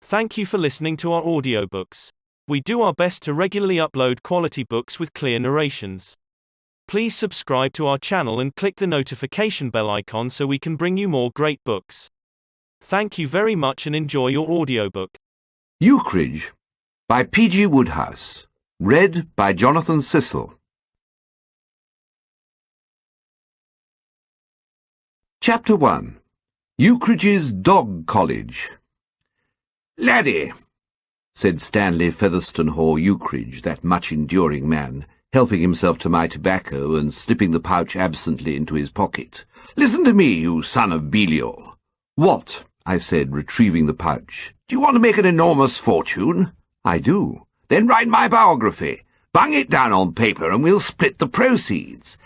Thank you for listening to our audiobooks. We do our best to regularly upload quality books with clear narrations. Please subscribe to our channel and click the notification bell icon so we can bring you more great books. Thank you very much and enjoy your audiobook. Ukridge by P.G. Wodehouse. Read by Jonathan Cecil. Chapter 1. Ukridge's Dog College. "Laddie," said Stanley Featherstonehaugh Ukridge, that much-enduring man, helping himself to my tobacco and slipping the pouch absently into his pocket. "Listen to me, you son of Belial." "What?" I said, retrieving the pouch. "Do you want to make an enormous fortune?" "I do." "Then write my biography. Bung it down on paper and we'll split the proceeds.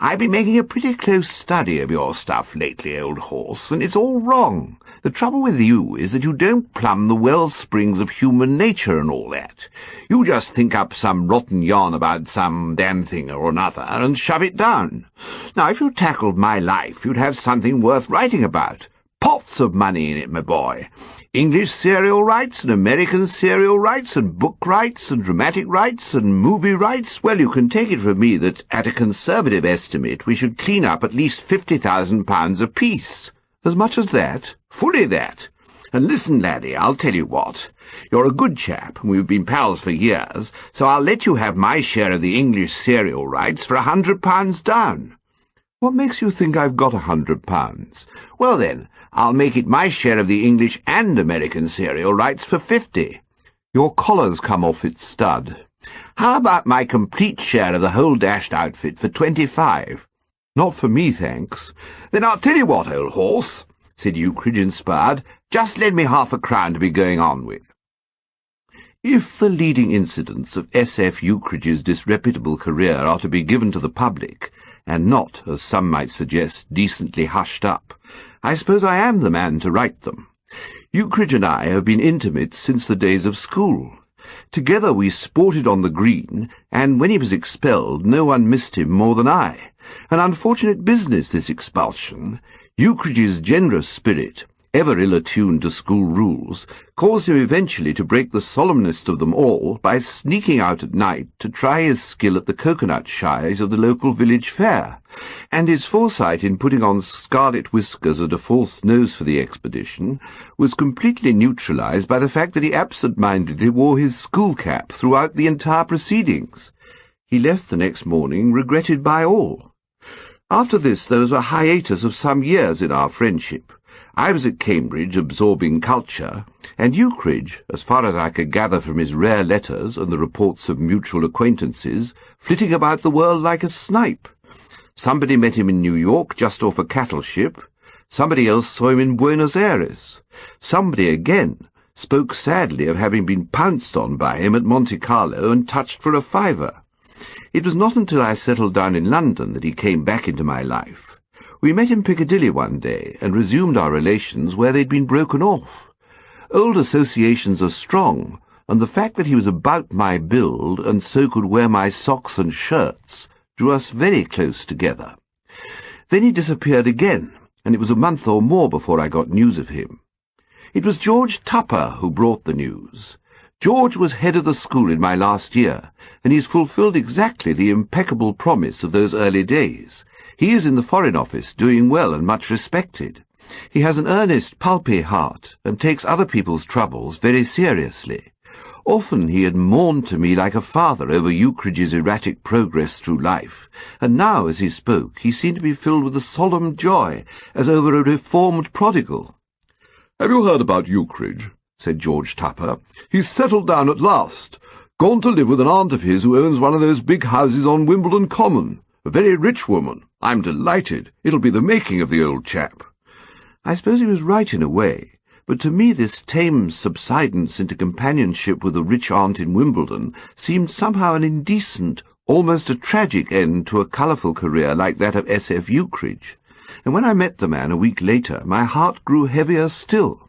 I've been making a pretty close study of your stuff lately, old horse, and it's all wrong. The trouble with you is that you don't plumb the wellsprings of human nature and all that. You just think up some rotten yarn about some damn thing or another and shove it down. Now, if you tackled my life, you'd have something worth writing about. Pots of money in it, my boy. English serial rights and American serial rights and book rights and dramatic rights and movie rights. Well, you can take it from me that at a conservative estimate we should clean up at least £50,000 apiece. As much as that? Fully that. And listen, laddie, I'll tell you what. You're a good chap, and we've been pals for years, so I'll let you have my share of the English serial rights for £100 down." "What makes you think I've got £100? "Well then, I'll make it my share of the English and American serial rights for 50. "Your collar's come off its stud." "How about my complete share of the whole dashed outfit for 25? "Not for me, thanks." "Then I'll tell you what, old horse," said Ukridge, inspired. "Just lend me £50 to be going on with." If the leading incidents of S.F. Ukridge's disreputable career are to be given to the public, and not, as some might suggest, decently hushed up, I suppose I am the man to write them. Ukridge and I have been intimate since the days of school. Together we sported on the green, and when he was expelled no one missed him more than I. An unfortunate business, this expulsion. Ukridge's generous spirit, ever ill-attuned to school rules, caused him eventually to break the solemnest of them all by sneaking out at night to try his skill at the coconut shies of the local village fair, and his foresight in putting on scarlet whiskers and a false nose for the expedition was completely neutralized by the fact that he absent-mindedly wore his school cap throughout the entire proceedings. He left the next morning regretted by all. After this there was a hiatus of some years in our friendship. I was at Cambridge absorbing culture, and Ukridge, as far as I could gather from his rare letters and the reports of mutual acquaintances, flitting about the world like a snipe. Somebody met him in New York just off a cattle ship. Somebody else saw him in Buenos Aires. Somebody again spoke sadly of having been pounced on by him at Monte Carlo and touched for a £5. It was not until I settled down in London that he came back into my life. We met in Piccadilly one day and resumed our relations where they'd been broken off. Old associations are strong, and the fact that he was about my build and so could wear my socks and shirts drew us very close together. Then he disappeared again, and it was a month or more before I got news of him. It was George Tupper who brought the news. George was head of the school in my last year, and he's fulfilled exactly the impeccable promise of those early days. He is in the Foreign Office, doing well and much respected. He has an earnest, pulpy heart, and takes other people's troubles very seriously. Often he had mourned to me like a father over Ukridge's erratic progress through life, and now, as he spoke, he seemed to be filled with a solemn joy, as over a reformed prodigal. "Have you heard about Ukridge?" said George Tupper. "He's settled down at last. Gone to live with an aunt of his who owns one of those big houses on Wimbledon Common. A very rich woman. I'm delighted. It'll be the making of the old chap." I suppose he was right in a way, but to me this tame subsidence into companionship with a rich aunt in Wimbledon seemed somehow an indecent, almost a tragic end to a colourful career like that of S.F. Ukridge. And when I met the man a week later, my heart grew heavier still.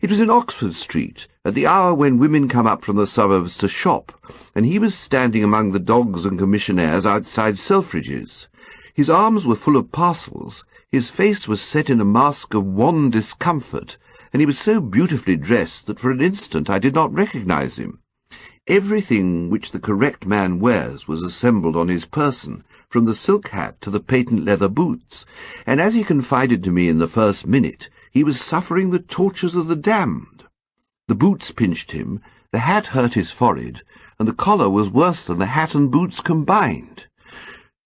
It was in Oxford Street, at the hour when women come up from the suburbs to shop, and he was standing among the dogs and commissionaires outside Selfridge's. His arms were full of parcels, his face was set in a mask of wan discomfort, and he was so beautifully dressed that for an instant I did not recognize him. Everything which the correct man wears was assembled on his person, from the silk hat to the patent leather boots, and as he confided to me in the first minute, he was suffering the tortures of the damned. The boots pinched him, the hat hurt his forehead, and the collar was worse than the hat and boots combined.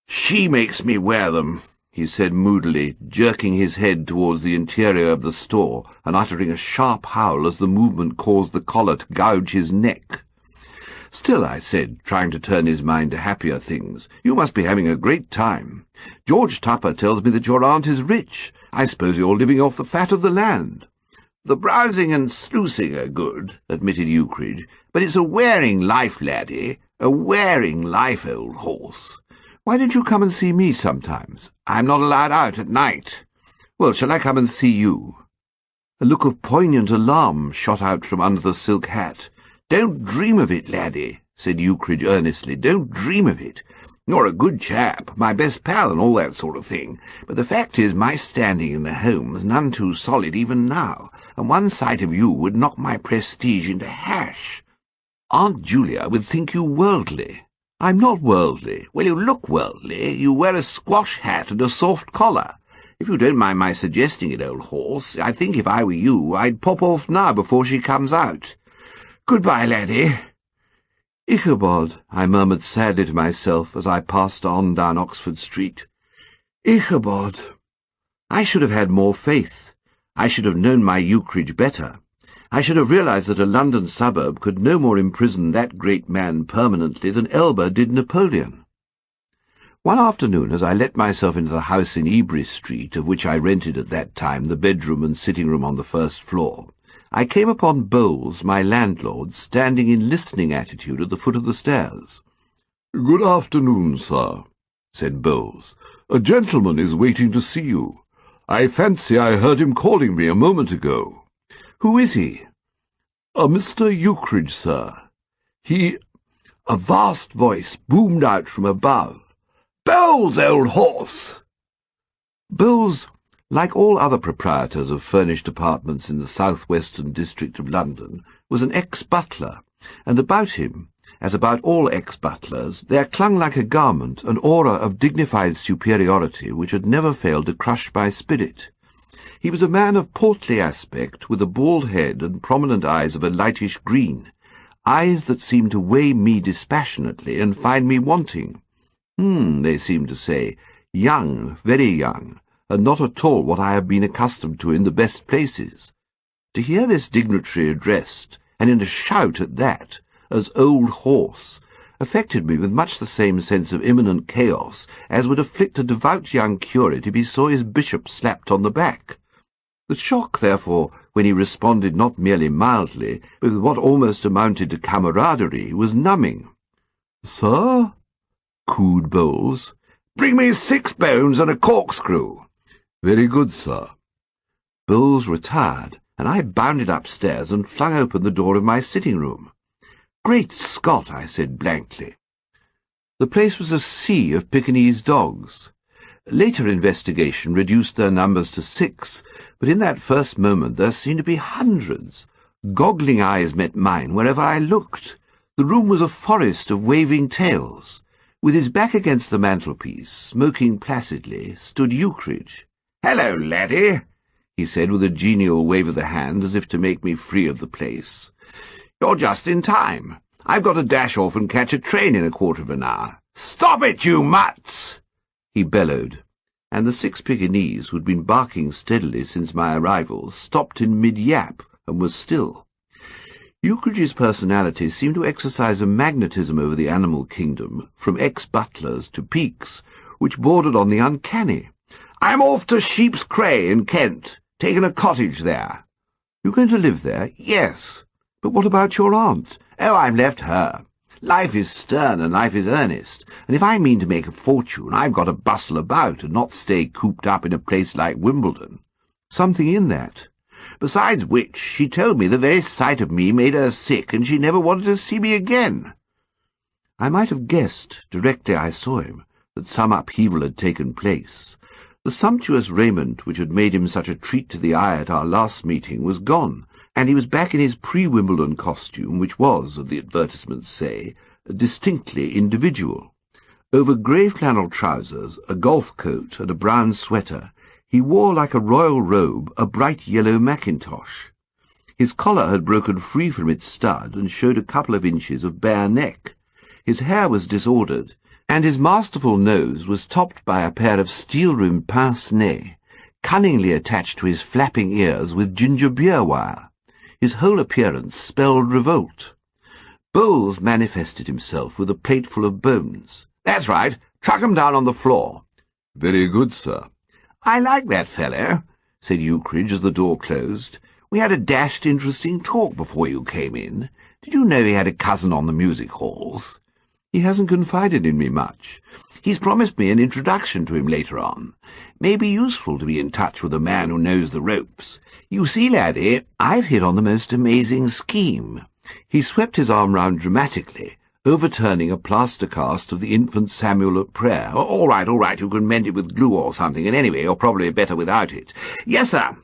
"She makes me wear them," he said moodily, jerking his head towards the interior of the store and uttering a sharp howl as the movement caused the collar to gouge his neck. "Still," I said, trying to turn his mind to happier things, "you must be having a great time. George Tupper tells me that your aunt is rich. I suppose you're living off the fat of the land." "The browsing and sluicing are good," admitted Ukridge, "but it's a wearing life, laddie, a wearing life, old horse. Why don't you come and see me sometimes? I'm not allowed out at night." "Well, shall I come and see you?" A look of poignant alarm shot out from under the silk hat. "Don't dream of it, laddie," said Ukridge earnestly. "Don't dream of it. You're a good chap, my best pal and all that sort of thing, but the fact is my standing in the home's none too solid even now, and one sight of you would knock my prestige into hash. Aunt Julia would think you worldly." "I'm not worldly." "Well, you look worldly. You wear a squash hat and a soft collar. If you don't mind my suggesting it, old horse, I think if I were you, I'd pop off now before she comes out. Goodbye, laddie." "Ichabod," I murmured sadly to myself as I passed on down Oxford Street. "Ichabod. I should have had more faith. I should have known my Ukridge better. I should have realized that a London suburb could no more imprison that great man permanently than Elba did Napoleon." One afternoon, as I let myself into the house in Ebury Street, of which I rented at that time the bedroom and sitting-room on the first floor, I came upon Bowles, my landlord, standing in listening attitude at the foot of the stairs. "Good afternoon, sir," said Bowles. "A gentleman is waiting to see you. I fancy I heard him calling me a moment ago." "Who is he?" "A Mr. Ukridge, sir. He—" A vast voice boomed out from above. "Bowles, old horse!" Bowles, like all other proprietors of furnished apartments in the south-western district of London, was an ex-butler, and about him, as about all ex-butlers, there clung like a garment an aura of dignified superiority which had never failed to crush my spirit. He was a man of portly aspect, with a bald head and prominent eyes of a lightish green, eyes that seemed to weigh me dispassionately and find me wanting. They seemed to say, young, very young, and not at all what I have been accustomed to in the best places. To hear this dignitary addressed, and in a shout at that, as old horse, affected me with much the same sense of imminent chaos as would afflict a devout young curate if he saw his bishop slapped on the back. The shock, therefore, when he responded not merely mildly, but with what almost amounted to camaraderie, was numbing. "Sir?" cooed Bowles. "Bring me 6 bones and a corkscrew." "Very good, sir." Bowles retired, and I bounded upstairs and flung open the door of my sitting-room. "Great Scott!" I said blankly. The place was a sea of Pekingese dogs. Later investigation reduced their numbers to 6, but in that first moment there seemed to be hundreds. Goggling eyes met mine wherever I looked. The room was a forest of waving tails. With his back against the mantelpiece, smoking placidly, stood Ukridge. "Hello, laddie," he said with a genial wave of the hand as if to make me free of the place. "You're just in time. I've got to dash off and catch a train in a quarter of an hour. Stop it, you mutts!" he bellowed, and the 6 Pekingese, who'd been barking steadily since my arrival, stopped in mid-yap and was still. Ukridge's personality seemed to exercise a magnetism over the animal kingdom, from ex-butlers to peaks, which bordered on the uncanny. "I'm off to Sheep's Cray in Kent, taking a cottage there." "You're going to live there?" "Yes." "But what about your aunt?" "Oh, I've left her. Life is stern and life is earnest, and if I mean to make a fortune, I've got to bustle about and not stay cooped up in a place like Wimbledon." "Something in that." "Besides which, she told me the very sight of me made her sick, and she never wanted to see me again." I might have guessed, directly I saw him, that some upheaval had taken place. The sumptuous raiment which had made him such a treat to the eye at our last meeting was gone, and he was back in his pre-Wimbledon costume, which was, as the advertisements say, distinctly individual. Over grey flannel trousers, a golf coat, and a brown sweater, he wore like a royal robe a bright yellow mackintosh. His collar had broken free from its stud and showed a couple of inches of bare neck. His hair was disordered, and his masterful nose was topped by a pair of steel-rimmed pince-nez, cunningly attached to his flapping ears with ginger beer wire. His whole appearance spelled revolt. Bowles manifested himself with a plateful of bones. "That's right. Truck 'em down on the floor." "Very good, sir." "I like that fellow," said Ukridge as the door closed. "We had a dashed interesting talk before you came in. Did you know he had a cousin on the music halls?" "He hasn't confided in me much." "He's promised me an introduction to him later on. May be useful to be in touch with a man who knows the ropes. You see, laddie, I've hit on the most amazing scheme." He swept his arm round dramatically, overturning a plaster cast of the infant Samuel at prayer. All right, you can mend it with glue or something, and anyway, you're probably better without it." "Yes, sir.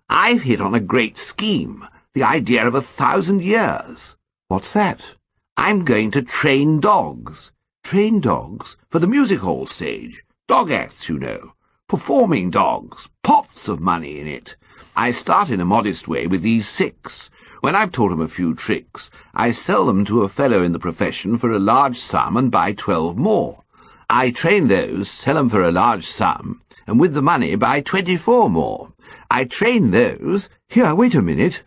I've hit on a great scheme, the idea of 1,000 years. "What's that?" "I'm going to train dogs." "Train dogs? For the music hall stage. Dog acts, you know. Performing dogs. Pots of money in it. I start in a modest way with these 6. When I've taught 'em a few tricks, I sell them to a fellow in the profession for a large sum and buy 12 more. I train those, sell 'em for a large sum, and with the money buy 24 more. I train those— Here, wait a minute."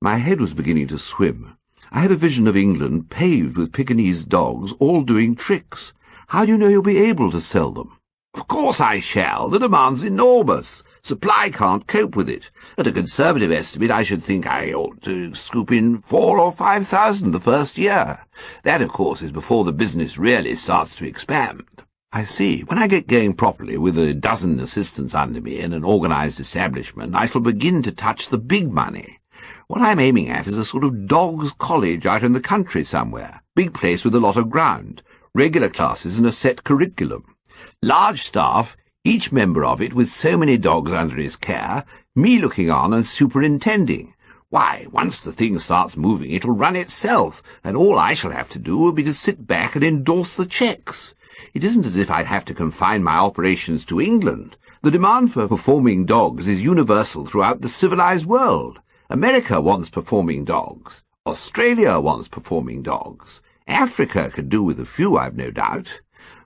My head was beginning to swim. I had a vision of England paved with Pekingese dogs, all doing tricks. "How do you know you'll be able to sell them?" "Of course I shall. The demand's enormous. Supply can't cope with it. At a conservative estimate, I should think I ought to scoop in 4,000 or 5,000 the first year. That, of course, is before the business really starts to expand." "I see. When I get going properly, with a dozen assistants under me and an organised establishment, I shall begin to touch the big money. What I'm aiming at is a sort of dogs' college out in the country somewhere. Big place with a lot of ground. Regular classes and a set curriculum. Large staff, each member of it with so many dogs under his care, me looking on and superintending. Why, once the thing starts moving, it'll run itself, and all I shall have to do will be to sit back and endorse the cheques. It isn't as if I'd have to confine my operations to England. The demand for performing dogs is universal throughout the civilized world. America wants performing dogs. Australia wants performing dogs. Africa could do with a few, I've no doubt.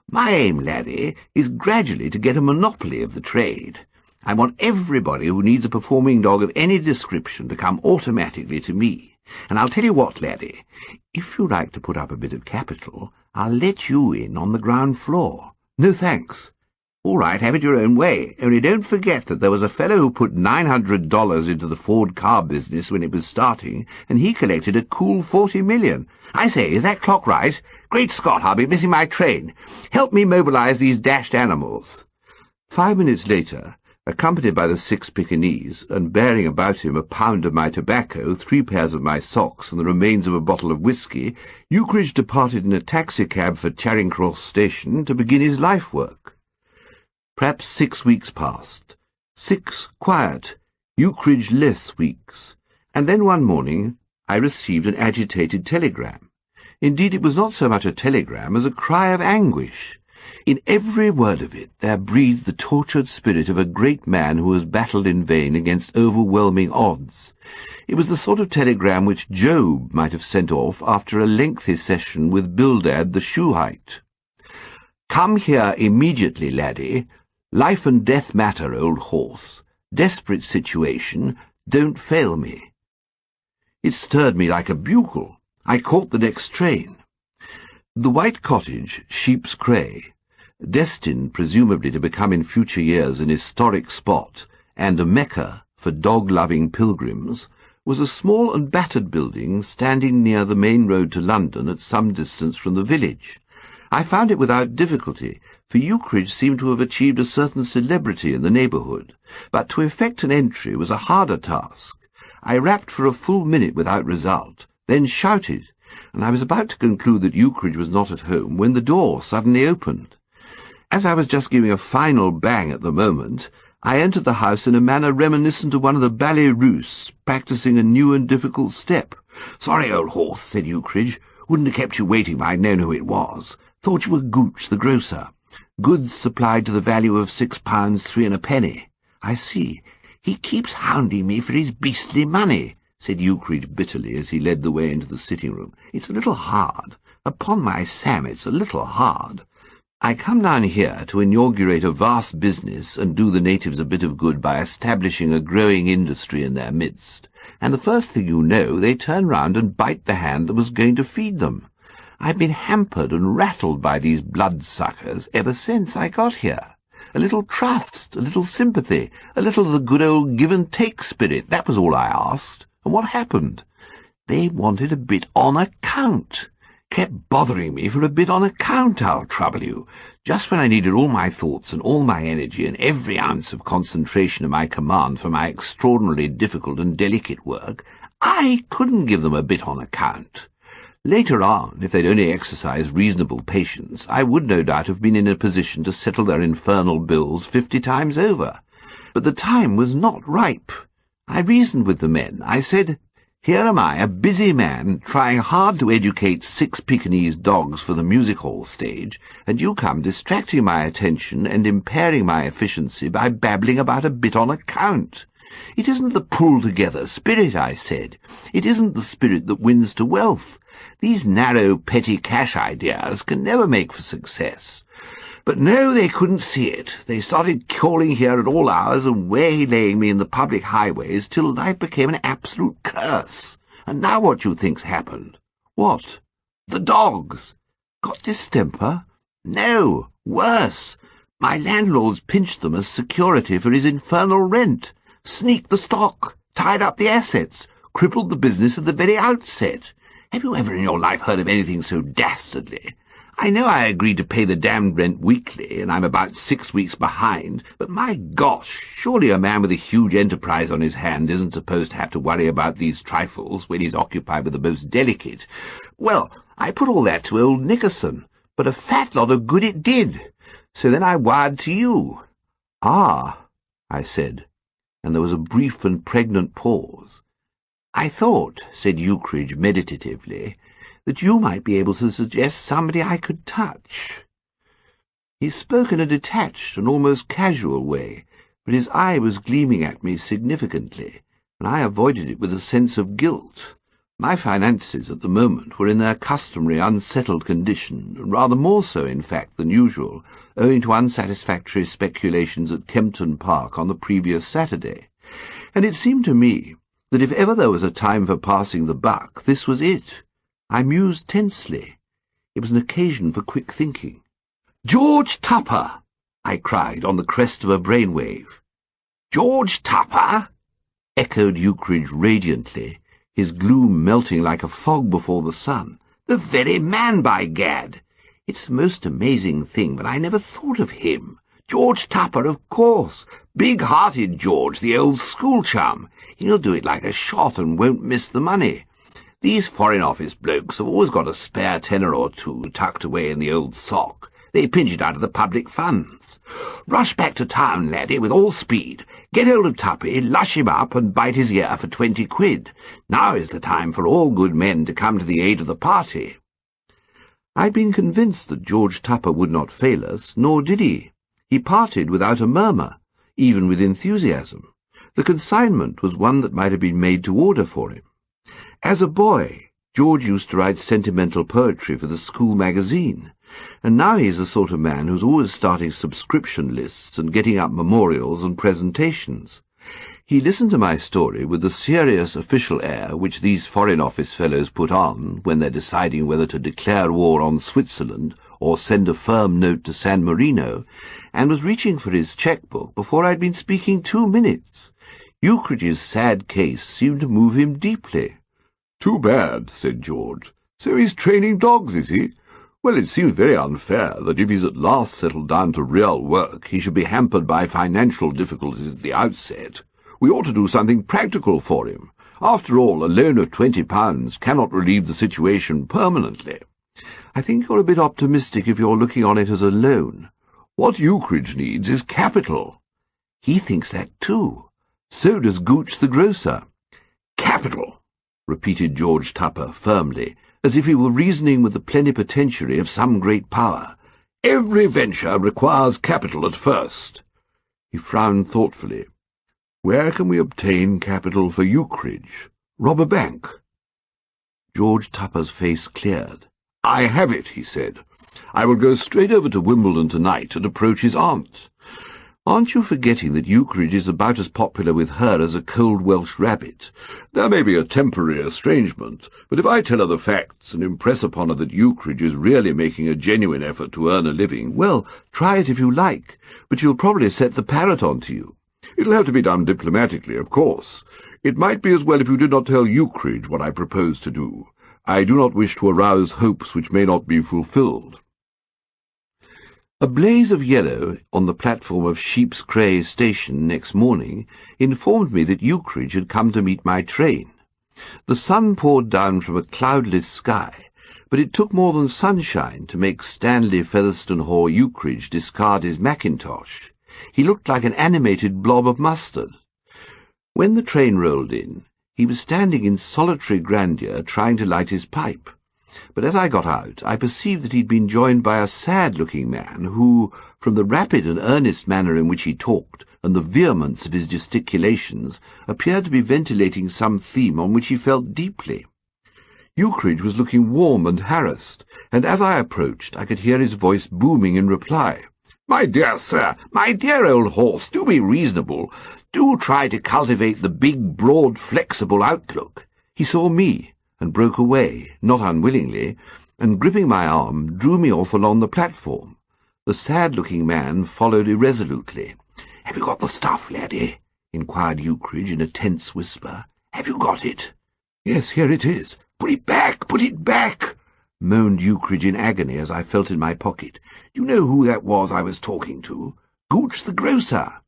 My aim, laddie, is gradually to get a monopoly of the trade. I want everybody who needs a performing dog of any description to come automatically to me. And I'll tell you what, laddie, if you like to put up a bit of capital, I'll let you in on the ground floor." "No, thanks." "All right, have it your own way. Only don't forget that there was a fellow who put $900 into the Ford car business when it was starting, and he collected a cool 40 million. I say, is that clock right? Great Scott, I'll be missing my train. Help me mobilize these dashed animals." 5 minutes later, accompanied by the 6 Pekingese, and bearing about him a pound of my tobacco, 3 pairs of my socks, and the remains of a bottle of whisky, Ukridge departed in a taxicab for Charing Cross Station to begin his life work. Perhaps 6 weeks passed. 6 quiet, Ukridge-less weeks, and then one morning I received an agitated telegram. Indeed, it was not so much a telegram as a cry of anguish. In every word of it there breathed the tortured spirit of a great man who has battled in vain against overwhelming odds. It was the sort of telegram which Job might have sent off after a lengthy session with Bildad the Shuhite. "Come here immediately, laddie. Life and death matter, old horse. Desperate situation. Don't fail me." It stirred me like a bugle. I caught the next train. The White Cottage, Sheep's Cray, destined presumably to become in future years an historic spot and a Mecca for dog-loving pilgrims, was a small and battered building standing near the main road to London at some distance from the village. I found it without difficulty, for Ukridge seemed to have achieved a certain celebrity in the neighbourhood, but to effect an entry was a harder task. I rapped for a full minute without result, then shouted, and I was about to conclude that Ukridge was not at home when the door suddenly opened. As I was just giving a final bang at the moment, I entered the house in a manner reminiscent of one of the ballet russes practising a new and difficult step. "Sorry, old horse," said Ukridge. "Wouldn't have kept you waiting if I'd known who it was. Thought you were Gooch, the grocer. Goods supplied to the value of £6 3 and a penny. I see. He keeps hounding me for his beastly money," said Ukridge bitterly as he led the way into the sitting-room. "It's a little hard. Upon my Sam, it's a little hard. I come down here to inaugurate a vast business and do the natives a bit of good by establishing a growing industry in their midst. And the first thing you know, they turn round and bite the hand that was going to feed them. I've been hampered and rattled by these bloodsuckers ever since I got here. A little trust, a little sympathy, a little of the good old give-and-take spirit, that was all I asked. And what happened? They wanted a bit on account. Kept bothering me for a bit on account, I'll trouble you. Just when I needed all my thoughts and all my energy and every ounce of concentration at my command for my extraordinarily difficult and delicate work, I couldn't give them a bit on account. Later on, if they'd only exercised reasonable patience, I would no doubt have been in a position to settle their infernal bills 50 times over. But the time was not ripe. I reasoned with the men. I said, "Here am I, a busy man, trying hard to educate 6 Pekingese dogs for the music-hall stage, and you come distracting my attention and impairing my efficiency by babbling about a bit on account. It isn't the pull-together spirit," I said. "It isn't the spirit that wins to wealth. These narrow, petty cash ideas can never make for success." But no, they couldn't see it. They started calling here at all hours and waylaying me in the public highways till life became an absolute curse. And now what do you think's happened? What? The dogs. Got distemper? No, worse. My landlord's pinched them as security for his infernal rent, sneaked the stock, tied up the assets, crippled the business at the very outset. Have you ever in your life heard of anything so dastardly? I know I agreed to pay the damned rent weekly, and I'm about 6 weeks behind, but my gosh, surely a man with a huge enterprise on his hand isn't supposed to have to worry about these trifles when he's occupied with the most delicate. Well, I put all that to old Nickerson, but a fat lot of good it did. So then I wired to you. "Ah," I said, and there was a brief and pregnant pause. "I thought," said Ukridge meditatively, "that you might be able to suggest somebody I could touch." He spoke in a detached and almost casual way, but his eye was gleaming at me significantly, and I avoided it with a sense of guilt. My finances at the moment were in their customary unsettled condition, rather more so, in fact, than usual, owing to unsatisfactory speculations at Kempton Park on the previous Saturday, and it seemed to me that if ever there was a time for passing the buck, this was it. I mused tensely. It was an occasion for quick thinking. "George Tupper!" I cried on the crest of a brainwave. "George Tupper?" echoed Ukridge radiantly, his gloom melting like a fog before the sun. "The very man, by gad! It's the most amazing thing, but I never thought of him. George Tupper, of course. Big-hearted George, the old school-chum. He'll do it like a shot and won't miss the money. These Foreign Office blokes have always got a spare tenner or two tucked away in the old sock. They pinch it out of the public funds. Rush back to town, laddie, with all speed. Get hold of Tuppy, lush him up, and bite his ear for 20 quid. Now is the time for all good men to come to the aid of the party." I'd been convinced that George Tupper would not fail us, nor did he. He parted without a murmur, even with enthusiasm. The consignment was one that might have been made to order for him. As a boy, George used to write sentimental poetry for the school magazine, and now he's the sort of man who's always starting subscription lists and getting up memorials and presentations. He listened to my story with the serious official air which these Foreign Office fellows put on when they're deciding whether to declare war on Switzerland or send a firm note to San Marino, and was reaching for his cheque-book before I'd been speaking 2 minutes. Ukridge's sad case seemed to move him deeply. "Too bad," said George. "So he's training dogs, is he? Well, it seems very unfair that if he's at last settled down to real work, he should be hampered by financial difficulties at the outset. We ought to do something practical for him. After all, a loan of £20 cannot relieve the situation permanently." "I think you're a bit optimistic if you're looking on it as a loan. What Ukridge needs is capital. He thinks that too. So does Gooch the grocer. Capital, repeated George Tupper firmly, as if he were reasoning with the plenipotentiary of some great power. Every venture requires capital at first. He frowned thoughtfully. Where can we obtain capital for Ukridge? Rob a bank. George Tupper's face cleared. I have it, he said. I will go straight over to Wimbledon tonight and approach his aunt. Aren't you forgetting that Ukridge is about as popular with her as a cold Welsh rabbit? There may be a temporary estrangement, but if I tell her the facts and impress upon her that Ukridge is really making a genuine effort to earn a living, well, try it if you like, but she'll probably set the parrot on to you. It'll have to be done diplomatically, of course. It might be as well if you did not tell Ukridge what I propose to do. I do not wish to arouse hopes which may not be fulfilled. A blaze of yellow on the platform of Sheep's Cray station next morning informed me that Ukridge had come to meet my train. The sun poured down from a cloudless sky, but it took more than sunshine to make Stanley Featherstonehaugh Ukridge discard his mackintosh. He looked like an animated blob of mustard. When the train rolled in, he was standing in solitary grandeur trying to light his pipe. But as I got out, I perceived that he'd been joined by a sad-looking man who, from the rapid and earnest manner in which he talked and the vehemence of his gesticulations, appeared to be ventilating some theme on which he felt deeply. Ukridge was looking warm and harassed, and as I approached, I could hear his voice booming in reply. My dear sir, my dear old horse, do be reasonable. Do try to cultivate the big, broad, flexible outlook. He saw me, and broke away, not unwillingly, and gripping my arm, drew me off along the platform. The sad-looking man followed irresolutely. Have you got the stuff, laddie? Inquired Ukridge in a tense whisper. Have you got it? Yes, here it is. Put it back, moaned Ukridge in agony as I felt in my pocket. You know who that was I was talking to? Gooch the grocer.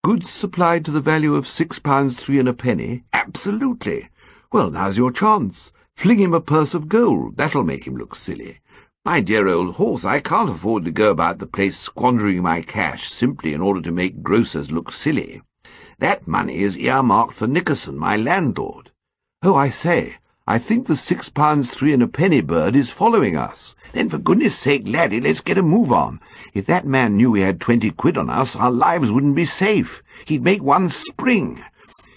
Goods supplied to the value of £6 3 1/penny? Absolutely. Well, now's your chance. Fling him a purse of gold. That'll make him look silly. My dear old horse, I can't afford to go about the place squandering my cash simply in order to make grocers look silly. That money is earmarked for Nickerson, my landlord. Oh, I say, I think the £6 3 1/penny bird is following us. Then for goodness sake, laddie, let's get a move on. If that man knew we had 20 quid on us, our lives wouldn't be safe. He'd make one spring.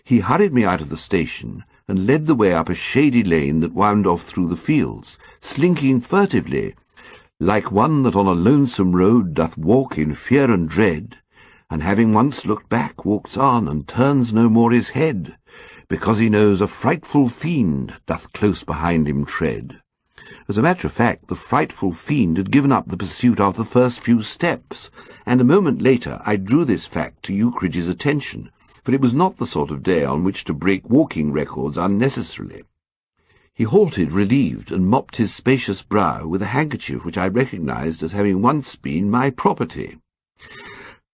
He hurried me out of the station and led the way up a shady lane that wound off through the fields, slinking furtively, like one that on a lonesome road doth walk in fear and dread, and having once looked back, walks on, and turns no more his head, because he knows a frightful fiend doth close behind him tread. As a matter of fact, the frightful fiend had given up the pursuit after the first few steps, and a moment later I drew this fact to Ukridge's attention, for it was not the sort of day on which to break walking records unnecessarily. He halted relieved and mopped his spacious brow with a handkerchief which I recognized as having once been my property.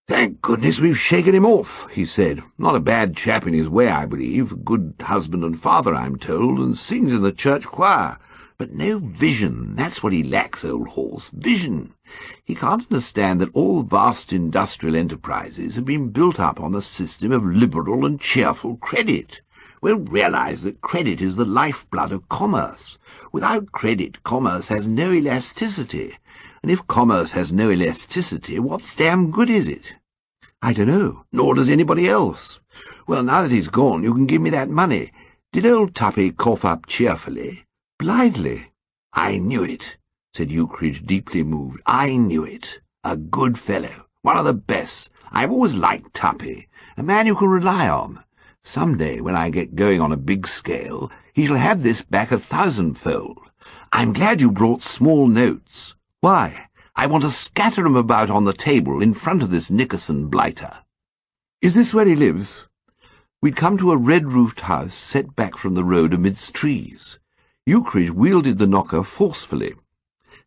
"Thank goodness we've shaken him off," he said. "Not a bad chap in his way, I believe. A good husband and father, I'm told, and sings in the church choir. But no vision. That's what he lacks, old horse. Vision. He can't understand that all vast industrial enterprises have been built up on a system of liberal and cheerful credit. Won't realize that credit is the lifeblood of commerce. Without credit, commerce has no elasticity. And if commerce has no elasticity, what damn good is it? I don't know, nor does anybody else. Well, now that he's gone, you can give me that money. Did old Tuppy cough up cheerfully? Blithely. I knew it, said Ukridge, deeply moved. I knew it. A good fellow. One of the best. I've always liked Tuppy. A man you can rely on. Some day, when I get going on a big scale, he shall have this back 1,000-fold. I'm glad you brought small notes. Why? I want to scatter 'em about on the table in front of this Nickerson blighter. Is this where he lives? We'd come to a red-roofed house set back from the road amidst trees. Ukridge wielded the knocker forcefully.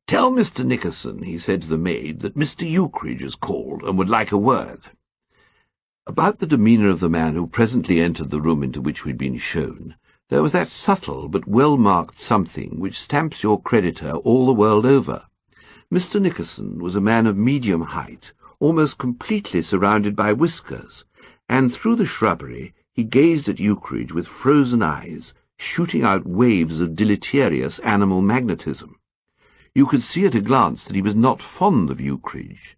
"Tell Mr. Nickerson," he said to the maid, "that Mr. Ukridge has called and would like a word." About the demeanour of the man who presently entered the room into which we'd been shown, there was that subtle but well-marked something which stamps your creditor all the world over. Mr. Nickerson was a man of medium height, almost completely surrounded by whiskers, and through the shrubbery he gazed at Ukridge with frozen eyes, shooting out waves of deleterious animal magnetism. You could see at a glance that he was not fond of Ukridge.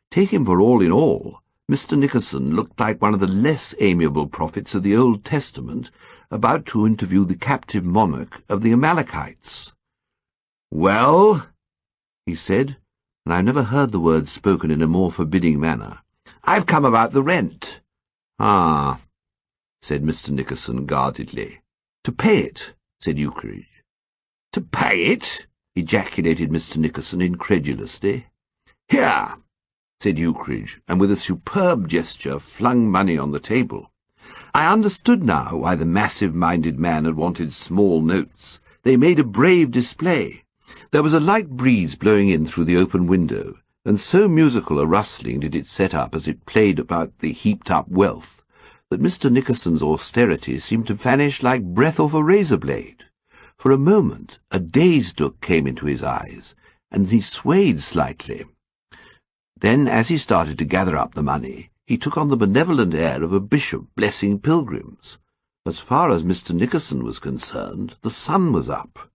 Take him for all in all, Mr. Nickerson looked like one of the less amiable prophets of the Old Testament about to interview the captive monarch of the Amalekites. "Well," he said, and I never heard the word spoken in a more forbidding manner, "I've come about the rent." "Ah," said Mr. Nickerson guardedly. "To pay it," said Ukridge. "To pay it?" ejaculated Mr. Nickerson incredulously. "Here," said Ukridge, and with a superb gesture flung money on the table. I understood now why the massive-minded man had wanted small notes. They made a brave display. There was a light breeze blowing in through the open window, and so musical a rustling did it set up as it played about the heaped-up wealth, that Mr. Nickerson's austerity seemed to vanish like breath off a razor-blade. For a moment a dazed look came into his eyes, and he swayed slightly. Then, as he started to gather up the money, he took on the benevolent air of a bishop blessing pilgrims. As far as Mr. Nickerson was concerned, the sun was up.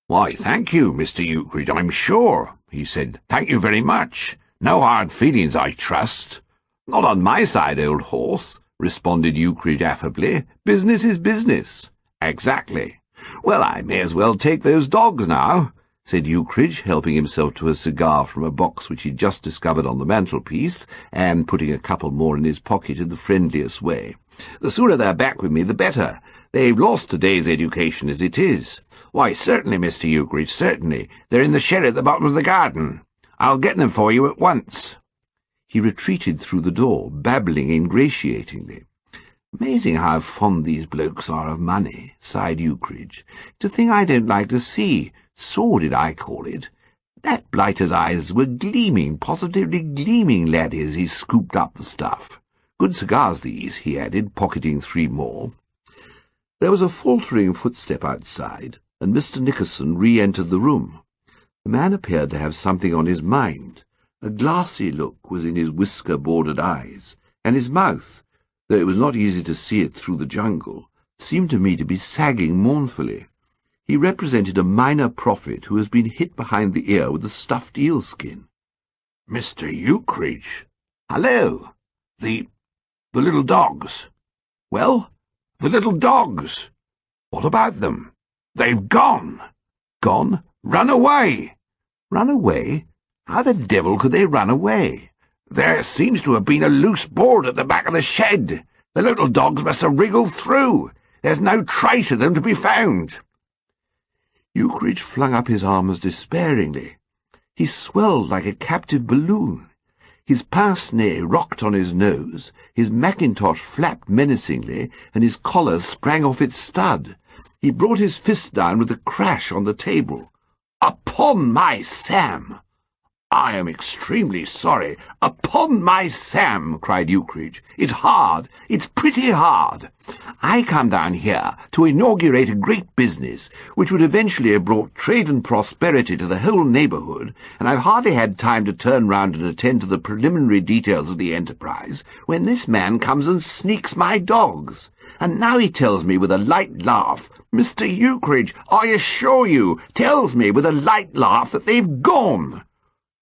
"Why, thank you, Mr. Ukridge, I'm sure," he said. "Thank you very much. No hard feelings, I trust." "Not on my side, old horse," responded Ukridge affably. "Business is business." "Exactly. Well, I may as well take those dogs now," said Ukridge, helping himself to a cigar from a box which he'd just discovered on the mantelpiece, and putting a couple more in his pocket in the friendliest way. "The sooner they're back with me, the better. They've lost today's education as it is." "Why, certainly, Mr. Ukridge, certainly. They're in the shed at the bottom of the garden. I'll get them for you at once." He retreated through the door, babbling ingratiatingly. "Amazing how fond these blokes are of money," sighed Ukridge. "It's a thing I don't like to see. Sordid, I call it. That blighter's eyes were gleaming, positively gleaming, laddie, as he scooped up the stuff. Good cigars these," he added, pocketing 3 more. There was a faltering footstep outside, and Mr. Nickerson re-entered the room. The man appeared to have something on his mind. A glassy look was in his whisker-bordered eyes, and his mouth, though it was not easy to see it through the jungle, seemed to me to be sagging mournfully. He represented a minor prophet who has been hit behind the ear with a stuffed eel-skin. "Mr. Ukridge." "Hello. The little dogs." "Well?" "The little dogs." "What about them?" "They've gone." "Gone? Run away." "Run away? How the devil could they run away?" "There seems to have been a loose board at the back of the shed. The little dogs must have wriggled through. There's no trace of them to be found." Ukridge flung up his arms despairingly. He swelled like a captive balloon. His pince-nez rocked on his nose, his mackintosh flapped menacingly, and his collar sprang off its stud. He brought his fist down with a crash on the table. "Upon my Sam!" "I am extremely sorry. Upon my Sam," cried Ukridge. "It's hard. It's pretty hard. I come down here to inaugurate a great business which would eventually have brought trade and prosperity to the whole neighbourhood, and I've hardly had time to turn round and attend to the preliminary details of the enterprise when this man comes and sneaks my dogs. And now he tells me with a light laugh, Mr. Ukridge, I assure you, tells me with a light laugh that they've gone.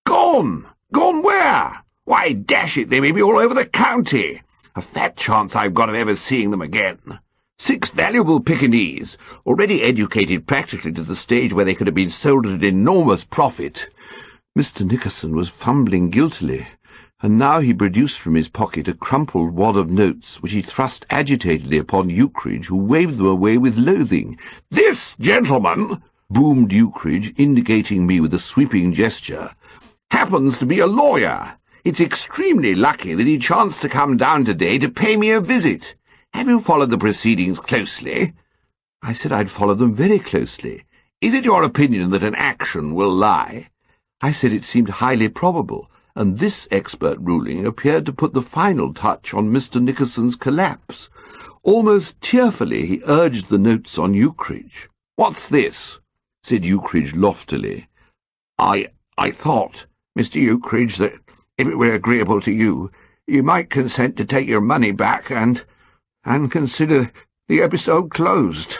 Gone! Gone where? Why, dash it, they may be all over the county. A fat chance I've got of ever seeing them again. 6 valuable Pekingese, already educated practically to the stage where they could have been sold at an enormous profit." Mr. Nickerson was fumbling guiltily, and now he produced from his pocket a crumpled wad of notes, which he thrust agitatedly upon Ukridge, who waved them away with loathing. "This gentleman," boomed Ukridge, indicating me with a sweeping gesture, "happens to be a lawyer. It's extremely lucky that he chanced to come down today to pay me a visit. Have you followed the proceedings closely?" I said I'd followed them very closely. "Is it your opinion that an action will lie?" I said it seemed highly probable, and this expert ruling appeared to put the final touch on Mr. Nickerson's collapse. Almost tearfully he urged the notes on Ukridge. "What's this?" said Ukridge loftily. I thought, Mr. Ukridge, that If it were agreeable to you, you might consent to take your money back and consider the episode closed."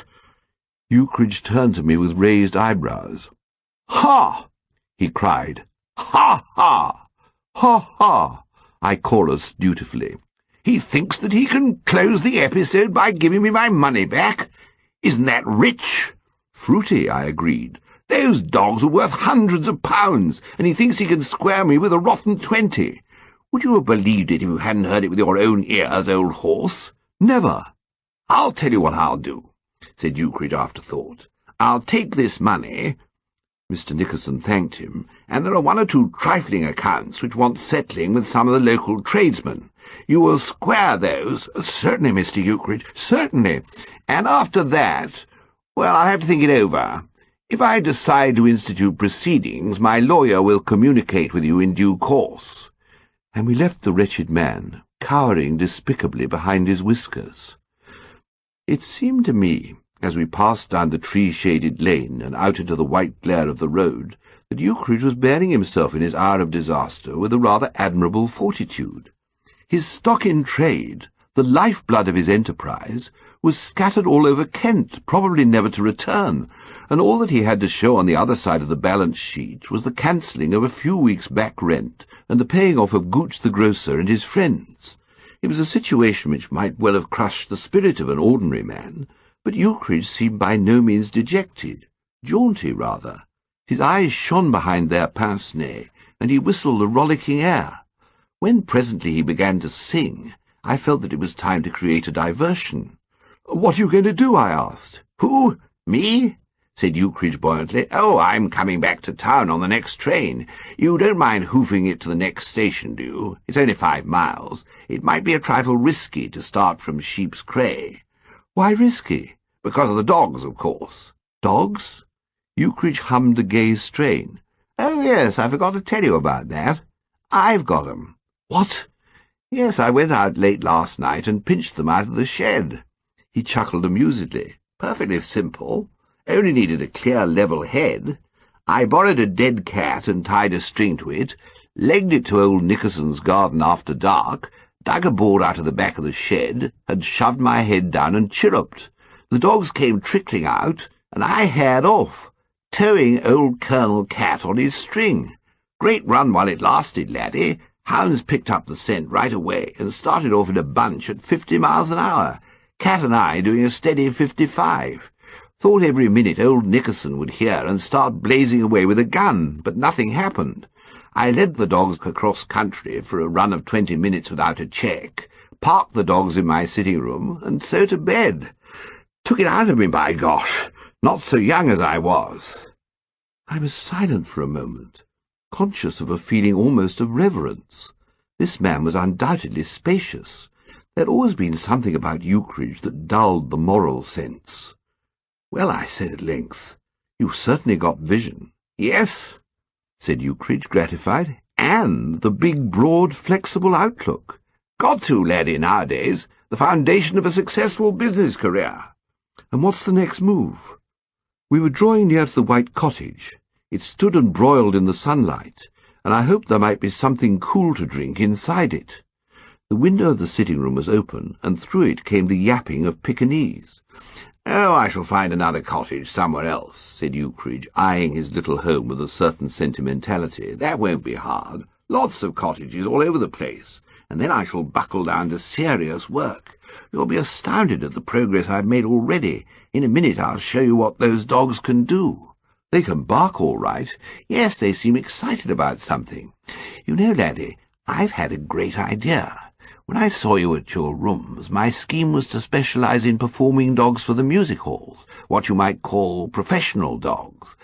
Ukridge turned to me with raised eyebrows. "Ha!" he cried. "Ha, ha! Ha, ha!" I chorused dutifully. "He thinks that he can close the episode by giving me my money back? Isn't that rich?" "Fruity," I agreed. "Those dogs are worth hundreds of pounds, and he thinks he can square me with a rotten 20. Would you have believed it if you hadn't heard it with your own ears, old horse?" "Never." "I'll tell you what I'll do," said Ukridge after thought. "I'll take this money—" Mr. Nickerson thanked him, "and there are one or two trifling accounts which want settling with some of the local tradesmen. You will square those—" "Certainly, Mr. Ukridge, certainly. And after that, well, I'll have to think it over. If I decide to institute proceedings, my lawyer will communicate with you in due course." And we left the wretched man, cowering despicably behind his whiskers. It seemed to me, as we passed down the tree-shaded lane and out into the white glare of the road, that Ukridge was bearing himself in his hour of disaster with a rather admirable fortitude. His stock in trade, the lifeblood of his enterprise, was scattered all over Kent, probably never to return, and all that he had to show on the other side of the balance sheet was the cancelling of a few weeks' back rent and the paying off of Gooch the grocer and his friends. It was a situation which might well have crushed the spirit of an ordinary man, but Ukridge seemed by no means dejected, jaunty rather. His eyes shone behind their pince-nez, and he whistled a rollicking air. When presently he began to sing, I felt that it was time to create a diversion. "What are you going to do?" I asked. "Who? Me?" said Ukridge buoyantly. "Oh, I'm coming back to town on the next train. You don't mind hoofing it to the next station, do you? It's only 5 miles. It might be a trifle risky to start from Sheep's Cray." "Why risky?" "Because of the dogs, of course." "Dogs?" Ukridge hummed a gay strain. "Oh, yes, I forgot to tell you about that. I've got 'em." "What?" "Yes, I went out late last night and pinched them out of the shed." He chuckled amusedly. "Perfectly simple. Only needed a clear, level head. I borrowed a dead cat and tied a string to it, legged it to old Nickerson's garden after dark, dug a board out of the back of the shed, and shoved my head down and chirruped. The dogs came trickling out, and I haired off, towing old Colonel Cat on his string. Great run while it lasted, laddie. Hounds picked up the scent right away and started off in a bunch at 50 miles an hour. Cat and I doing a steady 55. Thought every minute old Nickerson would hear and start blazing away with a gun, but nothing happened. I led the dogs across country for a run of 20 minutes without a check, parked the dogs in my sitting room, and so to bed. Took it out of me, by gosh! Not so young as I was." I was silent for a moment, conscious of a feeling almost of reverence. This man was undoubtedly spacious. There had always been something about Ukridge that dulled the moral sense. "Well," I said at length, "you've certainly got vision." "Yes," said Ukridge, gratified, "and the big, broad, flexible outlook." "Got to, laddie, nowadays. The foundation of a successful business career." "And what's the next move?" We were drawing near to the white cottage. It stood and broiled in the sunlight, and I hoped there might be something cool to drink inside it. The window of the sitting-room was open, and through it came the yapping of Pekingese. "Oh, I shall find another cottage somewhere else," said Ukridge, eyeing his little home with a certain sentimentality. "That won't be hard. Lots of cottages all over the place. And then I shall buckle down to serious work. You'll be astounded at the progress I've made already. In a minute I'll show you what those dogs can do." "They can bark all right." "Yes, they seem excited about something. You know, laddie, I've had a great idea. When I saw you at your rooms, my scheme was to specialize in performing dogs for the music halls, what you might call professional dogs.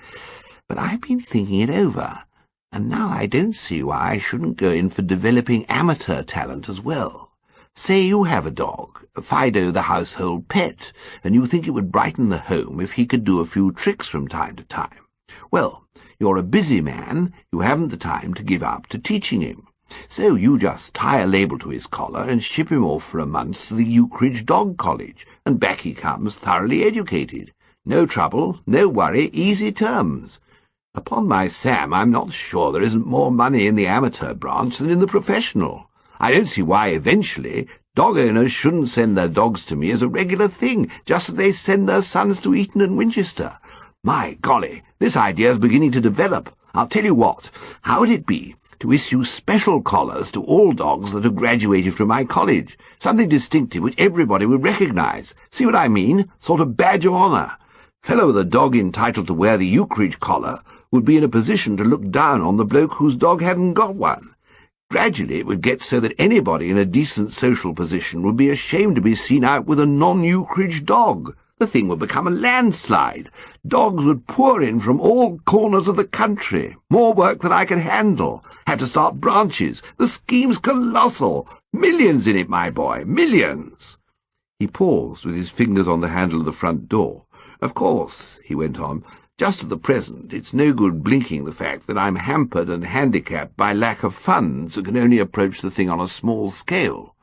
But I've been thinking it over, and now I don't see why I shouldn't go in for developing amateur talent as well. Say you have a dog, Fido the household pet, and you think it would brighten the home if he could do a few tricks from time to time. Well, you're a busy man, you haven't the time to give up to teaching him. So you just tie a label to his collar and ship him off for a month to the Ukridge Dog College, and back he comes thoroughly educated. No trouble, no worry, easy terms. Upon my Sam, I'm not sure there isn't more money in the amateur branch than in the professional. I don't see why, eventually, dog owners shouldn't send their dogs to me as a regular thing, just as they send their sons to Eton and Winchester. My golly, this idea's beginning to develop. I'll tell you what, how would it be to issue special collars to all dogs that have graduated from my college? Something distinctive which everybody would recognise. See what I mean? Sort of badge of honour. Fellow with a dog entitled to wear the Ukridge collar would be in a position to look down on the bloke whose dog hadn't got one. Gradually it would get so that anybody in a decent social position would be ashamed to be seen out with a non-Ukridge dog. The thing would become a landslide. Dogs would pour in from all corners of the country. More work than I could handle. Have to start branches. The scheme's colossal. Millions in it, my boy. Millions. He paused with his fingers on the handle of the front door. Of course, he went on, just at the present, it's no good blinking the fact that I'm hampered and handicapped by lack of funds and can only approach the thing on a small scale.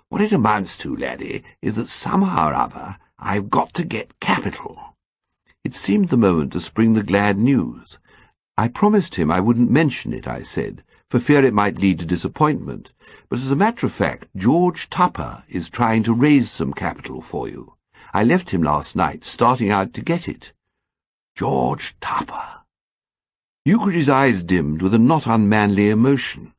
What it amounts to, laddie, is that somehow or other I've got to get capital. It seemed the moment to spring the glad news. I promised him I wouldn't mention it, I said, for fear it might lead to disappointment. But as a matter of fact, George Tupper is trying to raise some capital for you. I left him last night, starting out to get it. George Tupper. Ukridge's eyes dimmed with a not unmanly emotion.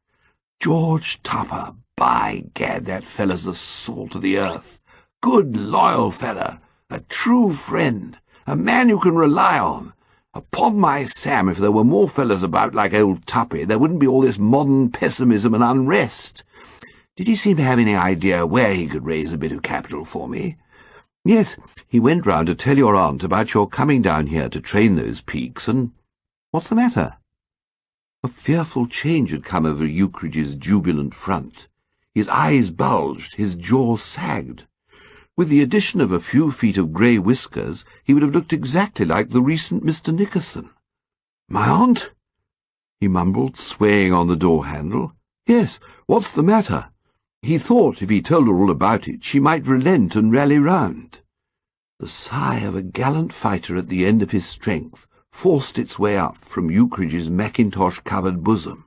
George Tupper, by gad, that fella's the salt of the earth. Good, loyal fella, a true friend, a man you can rely on. Upon my Sam, if there were more fellas about like old Tuppy, there wouldn't be all this modern pessimism and unrest. Did he seem to have any idea where he could raise a bit of capital for me? Yes, he went round to tell your aunt about your coming down here to train those peaks, and what's the matter? A fearful change had come over Ukridge's jubilant front. His eyes bulged, his jaw sagged. With the addition of a few feet of grey whiskers, he would have looked exactly like the recent Mr. Nickerson. My aunt? He mumbled, swaying on the door-handle. Yes, what's the matter? He thought if he told her all about it, she might relent and rally round. The sigh of a gallant fighter at the end of his strength forced its way up from Ukridge's mackintosh-covered bosom.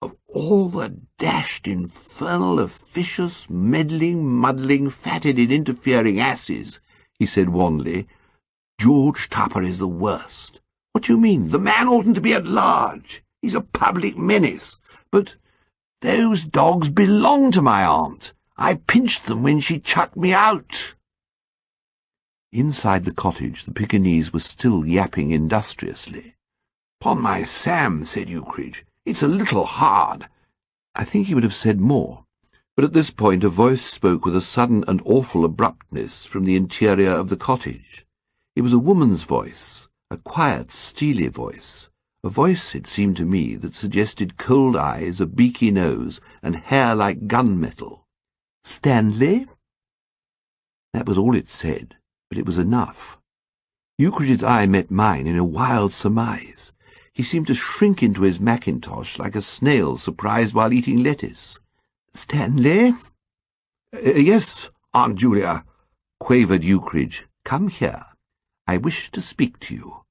Of all the dashed, infernal, officious, meddling, muddling, fat-headed, interfering asses, he said wanly, George Tupper is the worst. What do you mean? The man oughtn't to be at large. He's a public menace. But those dogs belong to my aunt. I pinched them when she chucked me out. Inside the cottage the Pekingese was still yapping industriously. "'Pon my Sam," said Ukridge, "it's a little hard." I think he would have said more, but at this point a voice spoke with a sudden and awful abruptness from the interior of the cottage. It was a woman's voice, a quiet, steely voice, a voice, it seemed to me, that suggested cold eyes, a beaky nose, and hair like gunmetal. "Stanley?" That was all it said, but it was enough. Ukridge's eye met mine in a wild surmise. He seemed to shrink into his mackintosh like a snail surprised while eating lettuce. "Stanley?" "Yes, Aunt Julia," quavered Ukridge. "Come here. I wish to speak to you."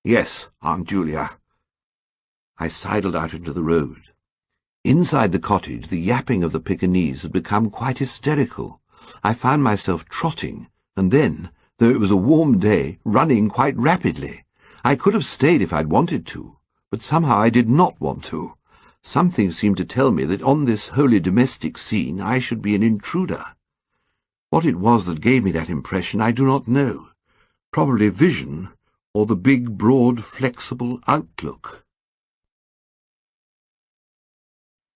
"Yes, Aunt Julia." I sidled out into the road. Inside the cottage, the yapping of the Pekingese had become quite hysterical. I found myself trotting, and then, though it was a warm day, running quite rapidly. I could have stayed if I'd wanted to, but somehow I did not want to. Something seemed to tell me that on this wholly domestic scene I should be an intruder. What it was that gave me that impression I do not know. Probably vision, or the big, broad, flexible outlook.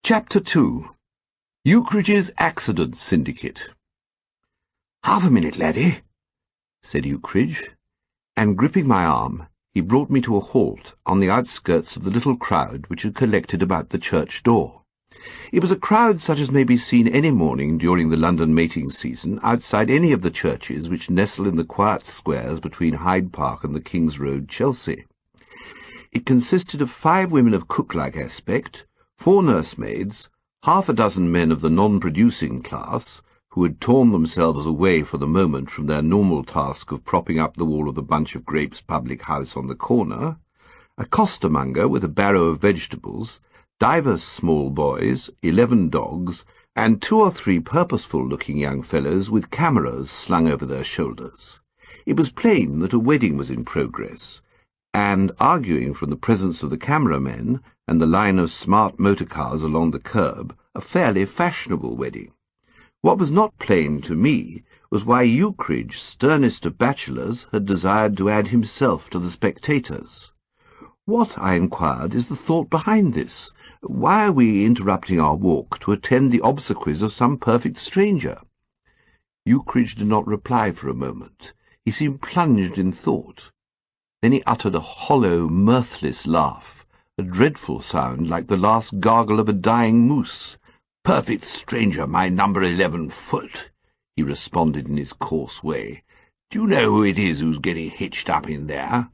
Chapter 2. Ukridge's Accident Syndicate. "Half a minute, laddie," said Ukridge, and gripping my arm, he brought me to a halt on the outskirts of the little crowd which had collected about the church door. It was a crowd such as may be seen any morning during the London mating season outside any of the churches which nestle in the quiet squares between Hyde Park and the King's Road, Chelsea. It consisted of 5 women of cook-like aspect, 4 nursemaids, half a dozen men of the non-producing class, who had torn themselves away for the moment from their normal task of propping up the wall of the Bunch of Grapes public house on the corner, a costermonger with a barrow of vegetables, divers small boys, 11 dogs, and 2 or 3 purposeful-looking young fellows with cameras slung over their shoulders. It was plain that a wedding was in progress, and, arguing from the presence of the cameramen and the line of smart motor cars along the curb, a fairly fashionable wedding. What was not plain to me was why Ukridge, sternest of bachelors, had desired to add himself to the spectators. What, I inquired, is the thought behind this? Why are we interrupting our walk to attend the obsequies of some perfect stranger? Ukridge did not reply for a moment. He seemed plunged in thought. Then he uttered a hollow, mirthless laugh, a dreadful sound like the last gargle of a dying moose. "Perfect stranger, my number 11 foot," he responded in his coarse way. "Do you know who it is who's getting hitched up in there?"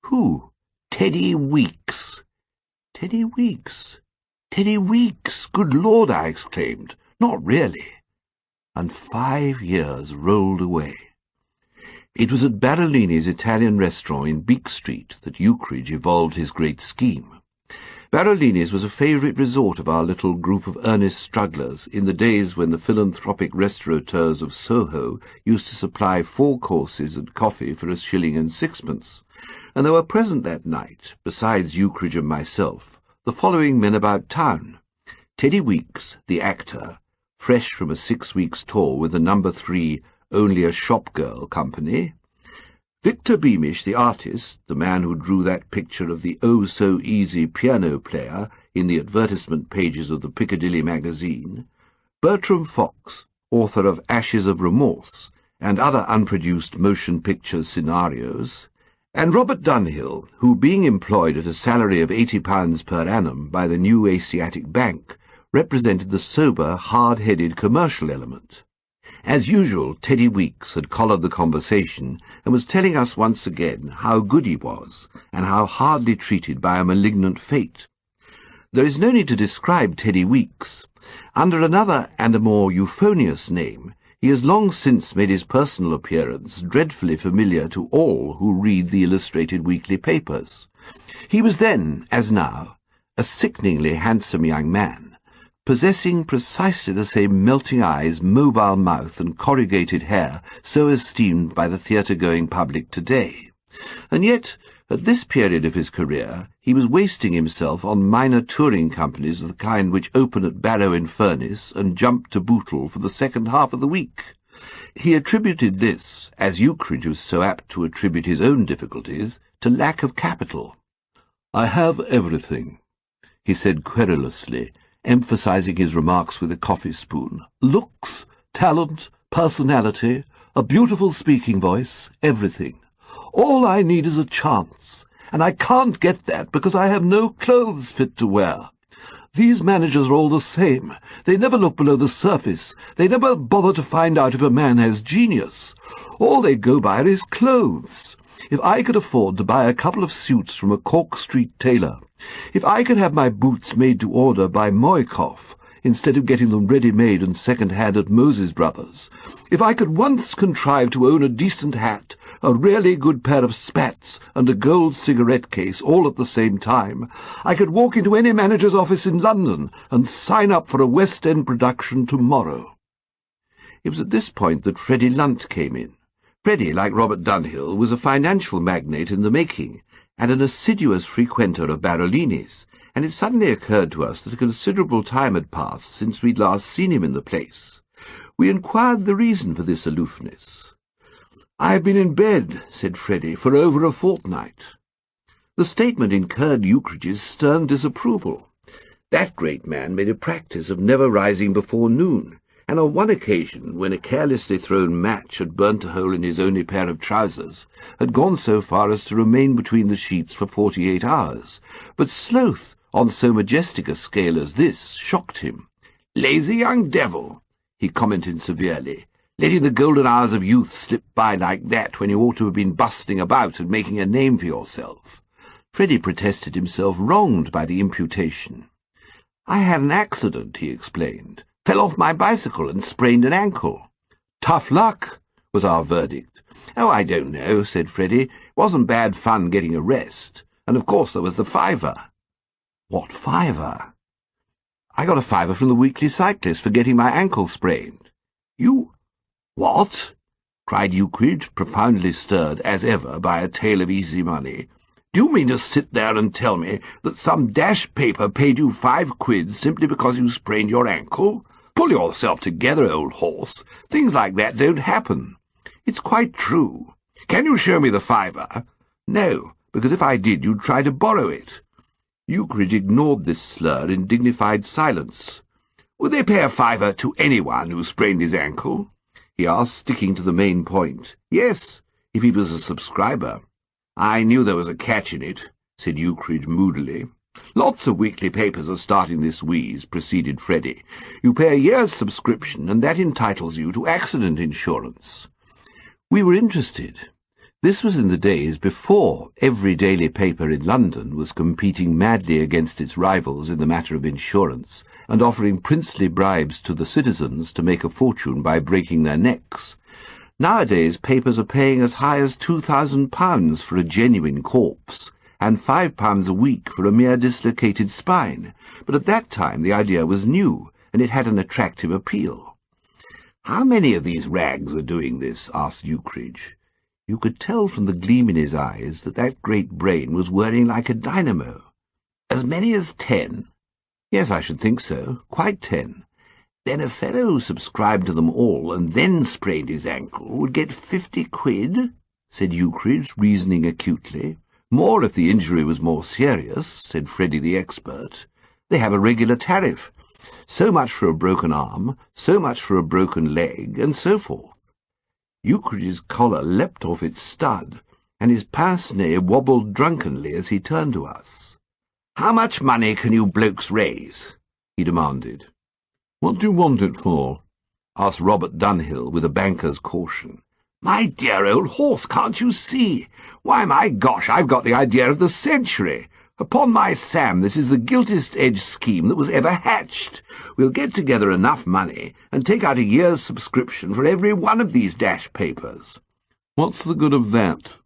"Who?" "Teddy Weeks." "Teddy Weeks? Teddy Weeks! Good Lord!" I exclaimed. "Not really?" And 5 years rolled away. It was at Barolini's Italian restaurant in Beak Street that Ukridge evolved his great scheme. Barolini's was a favourite resort of our little group of earnest strugglers in the days when the philanthropic restaurateurs of Soho used to supply 4 courses and coffee for 1 shilling and 6pence, and there were present that night, besides Ukridge and myself, the following men about town: Teddy Weeks, the actor, fresh from a 6 weeks' tour with the No. 3 Only a Shop Girl company; Victor Beamish, the artist, the man who drew that picture of the oh-so-easy piano player in the advertisement pages of the Piccadilly magazine; Bertram Fox, author of Ashes of Remorse and other unproduced motion picture scenarios; and Robert Dunhill, who, being employed at a salary of £80 per annum by the New Asiatic Bank, represented the sober, hard-headed commercial element. As usual, Teddy Weeks had collared the conversation and was telling us once again how good he was and how hardly treated by a malignant fate. There is no need to describe Teddy Weeks. Under another and a more euphonious name, he has long since made his personal appearance dreadfully familiar to all who read the illustrated weekly papers. He was then, as now, a sickeningly handsome young man, possessing precisely the same melting eyes, mobile mouth, and corrugated hair so esteemed by the theatre-going public today. And yet, at this period of his career, he was wasting himself on minor touring companies of the kind which open at Barrow-in-Furness and jump to Bootle for the second half of the week. He attributed this, as Ukridge was so apt to attribute his own difficulties, to lack of capital. "I have everything," he said querulously, emphasizing his remarks with a coffee spoon. "Looks, talent, personality, a beautiful speaking voice, everything. All I need is a chance, and I can't get that because I have no clothes fit to wear. These managers are all the same. They never look below the surface. They never bother to find out if a man has genius. All they go by are his clothes. If I could afford to buy a couple of suits from a Cork Street tailor, if I could have my boots made to order by Moikoff, instead of getting them ready-made and second-hand at Moses Brothers, if I could once contrive to own a decent hat, a really good pair of spats, and a gold cigarette case all at the same time, I could walk into any manager's office in London and sign up for a West End production tomorrow." It was at this point that Freddie Lunt came in. Freddie, like Robert Dunhill, was a financial magnate in the making, and an assiduous frequenter of Barolini's, and it suddenly occurred to us that a considerable time had passed since we'd last seen him in the place. We inquired the reason for this aloofness. "I've been in bed," said Freddie, "for over a fortnight." The statement incurred Ukridge's stern disapproval. That great man made a practice of never rising before noon, and on one occasion, when a carelessly thrown match had burnt a hole in his only pair of trousers, had gone so far as to remain between the sheets for 48 hours. But sloth, on so majestic a scale as this, shocked him. "Lazy young devil," he commented severely, "letting the golden hours of youth slip by like that when you ought to have been bustling about and making a name for yourself." Freddie protested himself wronged by the imputation. "I had an accident," he explained. "Fell off my bicycle and sprained an ankle." "Tough luck," was our verdict. "Oh, I don't know," said Freddie. "Wasn't bad fun getting a rest. And of course there was the fiver. What fiver? I got a fiver from the Weekly Cyclist for getting my ankle sprained. You... What? Cried Ukridge, profoundly stirred, as ever, by a tale of easy money. Do you mean to sit there and tell me that some dash paper paid you 5 quid simply because you sprained your ankle? Pull yourself together, old horse. Things like that don't happen. It's quite true. Can you show me the fiver? No, because if I did, you'd try to borrow it. Ukridge ignored this slur in dignified silence. Would they pay a fiver to anyone who sprained his ankle? He asked, sticking to the main point. Yes, if he was a subscriber. I knew there was a catch in it, said Ukridge moodily. Lots of weekly papers are starting this wheeze, proceeded Freddy. You pay a year's subscription, and that entitles you to accident insurance. We were interested. This was in the days before every daily paper in London was competing madly against its rivals in the matter of insurance and offering princely bribes to the citizens to make a fortune by breaking their necks. Nowadays papers are paying as high as £2,000 for a genuine corpse and £5 a week for a mere dislocated spine, but at that time the idea was new and it had an attractive appeal. How many of these rags are doing this? Asked Ukridge. You could tell from the gleam in his eyes that that great brain was whirring like a dynamo. As many as 10? Yes, I should think so. Quite 10. Then a fellow who subscribed to them all and then sprained his ankle would get 50 quid, said Ukridge, reasoning acutely. More if the injury was more serious, said Freddy the expert. They have a regular tariff. So much for a broken arm, so much for a broken leg, and so forth. Ukridge's collar leapt off its stud, and his pince-nez wobbled drunkenly as he turned to us. "How much money can you blokes raise?" he demanded. "What do you want it for?" asked Robert Dunhill with a banker's caution. "My dear old horse, can't you see? Why, my gosh, I've got the idea of the century. Upon my Sam, this is the giltest-edged scheme that was ever hatched. We'll get together enough money and take out a year's subscription for every one of these dash papers." "What's the good of that?"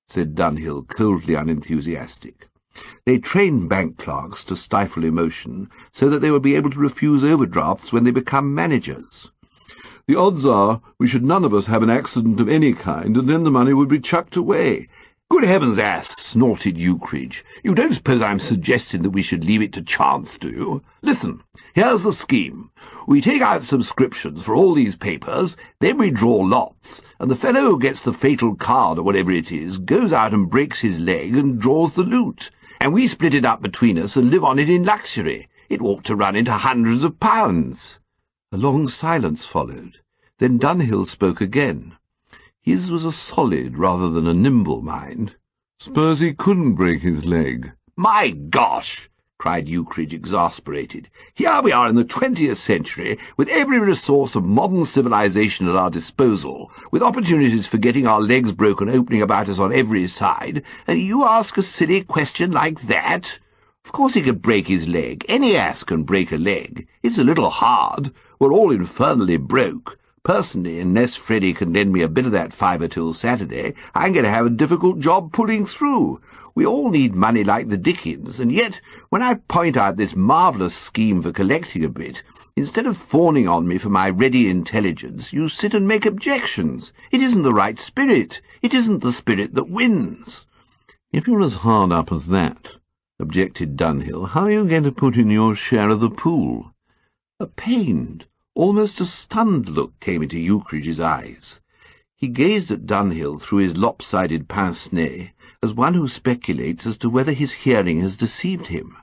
said Dunhill, coldly unenthusiastic. "They train bank clerks to stifle emotion so that they will be able to refuse overdrafts when they become managers. The odds are we should none of us have an accident of any kind, and then the money would be chucked away." "Good heavens, ass!" snorted Ukridge. "You don't suppose I'm suggesting that we should leave it to chance, do you? Listen, here's the scheme. We take out subscriptions for all these papers, then we draw lots, and the fellow who gets the fatal card or whatever it is goes out and breaks his leg and draws the loot, and we split it up between us and live on it in luxury. It ought to run into hundreds of pounds." A long silence followed. Then Dunhill spoke again. His was a solid rather than a nimble mind. "Suppose he couldn't break his leg?" "My gosh!" cried Ukridge, exasperated. "Here we are in the 20th century, with every resource of modern civilization at our disposal, with opportunities for getting our legs broken opening about us on every side, and you ask a silly question like that? Of course he could break his leg. Any ass can break a leg. It's a little hard. We're all infernally broke. Personally, unless Freddy can lend me a bit of that fiver till Saturday, I'm going to have a difficult job pulling through. We all need money like the dickens, and yet, when I point out this marvellous scheme for collecting a bit, instead of fawning on me for my ready intelligence, you sit and make objections. It isn't the right spirit. It isn't the spirit that wins." "If you're as hard up as that," objected Dunhill, "how are you going to put in your share of the pool?" A pained, almost a stunned look came into Ukridge's eyes. He gazed at Dunhill through his lopsided pince-nez, as one who speculates as to whether his hearing has deceived him.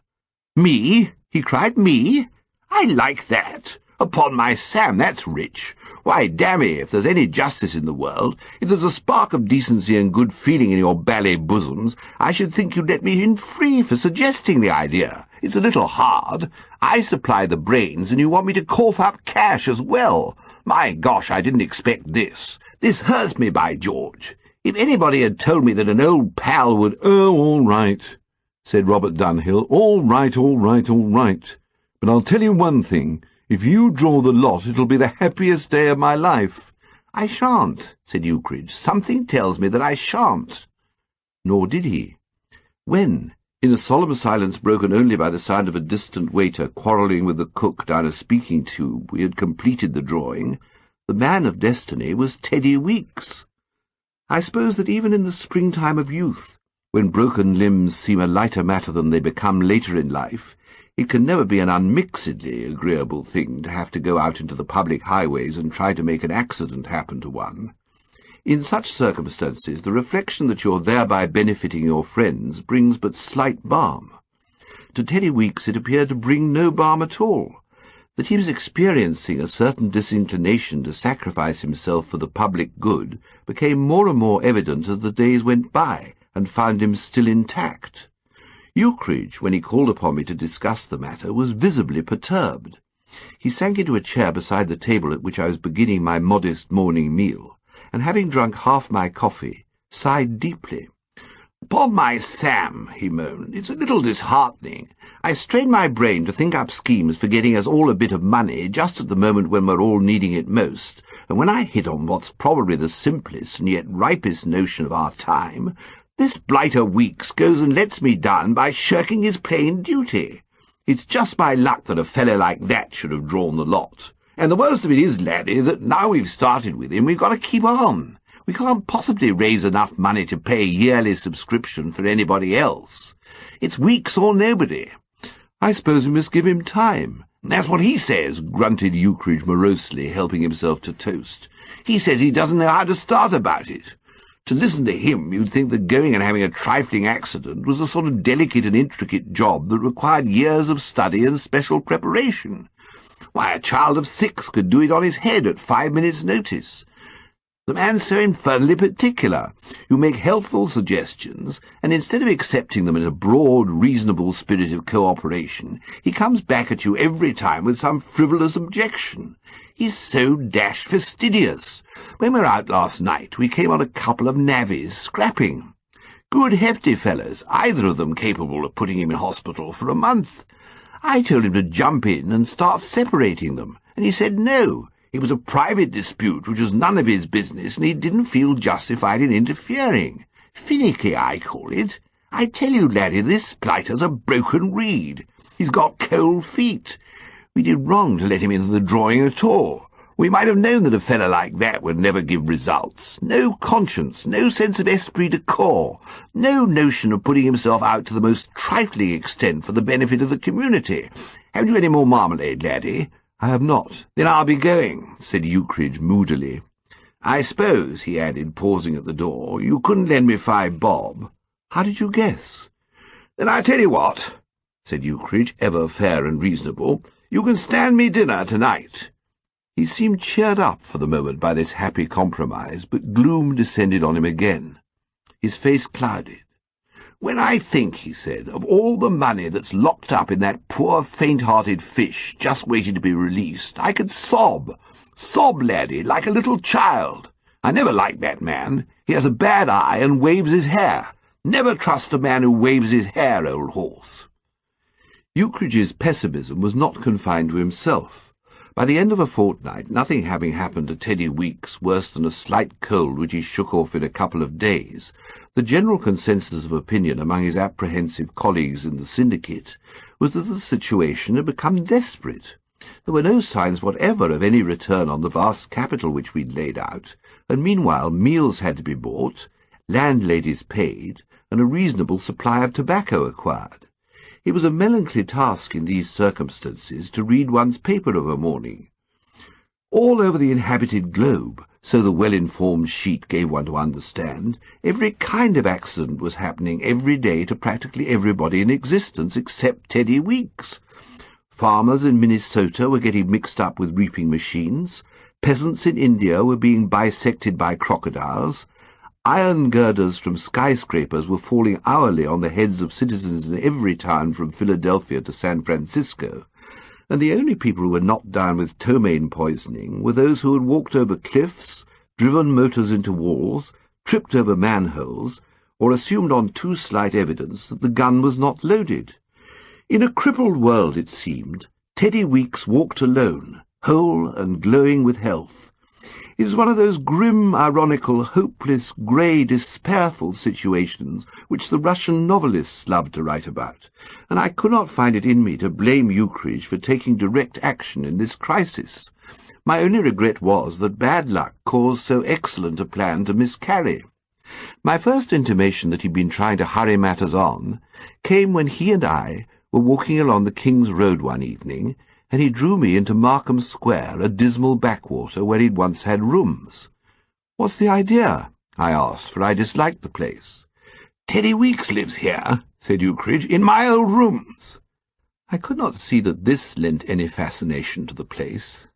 "Me?" he cried. "Me? I like that. Upon my Sam, that's rich. Why, damme, if there's any justice in the world, if there's a spark of decency and good feeling in your ballet bosoms, I should think you'd let me in free for suggesting the idea. It's a little hard. I supply the brains, and you want me to cough up cash as well. My gosh, I didn't expect this. This hurts me, by George. If anybody had told me that an old pal would—" "Oh, all right," said Robert Dunhill. "All right, all right, all right. But I'll tell you one thing. If you draw the lot, it'll be the happiest day of my life." "I shan't," said Ukridge. "Something tells me that I shan't." Nor did he. When, in a solemn silence broken only by the sound of a distant waiter quarrelling with the cook down a speaking tube, we had completed the drawing, the man of destiny was Teddy Weeks. I suppose that even in the springtime of youth, when broken limbs seem a lighter matter than they become later in life, it can never be an unmixedly agreeable thing to have to go out into the public highways and try to make an accident happen to one. In such circumstances, the reflection that you're thereby benefiting your friends brings but slight balm. To Teddy Weeks it appeared to bring no balm at all. That he was experiencing a certain disinclination to sacrifice himself for the public good became more and more evident as the days went by, and found him still intact. Ukridge, when he called upon me to discuss the matter, was visibly perturbed. He sank into a chair beside the table at which I was beginning my modest morning meal, and having drunk half my coffee, sighed deeply. "Upon my Sam," he moaned, "it's a little disheartening. I strain my brain to think up schemes for getting us all a bit of money just at the moment when we're all needing it most, and when I hit on what's probably the simplest and yet ripest notion of our time, this blighter Weeks goes and lets me down by shirking his plain duty. It's just my luck that a fellow like that should have drawn the lot. And the worst of it is, laddie, that now we've started with him, we've got to keep on. We can't possibly raise enough money to pay a yearly subscription for anybody else. It's Weeks or nobody." "I suppose we must give him time." "That's what he says," grunted Ukridge morosely, helping himself to toast. "He says he doesn't know how to start about it. To listen to him, you'd think that going and having a trifling accident was a sort of delicate and intricate job that required years of study and special preparation. Why, a child of 6 could do it on his head at 5 minutes' notice. The man's so infernally particular. You make helpful suggestions, and instead of accepting them in a broad, reasonable spirit of cooperation, he comes back at you every time with some frivolous objection. He's so dashed fastidious. When we were out last night, we came on a couple of navvies scrapping. Good hefty fellows, either of them capable of putting him in hospital for a month. I told him to jump in and start separating them, and he said no. It was a private dispute which was none of his business, and he didn't feel justified in interfering. Finicky, I call it. I tell you, laddie, this blighter's a broken reed. He's got cold feet. We did wrong to let him into the drawing at all. We might have known that a fellow like that would never give results. No conscience, no sense of esprit de corps, no notion of putting himself out to the most trifling extent for the benefit of the community. Haven't you any more marmalade, laddie?" "I have not." "Then I'll be going," said Ukridge moodily. "I suppose," he added, pausing at the door, "you couldn't lend me 5 bob." "How did you guess?" "Then I tell you what," said Ukridge, ever fair and reasonable, "you can stand me dinner tonight." He seemed cheered up for the moment by this happy compromise, but gloom descended on him again. His face clouded. "When I think," he said, "of all the money that's locked up in that poor faint-hearted fish just waiting to be released, I could sob, laddie, like a little child. I never liked that man. He has a bad eye and waves his hair. Never trust a man who waves his hair, old horse." Ukridge's pessimism was not confined to himself. By the end of a fortnight, nothing having happened to Teddy Weeks worse than a slight cold which he shook off in a couple of days, the general consensus of opinion among his apprehensive colleagues in the syndicate was that the situation had become desperate. There were no signs whatever of any return on the vast capital which we'd laid out, and meanwhile meals had to be bought, landladies paid, and a reasonable supply of tobacco acquired. It was a melancholy task in these circumstances to read one's paper of a morning. All over the inhabited globe, so the well-informed sheet gave one to understand, every kind of accident was happening every day to practically everybody in existence except Teddy Weeks. Farmers in Minnesota were getting mixed up with reaping machines, peasants in India were being bisected by crocodiles, iron girders from skyscrapers were falling hourly on the heads of citizens in every town from Philadelphia to San Francisco, and the only people who were knocked down with ptomaine poisoning were those who had walked over cliffs, driven motors into walls, tripped over manholes, or assumed on too slight evidence that the gun was not loaded. In a crippled world, it seemed, Teddy Weeks walked alone, whole and glowing with health. It was one of those grim, ironical, hopeless, grey, despairful situations which the Russian novelists loved to write about, and I could not find it in me to blame Ukridge for taking direct action in this crisis. My only regret was that bad luck caused so excellent a plan to miscarry. My first intimation that he'd been trying to hurry matters on came when he and I were walking along the King's Road one evening, and he drew me into Markham Square, a dismal backwater where he'd once had rooms. "What's the idea?" I asked, for I disliked the place. "Teddy Weeks lives here," said Ukridge, "in my old rooms." I could not see that this lent any fascination to the place.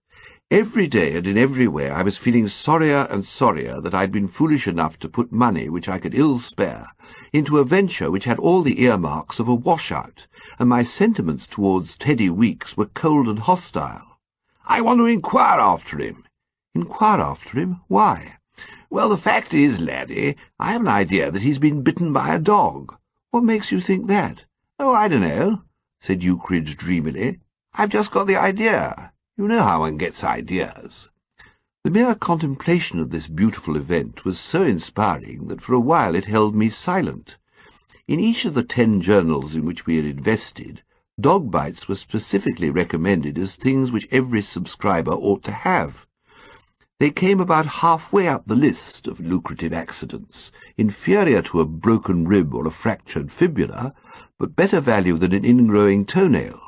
Every day and in every way I was feeling sorrier and sorrier that I'd been foolish enough to put money, which I could ill spare, into a venture which had all the earmarks of a washout, and my sentiments towards Teddy Weeks were cold and hostile. "I want to inquire after him." "Inquire after him? Why?" "Well, the fact is, laddie, I have an idea that he's been bitten by a dog." "What makes you think that?" "Oh, I don't know," said Ukridge dreamily. "I've just got the idea. You know how one gets ideas." The mere contemplation of this beautiful event was so inspiring that for a while it held me silent. In each of the 10 journals in which we had invested, dog bites were specifically recommended as things which every subscriber ought to have. They came about halfway up the list of lucrative accidents, inferior to a broken rib or a fractured fibula, but better value than an ingrowing toenail.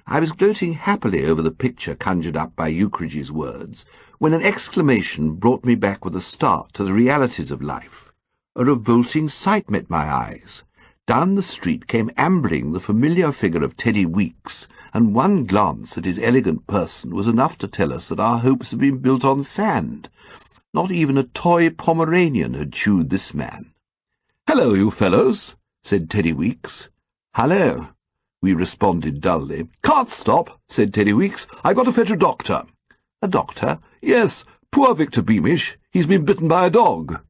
I was gloating happily over the picture conjured up by Ukridge's words, when an exclamation brought me back with a start to the realities of life. A revolting sight met my eyes. Down the street came ambling the familiar figure of Teddy Weeks, and one glance at his elegant person was enough to tell us that our hopes had been built on sand. Not even a toy Pomeranian had chewed this man. "Hello, you fellows," said Teddy Weeks. "Hello," we responded dully. "Can't stop," said Teddy Weeks. "I've got to fetch a doctor." "A doctor?" "Yes, poor Victor Beamish. He's been bitten by a dog."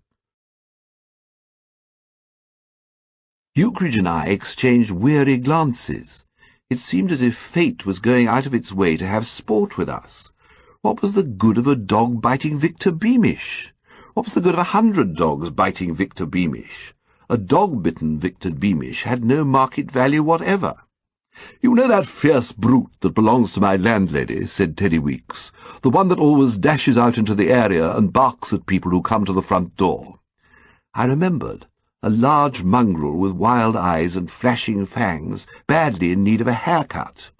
Ukridge and I exchanged weary glances. It seemed as if fate was going out of its way to have sport with us. What was the good of a dog biting Victor Beamish? What was the good of 100 dogs biting Victor Beamish? A dog-bitten Victor Beamish had no market value whatever. "You know that fierce brute that belongs to my landlady," said Teddy Weeks, "the one that always dashes out into the area and barks at people who come to the front door?" I remembered. A large mongrel with wild eyes and flashing fangs, badly in need of a haircut.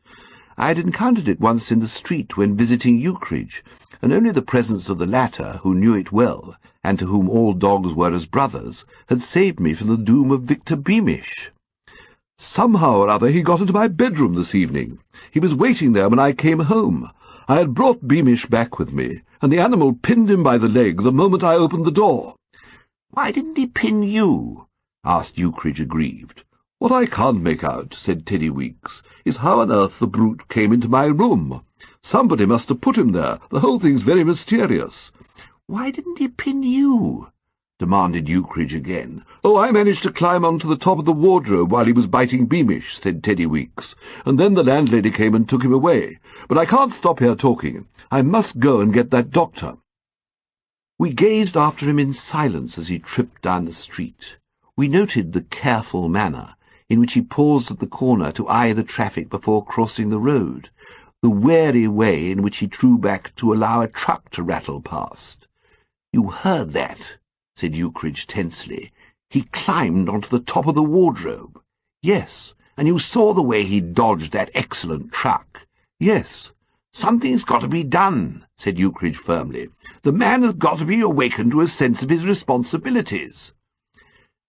I had encountered it once in the street when visiting Ukridge, and only the presence of the latter, who knew it well, and to whom all dogs were as brothers, had saved me from the doom of Victor Beamish. "Somehow or other he got into my bedroom this evening. He was waiting there when I came home. I had brought Beamish back with me, and the animal pinned him by the leg the moment I opened the door." "Why didn't he pin you?" asked Ukridge, aggrieved. "What I can't make out," said Teddy Weeks, "is how on earth the brute came into my room. Somebody must have put him there. The whole thing's very mysterious." "Why didn't he pin you?" demanded Ukridge again. "Oh, I managed to climb onto the top of the wardrobe while he was biting Beamish," said Teddy Weeks, "and then the landlady came and took him away. But I can't stop here talking. I must go and get that doctor." We gazed after him in silence as he tripped down the street. We noted the careful manner in which he paused at the corner to eye the traffic before crossing the road, the wary way in which he drew back to allow a truck to rattle past. "You heard that?" said Ukridge tensely. "He climbed onto the top of the wardrobe." "Yes." "And you saw the way he dodged that excellent truck?" "Yes." "Something's got to be done," said Ukridge firmly. "The man has got to be awakened to a sense of his responsibilities."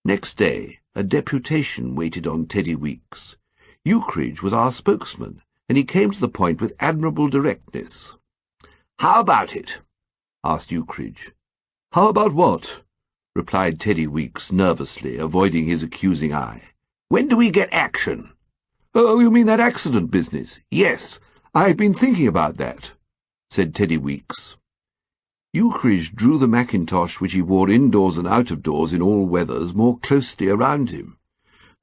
Next day, a deputation waited on Teddy Weeks. Ukridge was our spokesman, and he came to the point with admirable directness. "How about it?" asked Ukridge. "How about what?" replied Teddy Weeks nervously, avoiding his accusing eye. "When do we get action?" "Oh, you mean that accident business?" "Yes." "I've been thinking about that," said Teddy Weeks. Ukridge drew the mackintosh which he wore indoors and out of doors in all weathers more closely around him.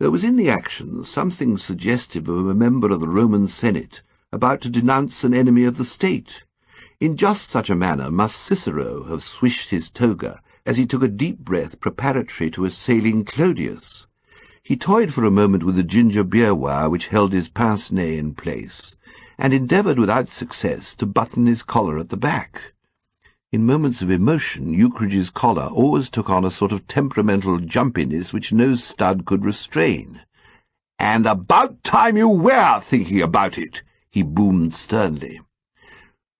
There was in the action something suggestive of a member of the Roman Senate about to denounce an enemy of the state. In just such a manner must Cicero have swished his toga as he took a deep breath preparatory to assailing Clodius. He toyed for a moment with the ginger beer wire which held his pince-nez in place, and endeavoured without success to button his collar at the back. In moments of emotion, Ukridge's collar always took on a sort of temperamental jumpiness which no stud could restrain. "And about time you were thinking about it," he boomed sternly.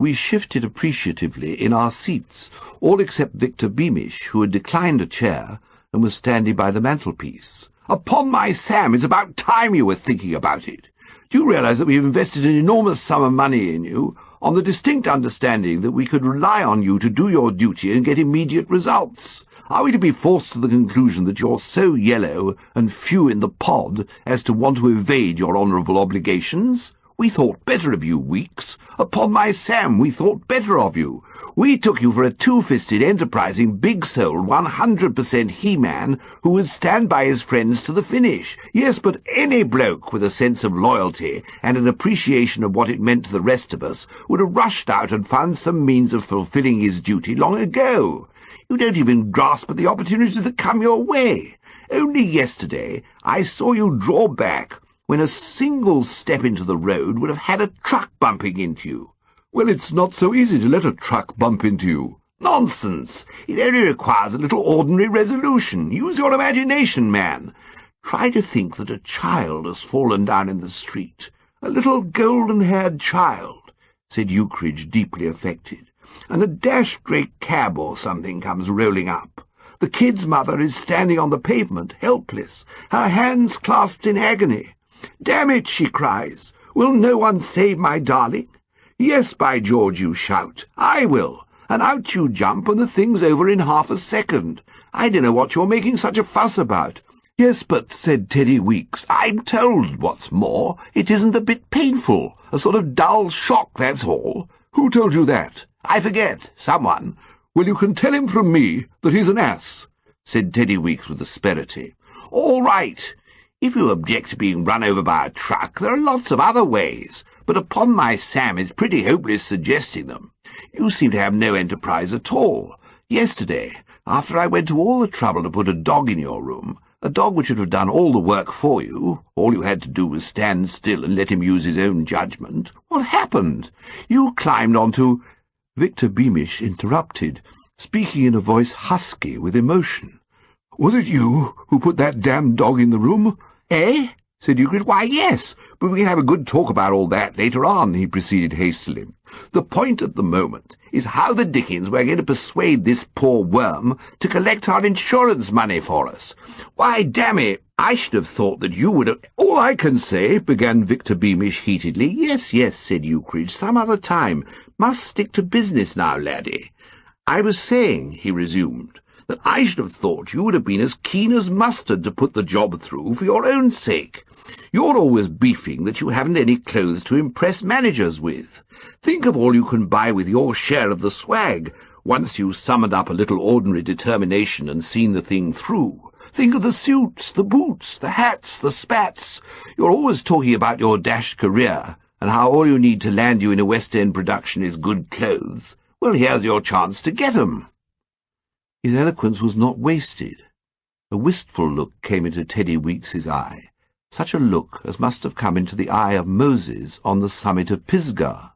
We shifted appreciatively in our seats, all except Victor Beamish, who had declined a chair and was standing by the mantelpiece. "Upon my Sam, it's about time you were thinking about it. Do you realize that we've invested an enormous sum of money in you, on the distinct understanding that we could rely on you to do your duty and get immediate results? Are we to be forced to the conclusion that you're so yellow and few in the pod as to want to evade your honourable obligations? We thought better of you, Weeks. Upon my Sam, we thought better of you. We took you for a two-fisted, enterprising, big-souled, 100% he-man who would stand by his friends to the finish. Yes, but any bloke with a sense of loyalty and an appreciation of what it meant to the rest of us would have rushed out and found some means of fulfilling his duty long ago. You don't even grasp at the opportunities that come your way. Only yesterday I saw you draw back when a single step into the road would have had a truck bumping into you. Well, it's not so easy to let a truck bump into you. Nonsense! It only requires a little ordinary resolution. Use your imagination, man. Try to think that a child has fallen down in the street. A little golden-haired child, said Ukridge, deeply affected, and a dash-drake cab or something comes rolling up. The kid's mother is standing on the pavement, helpless, her hands clasped in agony. "Damn it," she cries, "will no one save my darling?" "Yes, by George," you shout, "I will," and out you jump and the thing's over in half a second. I don't know what you're making such a fuss about. "Yes, but," said Teddy Weeks, "I'm told, what's more, it isn't a bit painful, a sort of dull shock, that's all." "Who told you that?" "I forget, someone." "Well, you can tell him from me that he's an ass," said Teddy Weeks with asperity. "All right. If you object to being run over by a truck, there are lots of other ways, but upon my Sam, it's pretty hopeless suggesting them. You seem to have no enterprise at all. Yesterday, after I went to all the trouble to put a dog in your room, a dog which would have done all the work for you, all you had to do was stand still and let him use his own judgment, what happened? You climbed onto—" Victor Beamish interrupted, speaking in a voice husky with emotion. "Was it you who put that damned dog in the room?" "Eh?" said Ukridge. "Why, yes, but we can have a good talk about all that later on," he proceeded hastily. "The point at the moment is how the dickens we're going to persuade this poor worm to collect our insurance money for us. Why, damn it, I should have thought that you would have—" "All I can say," began Victor Beamish heatedly. "Yes, yes," said Ukridge, "some other time. Must stick to business now, laddie. I was saying," he resumed, "that I should have thought you would have been as keen as mustard to put the job through for your own sake. You're always beefing that you haven't any clothes to impress managers with. Think of all you can buy with your share of the swag, once you've summoned up a little ordinary determination and seen the thing through. Think of the suits, the boots, the hats, the spats. You're always talking about your dashed career, and how all you need to land you in a West End production is good clothes. Well, here's your chance to get 'em." His eloquence was not wasted. A wistful look came into Teddy Weeks's eye, such a look as must have come into the eye of Moses on the summit of Pisgah.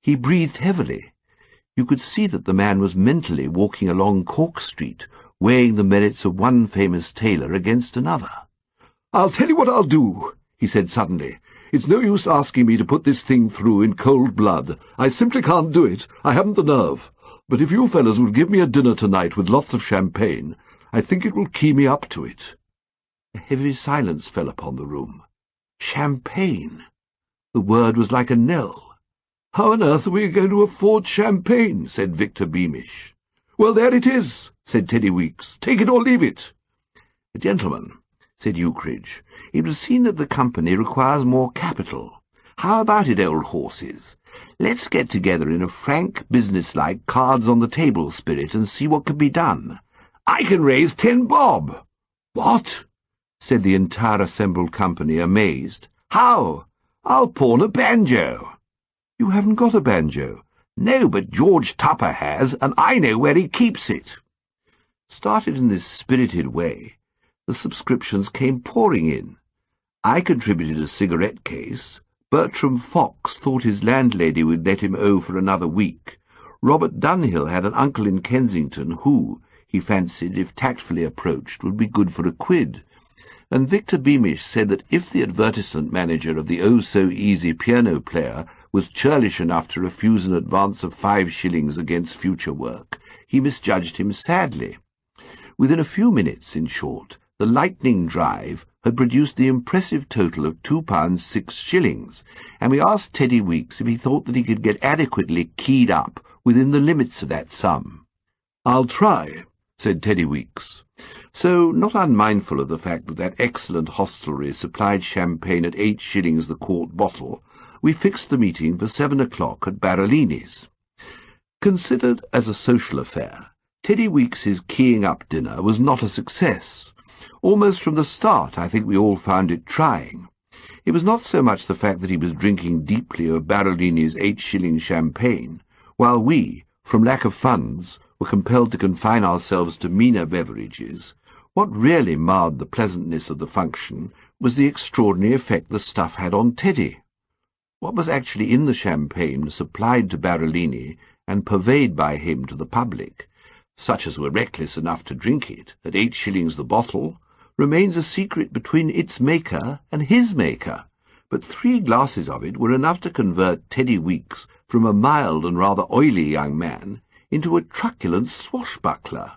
He breathed heavily. You could see that the man was mentally walking along Cork Street, weighing the merits of one famous tailor against another. "I'll tell you what I'll do," he said suddenly. "It's no use asking me to put this thing through in cold blood. I simply can't do it. I haven't the nerve. But if you fellows will give me a dinner tonight with lots of champagne, I think it will key me up to it." A heavy silence fell upon the room. Champagne! The word was like a knell. "How on earth are we going to afford champagne?" said Victor Beamish. "Well, there it is," said Teddy Weeks. "Take it or leave it." "Gentlemen," said Ukridge, "it was seen that the company requires more capital. How about it, old horses? Let's get together in a frank, business-like, cards-on-the-table spirit and see what can be done. I can raise 10 bob." "What?" said the entire assembled company, amazed. "How? I'll pawn a banjo." "You haven't got a banjo." "No, but George Tupper has, and I know where he keeps it." Started in this spirited way, the subscriptions came pouring in. I contributed a cigarette case. Bertram Fox thought his landlady would let him owe for another week. Robert Dunhill had an uncle in Kensington who, he fancied, if tactfully approached, would be good for a quid. And Victor Beamish said that if the advertisement manager of the oh-so-easy piano player was churlish enough to refuse an advance of 5 shillings against future work, he misjudged him sadly. Within a few minutes, in short, the lightning drive had produced the impressive total of £2 6 and we asked Teddy Weeks if he thought that he could get adequately keyed up within the limits of that sum. "I'll try," said Teddy Weeks. So, not unmindful of the fact that that excellent hostelry supplied champagne at 8 shillings the quart bottle, we fixed the meeting for 7 o'clock at Barolini's. Considered as a social affair, Teddy Weeks's keying up dinner was not a success. Almost from the start, I think we all found it trying. It was not so much the fact that he was drinking deeply of Barolini's 8-shilling champagne, while we, from lack of funds, were compelled to confine ourselves to meaner beverages. What really marred the pleasantness of the function was the extraordinary effect the stuff had on Teddy. What was actually in the champagne supplied to Barolini and purveyed by him to the public, such as were reckless enough to drink it, at 8 shillings the bottle, remains a secret between its maker and his maker, but 3 glasses of it were enough to convert Teddy Weeks from a mild and rather oily young man into a truculent swashbuckler.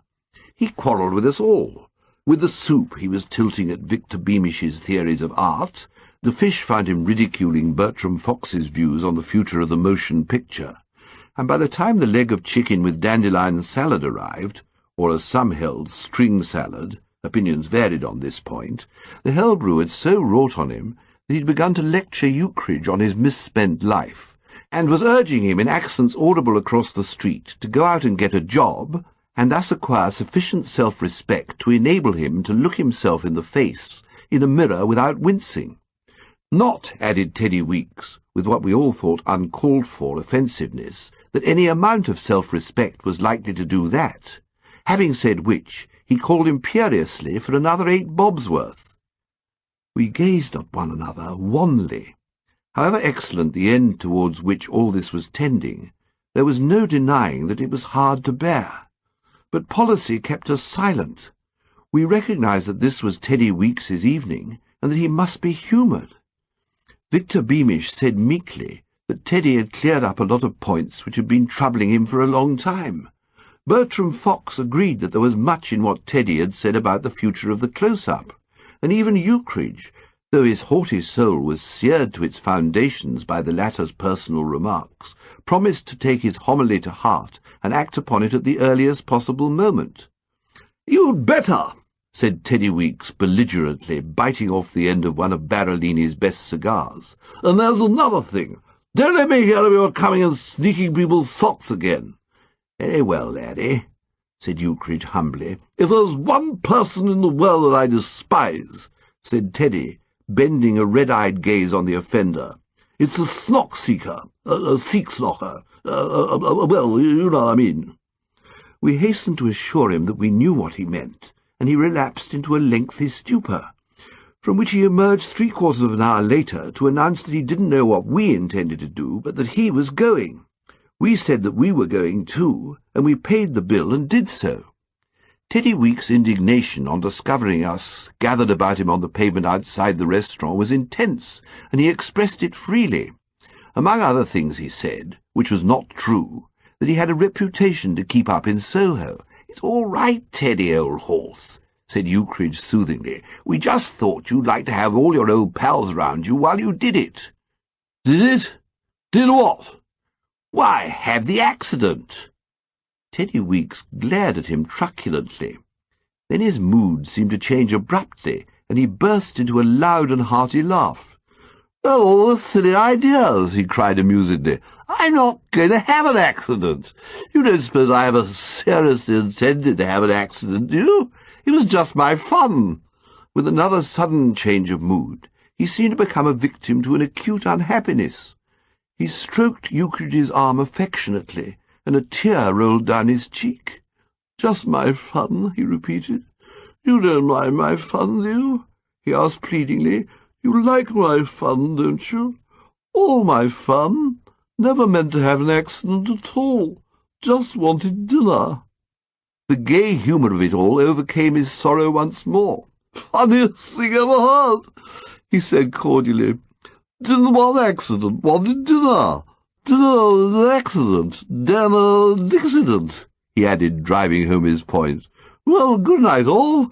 He quarrelled with us all. With the soup he was tilting at Victor Beamish's theories of art, the fish found him ridiculing Bertram Fox's views on the future of the motion picture, and by the time the leg of chicken with dandelion salad arrived, or as some held, string salad, opinions varied on this point, the hell brew had so wrought on him that he'd begun to lecture Ukridge on his misspent life, and was urging him in accents audible across the street to go out and get a job, and thus acquire sufficient self-respect to enable him to look himself in the face in a mirror without wincing. Not, added Teddy Weeks, with what we all thought uncalled-for offensiveness, that any amount of self-respect was likely to do that, having said which, he called imperiously for another 8 bobs worth. We gazed at one another wanly. However excellent the end towards which all this was tending, there was no denying that it was hard to bear. But policy kept us silent. We recognized that this was Teddy Weeks's evening, and that he must be humoured. Victor Beamish said meekly that Teddy had cleared up a lot of points which had been troubling him for a long time. Bertram Fox agreed that there was much in what Teddy had said about the future of the close-up, and even Ukridge, though his haughty soul was seared to its foundations by the latter's personal remarks, promised to take his homily to heart and act upon it at the earliest possible moment. "You'd better," said Teddy Weeks belligerently, biting off the end of one of Barolini's best cigars. "And there's another thing. Don't let me hear of your coming and sneaking people's socks again." "Very well, laddie," said Ukridge humbly. "If there's one person in the world that I despise," said Teddy, bending a red-eyed gaze on the offender, "it's a snock-seeker, a seek-slocker, well, you know what I mean." We hastened to assure him that we knew what he meant, and he relapsed into a lengthy stupor, from which he emerged 3/4 of an hour later to announce that he didn't know what we intended to do, but that he was going. We said that we were going too, and we paid the bill and did so. Teddy Weeks' indignation on discovering us gathered about him on the pavement outside the restaurant was intense, and he expressed it freely. Among other things he said, which was not true, that he had a reputation to keep up in Soho. "It's all right, Teddy, old horse," said Ukridge soothingly. "We just thought you'd like to have all your old pals round you while you did it." "Did it? Did what?" "Why, have the accident." Teddy Weeks glared at him truculently. Then his mood seemed to change abruptly, and he burst into a loud and hearty laugh. "Oh, silly ideas," he cried amusedly. "I'm not going to have an accident. You don't suppose I ever seriously intended to have an accident, do you? It was just my fun." With another sudden change of mood, he seemed to become a victim to an acute unhappiness. He stroked Ukridge's arm affectionately, and a tear rolled down his cheek. "Just my fun," he repeated. "You don't mind my fun, do you?" he asked pleadingly. "You like my fun, don't you?" "All my fun. Never meant to have an accident at all. Just wanted dinner." The gay humour of it all overcame his sorrow once more. "Funniest thing ever heard," he said cordially. "Didn't want accident, wanted dinner. Dinner accident, dinner accident," he added, driving home his point. "Well, good night, all,"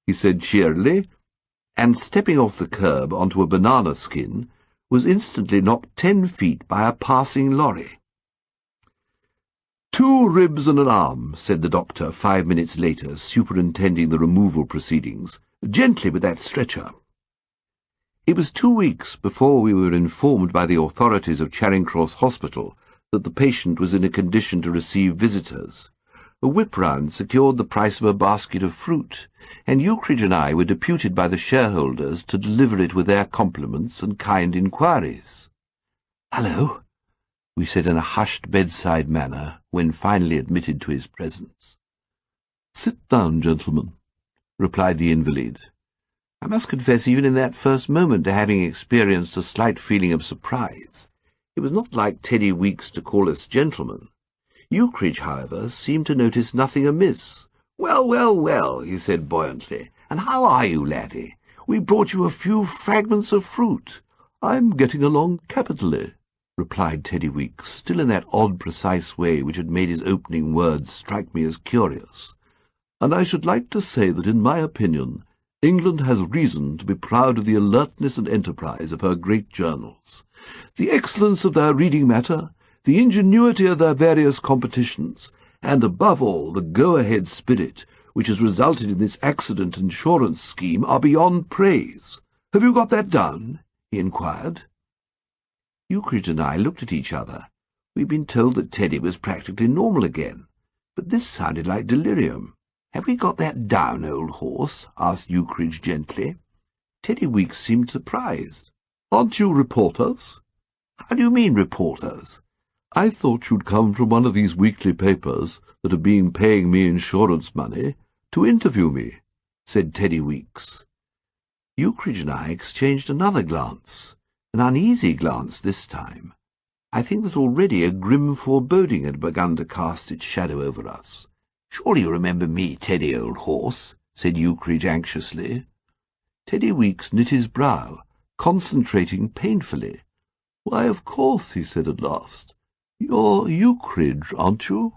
he said cheerily, and stepping off the curb onto a banana skin, was instantly knocked 10 feet by a passing lorry. "2 ribs and an arm," said the doctor 5 minutes later, superintending the removal proceedings. "Gently with that stretcher." It was 2 weeks before we were informed by the authorities of Charing Cross Hospital that the patient was in a condition to receive visitors. A whip-round secured the price of a basket of fruit, and Ukridge and I were deputed by the shareholders to deliver it with their compliments and kind inquiries. "Hello," we said in a hushed bedside manner when finally admitted to his presence. "Sit down, gentlemen," replied the invalid. I must confess even in that first moment to having experienced a slight feeling of surprise. It was not like Teddy Weeks to call us gentlemen. Ukridge, however, seemed to notice nothing amiss. "Well, well, well," he said buoyantly. "And how are you, laddie? We brought you a few fragments of fruit." "I'm getting along capitally," replied Teddy Weeks, still in that odd, precise way which had made his opening words strike me as curious. "And I should like to say that, in my opinion, England has reason to be proud of the alertness and enterprise of her great journals, the excellence of their reading matter, the ingenuity of their various competitions, and above all the go-ahead spirit which has resulted in this accident insurance scheme are beyond praise. Have you got that down?" he inquired. Ukridge and I looked at each other. We'd been told that Teddy was practically normal again, but this sounded like delirium. "Have we got that down, old horse?" asked Ukridge gently. Teddy Weeks seemed surprised. "Aren't you reporters?" "How do you mean, reporters?" "I thought you'd come from one of these weekly papers that have been paying me insurance money to interview me," said Teddy Weeks. Ukridge and I exchanged another glance, an uneasy glance this time. I think that already a grim foreboding had begun to cast its shadow over us. "Surely you remember me, Teddy, old horse," said Ukridge anxiously. Teddy Weeks knit his brow, concentrating painfully. "Why, of course," he said at last. "You're Ukridge, aren't you?"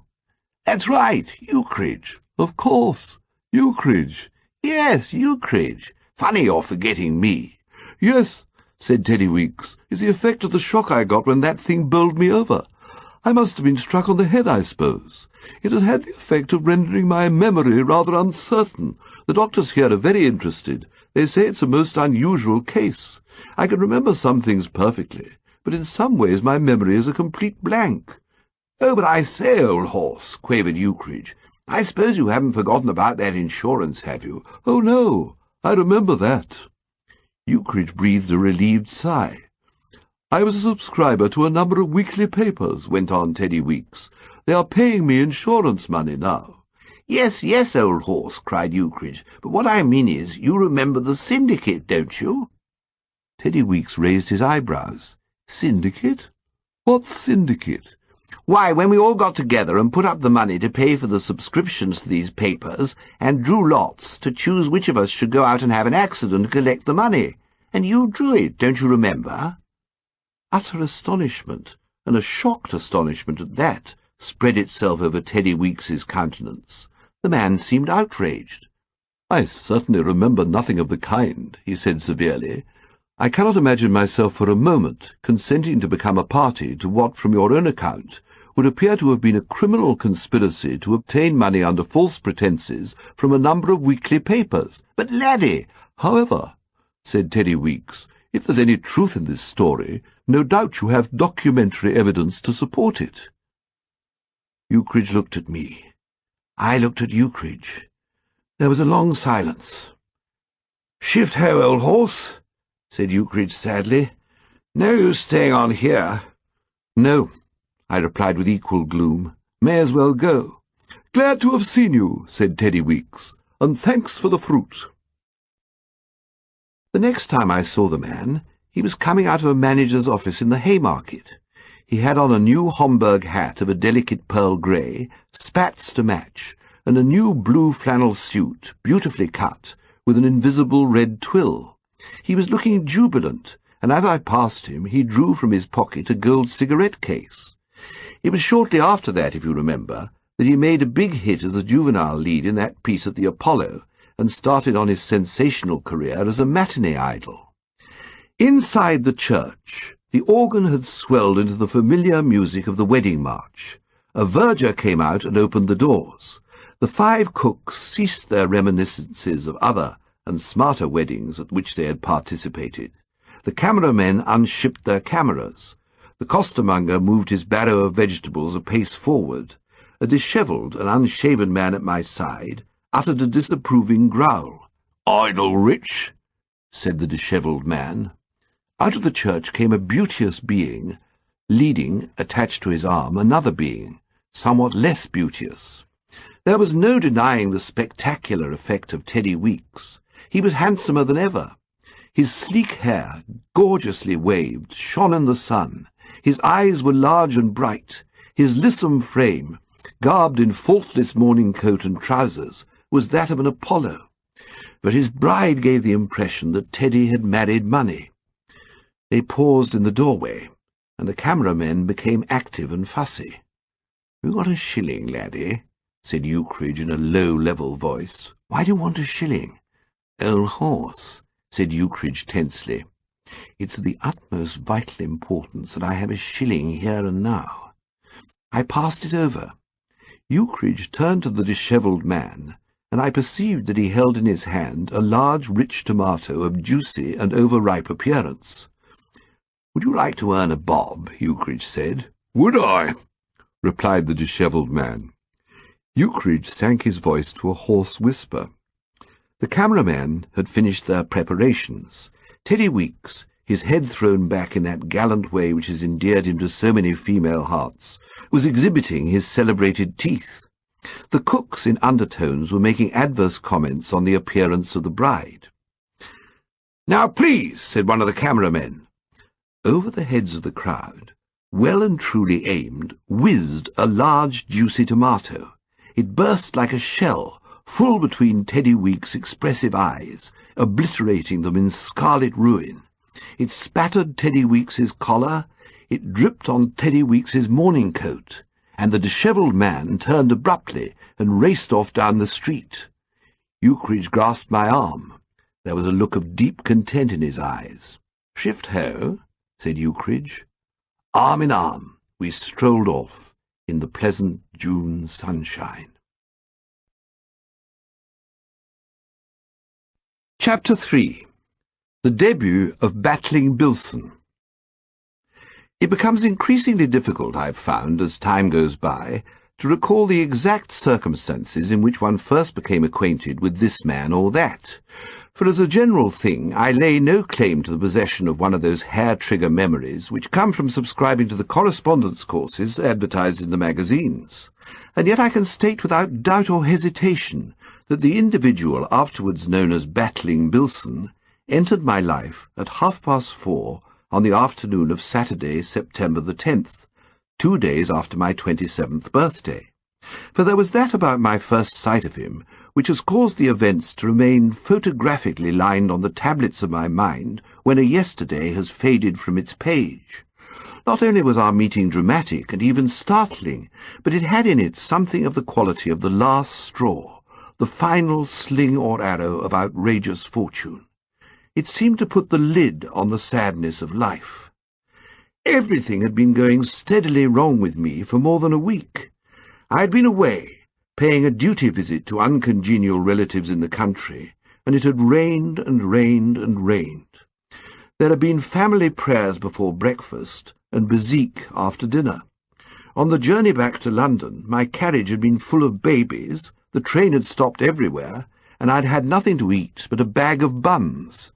"That's right, Ukridge." "Of course, Ukridge." "Yes, Ukridge. Funny you're forgetting me." "Yes," said Teddy Weeks. "It's the effect of the shock I got when that thing bowled me over. I must have been struck on the head, I suppose. It has had the effect of rendering my memory rather uncertain. The doctors here are very interested. They say it's a most unusual case. I can remember some things perfectly, but in some ways my memory is a complete blank." "Oh, but I say, old horse," quavered Ukridge, "I suppose you haven't forgotten about that insurance, have you?" "Oh, no, I remember that." Ukridge breathed a relieved sigh. "I was a subscriber to a number of weekly papers," went on Teddy Weeks. "They are paying me insurance money now." "Yes, yes, old horse," cried Ukridge, "but what I mean is, you remember the syndicate, don't you?" Teddy Weeks raised his eyebrows. "Syndicate? What syndicate?" "Why, when we all got together and put up the money to pay for the subscriptions to these papers, and drew lots to choose which of us should go out and have an accident and collect the money. And you drew it, don't you remember?" Utter astonishment, and a shocked astonishment at that, spread itself over Teddy Weeks's countenance. The man seemed outraged. "I certainly remember nothing of the kind," he said severely. "I cannot imagine myself for a moment consenting to become a party to what, from your own account, would appear to have been a criminal conspiracy to obtain money under false pretences from a number of weekly papers." "But, laddie—" "However," said Teddy Weeks, "if there's any truth in this story, no doubt you have documentary evidence to support it." Ukridge looked at me. I looked at Ukridge. There was a long silence. "Shift ho, old horse," said Ukridge sadly. "No use staying on here. "No," I replied with equal gloom. "May as well go." "Glad to have seen you," said Teddy Weeks, "and thanks for the fruit." The next time I saw the man, he was coming out of a manager's office in the Haymarket. He had on a new Homburg hat of a delicate pearl grey, spats to match, and a new blue flannel suit, beautifully cut, with an invisible red twill. He was looking jubilant, and as I passed him, he drew from his pocket a gold cigarette case. It was shortly after that, if you remember, that he made a big hit as a juvenile lead in that piece at the Apollo, and started on his sensational career as a matinee idol. Inside the church, the organ had swelled into the familiar music of the wedding march. A verger came out and opened the doors. The 5 cooks ceased their reminiscences of other and smarter weddings at which they had participated. The cameramen unshipped their cameras. The costermonger moved his barrow of vegetables a pace forward. A dishevelled and unshaven man at my side uttered a disapproving growl. "Idle rich," said the dishevelled man. Out of the church came a beauteous being, leading, attached to his arm, another being, somewhat less beauteous. There was no denying the spectacular effect of Teddy Weeks. He was handsomer than ever. His sleek hair, gorgeously waved, shone in the sun. His eyes were large and bright. His lissom frame, garbed in faultless morning coat and trousers, was that of an Apollo. But his bride gave the impression that Teddy had married money. They paused in the doorway, and the cameramen became active and fussy. "You got a shilling, laddie?" said Ukridge in a low-level voice. "Why do you want a shilling?" "Old horse," said Ukridge tensely. "It's of the utmost vital importance that I have a shilling here and now." I passed it over. Ukridge turned to the dishevelled man, and I perceived that he held in his hand a large, rich tomato of juicy and overripe appearance. "Would you like to earn a bob?" Ukridge said. "Would I?" replied the dishevelled man. Ukridge sank his voice to a hoarse whisper. The cameramen had finished their preparations. Teddy Weeks, his head thrown back in that gallant way which has endeared him to so many female hearts, was exhibiting his celebrated teeth. The cooks in undertones were making adverse comments on the appearance of the bride. "Now please," said one of the cameramen. Over the heads of the crowd, well and truly aimed, whizzed a large juicy tomato. It burst like a shell, full between Teddy Weeks' expressive eyes, obliterating them in scarlet ruin. It spattered Teddy Weeks' collar, it dripped on Teddy Weeks' morning coat, and the dishevelled man turned abruptly and raced off down the street. Ukridge grasped my arm. There was a look of deep content in his eyes. "Shift-ho," said Ukridge. Arm in arm, we strolled off in the pleasant June sunshine. Chapter 3. The Debut of Battling Bilson. It becomes increasingly difficult, I've found, as time goes by, to recall the exact circumstances in which one first became acquainted with this man or that, for as a general thing I lay no claim to the possession of one of those hair-trigger memories which come from subscribing to the correspondence courses advertised in the magazines, and yet I can state without doubt or hesitation that the individual afterwards known as Battling Bilson entered my life at 4:30 on the afternoon of Saturday, September the 10th, 2 days after my 27th birthday. For there was that about my first sight of him which has caused the events to remain photographically lined on the tablets of my mind when a yesterday has faded from its page. Not only was our meeting dramatic and even startling, but it had in it something of the quality of the last straw, the final sling or arrow of outrageous fortune. It seemed to put the lid on the sadness of life. Everything had been going steadily wrong with me for more than a week. I had been away, paying a duty visit to uncongenial relatives in the country, and it had rained and rained and rained. There had been family prayers before breakfast and bezique after dinner. On the journey back to London, my carriage had been full of babies, the train had stopped everywhere, and I'd had nothing to eat but a bag of buns.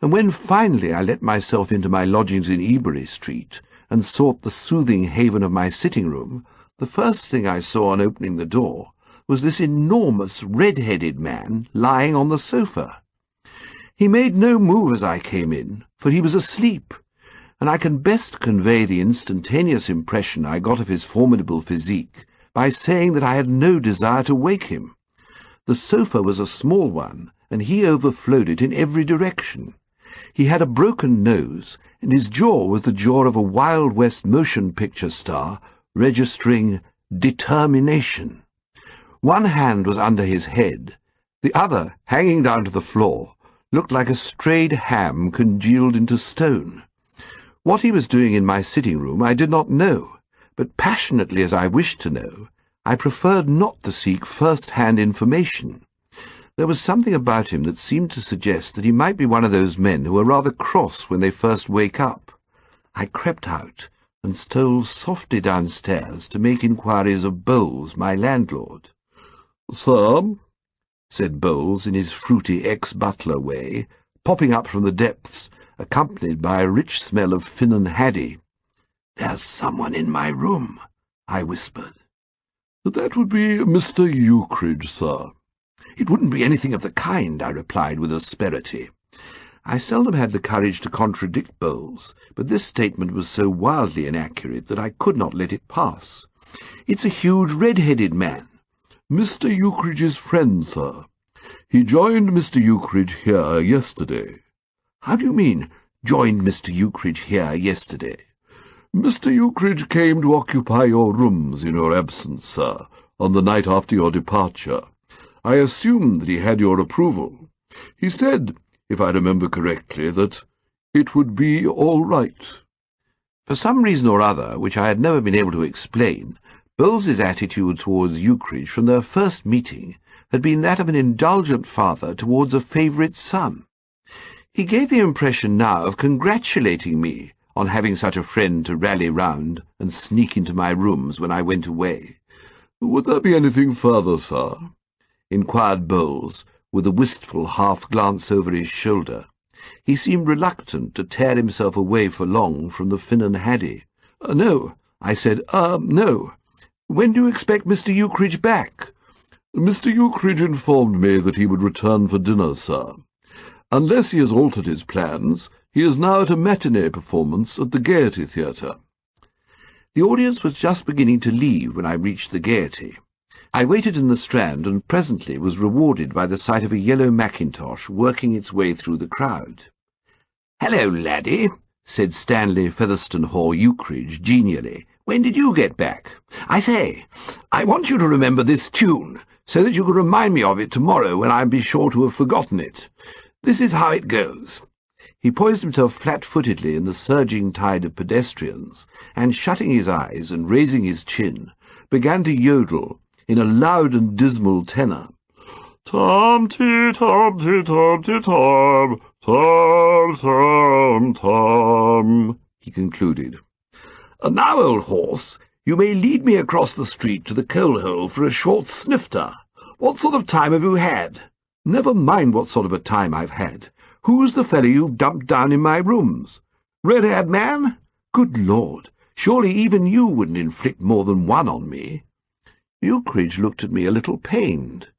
And when finally I let myself into my lodgings in Ebury Street, and sought the soothing haven of my sitting-room, the first thing I saw on opening the door was this enormous red-headed man lying on the sofa. He made no move as I came in, for he was asleep, and I can best convey the instantaneous impression I got of his formidable physique by saying that I had no desire to wake him. The sofa was a small one, and he overflowed it in every direction. He had a broken nose, and his jaw was the jaw of a Wild West motion picture star, registering determination. One hand was under his head. The other, hanging down to the floor, looked like a strayed ham congealed into stone. What he was doing in my sitting-room I did not know, but passionately as I wished to know, I preferred not to seek first-hand information. There was something about him that seemed to suggest that he might be one of those men who are rather cross when they first wake up. I crept out and stole softly downstairs to make inquiries of Bowles, my landlord. "Sir," said Bowles in his fruity ex-butler way, popping up from the depths, accompanied by a rich smell of Finnan Haddie. "There's someone in my room," I whispered. "That would be Mr. Ukridge, sir." "It wouldn't be anything of the kind," I replied with asperity. I seldom had the courage to contradict Bowles, but this statement was so wildly inaccurate that I could not let it pass. "It's a huge red-headed man." "Mr. Ukridge's friend, sir. He joined Mr. Ukridge here yesterday." "How do you mean, joined Mr. Ukridge here yesterday?" "Mr. Ukridge came to occupy your rooms in your absence, sir, on the night after your departure. I assumed that he had your approval. He said, if I remember correctly, that it would be all right." For some reason or other, which I had never been able to explain, Bowles's attitude towards Ukridge from their first meeting had been that of an indulgent father towards a favourite son. He gave the impression now of congratulating me on having such a friend to rally round and sneak into my rooms when I went away. "Would there be anything further, sir?" inquired Bowles, with a wistful half-glance over his shoulder. He seemed reluctant to tear himself away for long from the Finnan Haddie. "No," I said, "no. When do you expect Mr. Ukridge back?" "Mr. Ukridge informed me that he would return for dinner, sir. Unless he has altered his plans, he is now at a matinee performance at the Gaiety Theatre." The audience was just beginning to leave when I reached the Gaiety. I waited in the Strand and presently was rewarded by the sight of a yellow mackintosh working its way through the crowd. "Hello, laddie," said Stanley Featherstonehaugh Ukridge genially. "When did you get back? I say, I want you to remember this tune, so that you can remind me of it tomorrow when I'll be sure to have forgotten it. This is how it goes." He poised himself flat-footedly in the surging tide of pedestrians, and shutting his eyes and raising his chin, began to yodel in a loud and dismal tenor. "Tom-tee, tom-tee, tom-tee, tom, tom, tom, tom," he concluded. "And now, old horse, you may lead me across the street to the coal-hole for a short snifter. What sort of time have you had?" "Never mind what sort of a time I've had. Who's the fellow you've dumped down in my rooms?" "Red-haired man? Good Lord, surely even you wouldn't inflict more than one on me." Ukridge looked at me a little pained.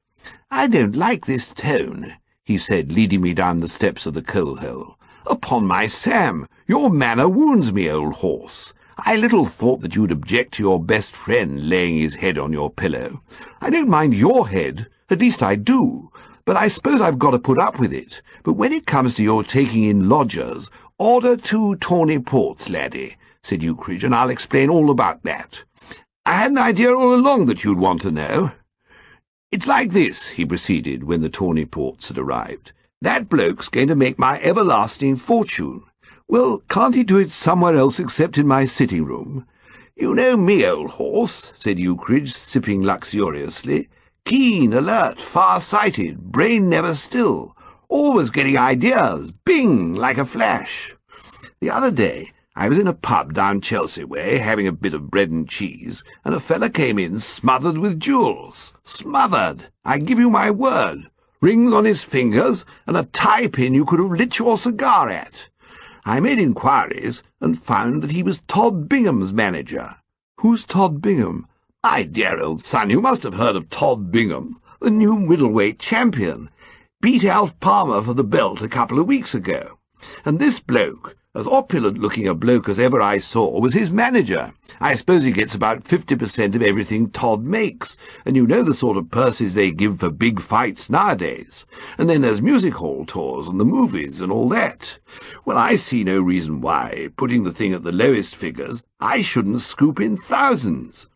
"I don't like this tone," he said, leading me down the steps of the coal-hole. "Upon my Sam, your manner wounds me, old horse. I little thought that you'd object to your best friend laying his head on your pillow. I don't mind your head, at least I do, but I suppose I've got to put up with it. But when it comes to your taking in lodgers, order 2 tawny ports, laddie," said Ukridge, "and I'll explain all about that. I had an idea all along that you'd want to know. It's like this," he proceeded, when the tawny ports had arrived. "That bloke's going to make my everlasting fortune. Well, can't he do it somewhere else except in my sitting-room? You know me, old horse," said Ukridge, sipping luxuriously. "Keen, alert, far-sighted, brain never still, always getting ideas, bing, like a flash. The other day I was in a pub down Chelsea way, having a bit of bread and cheese, and a fella came in smothered with jewels. Smothered, I give you my word. Rings on his fingers, and a tie-pin you could have lit your cigar at. I made inquiries and found that he was Todd Bingham's manager. Who's Todd Bingham? My dear old son, you must have heard of Todd Bingham, the new middleweight champion. Beat Alf Palmer for the belt a couple of weeks ago. And this bloke, as opulent-looking a bloke as ever I saw, was his manager. I suppose he gets about 50% of everything Todd makes, and you know the sort of purses they give for big fights nowadays. And then there's music hall tours and the movies and all that. Well, I see no reason why, putting the thing at the lowest figures, I shouldn't scoop in thousands.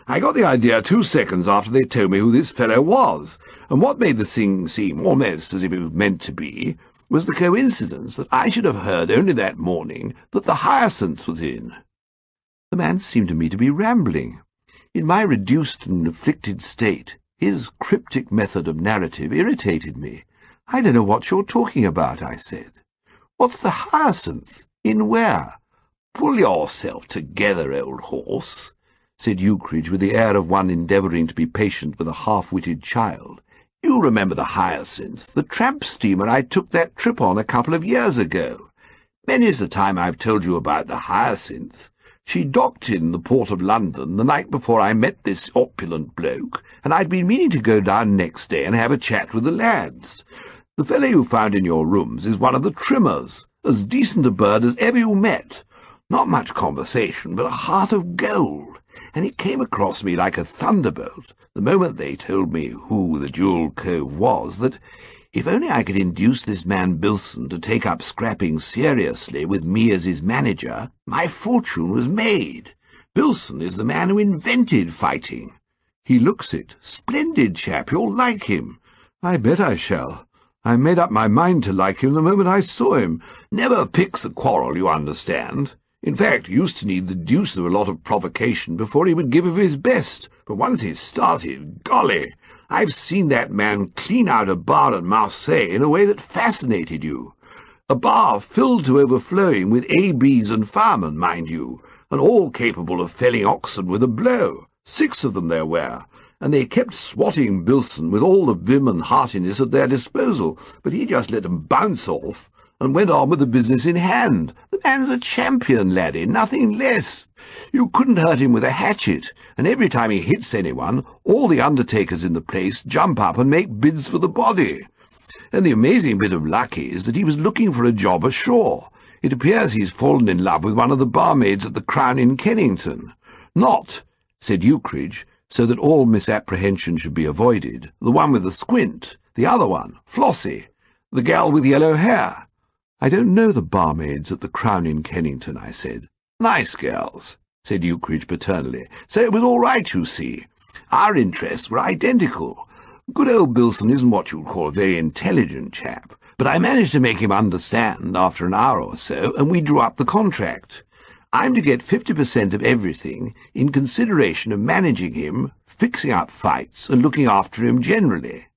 I got the idea 2 seconds after they told me who this fellow was, and what made the thing seem almost as if it was meant to be was the coincidence that I should have heard only that morning that the Hyacinth was in. The man seemed to me to be rambling. In my reduced and afflicted state, his cryptic method of narrative irritated me. "I don't know what you're talking about," I said. "What's the Hyacinth? In where?" "Pull yourself together, old horse," said Ukridge with the air of one endeavouring to be patient with a half-witted child. "You remember the Hyacinth, the tramp steamer I took that trip on a couple of years ago. Many's the time I've told you about the Hyacinth. She docked in the port of London the night before I met this opulent bloke, and I'd been meaning to go down next day and have a chat with the lads. The fellow you found in your rooms is one of the trimmers, as decent a bird as ever you met. Not much conversation, but a heart of gold, and it came across me like a thunderbolt the moment they told me who the jewel cove was, that if only I could induce this man Bilson to take up scrapping seriously with me as his manager, my fortune was made. Bilson is the man who invented fighting. He looks it. Splendid chap. You'll like him." "I bet I shall. I made up my mind to like him the moment I saw him. Never picks a quarrel, you understand. In fact, used to need the deuce of a lot of provocation before he would give of his best. But once he's started, golly, I've seen that man clean out a bar at Marseille in a way that fascinated you. A bar filled to overflowing with A.B.s and firemen, mind you, and all capable of felling oxen with a blow. 6 of them there were, and they kept swatting Bilson with all the vim and heartiness at their disposal, but he just let 'em bounce off and went on with the business in hand. The man's a champion, laddie, nothing less. You couldn't hurt him with a hatchet, and every time he hits anyone, all the undertakers in the place jump up and make bids for the body. And the amazing bit of luck is that he was looking for a job ashore. It appears he's fallen in love with one of the barmaids at the Crown in Kennington. Not," said Ukridge, so that all misapprehension should be avoided, "the one with the squint, the other one, Flossie, the gal with yellow hair." "I don't know the barmaids at the Crown in Kennington," I said. "Nice girls," said Ukridge paternally. "So it was all right, you see. Our interests were identical. Good old Bilson isn't what you'd call a very intelligent chap, but I managed to make him understand after an hour or so, and we drew up the contract. I'm to get 50% of everything in consideration of managing him, fixing up fights, and looking after him generally.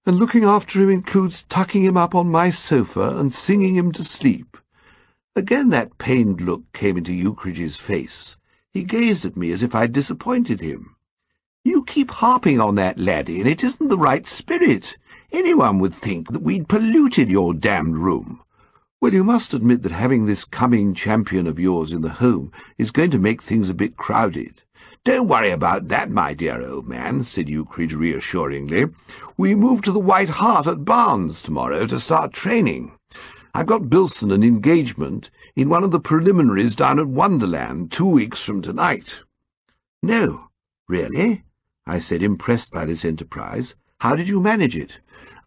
And looking after him includes tucking him up on my sofa and singing him to sleep." Again that pained look came into Ukridge's face. He gazed at me as if I'd disappointed him. "You keep harping on that, laddie, and it isn't the right spirit. Anyone would think that we'd polluted your damned room." "Well, you must admit that having this coming champion of yours in the home is going to make things a bit crowded." "Don't worry about that, my dear old man," said Ukridge reassuringly. "We move to the White Hart at Barnes tomorrow to start training. I've got Bilson an engagement in one of the preliminaries down at Wonderland 2 weeks from tonight." "No, really?" I said, impressed by this enterprise. "How did you manage it?"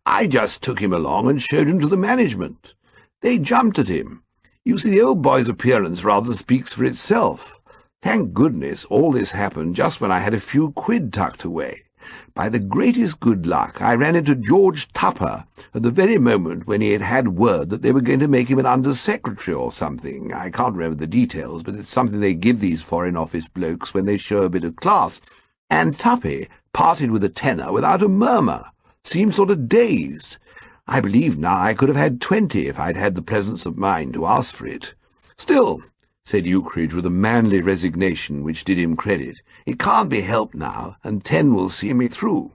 "I just took him along and showed him to the management. They jumped at him. You see, the old boy's appearance rather speaks for itself. Thank goodness all this happened just when I had a few quid tucked away. By the greatest good luck, I ran into George Tupper at the very moment when he had had word that they were going to make him an under-secretary or something. I can't remember the details, but it's something they give these Foreign Office blokes when they show a bit of class. And Tuppy parted with a tenner without a murmur, seemed sort of dazed. I believe now I could have had 20 if I'd had the presence of mind to ask for it. Still," said Ukridge with a manly resignation which did him credit, "it can't be helped now, and 10 will see me through.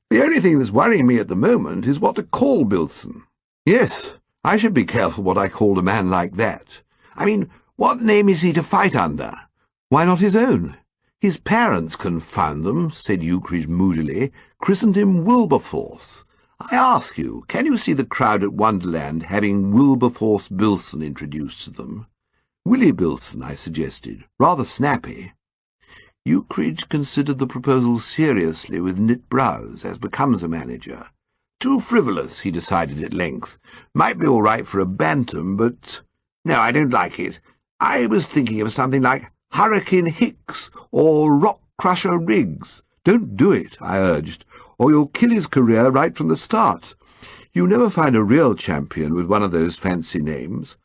The only thing that's worrying me at the moment is what to call Bilson. Yes, I should be careful what I called a man like that. I mean, what name is he to fight under? Why not his own? His parents, confound them, said Ukridge moodily, christened him Wilberforce. I ask you, can you see the crowd at Wonderland having Wilberforce Bilson introduced to them? Willie Bilson, I suggested, rather snappy. Ukridge considered the proposal seriously with knit brows, as becomes a manager. Too frivolous, he decided at length. Might be all right for a bantam, but... No, I don't like it. I was thinking of something like Hurricane Hicks or Rock Crusher Riggs. Don't do it, I urged, or you'll kill his career right from the start. You never find a real champion with one of those fancy names.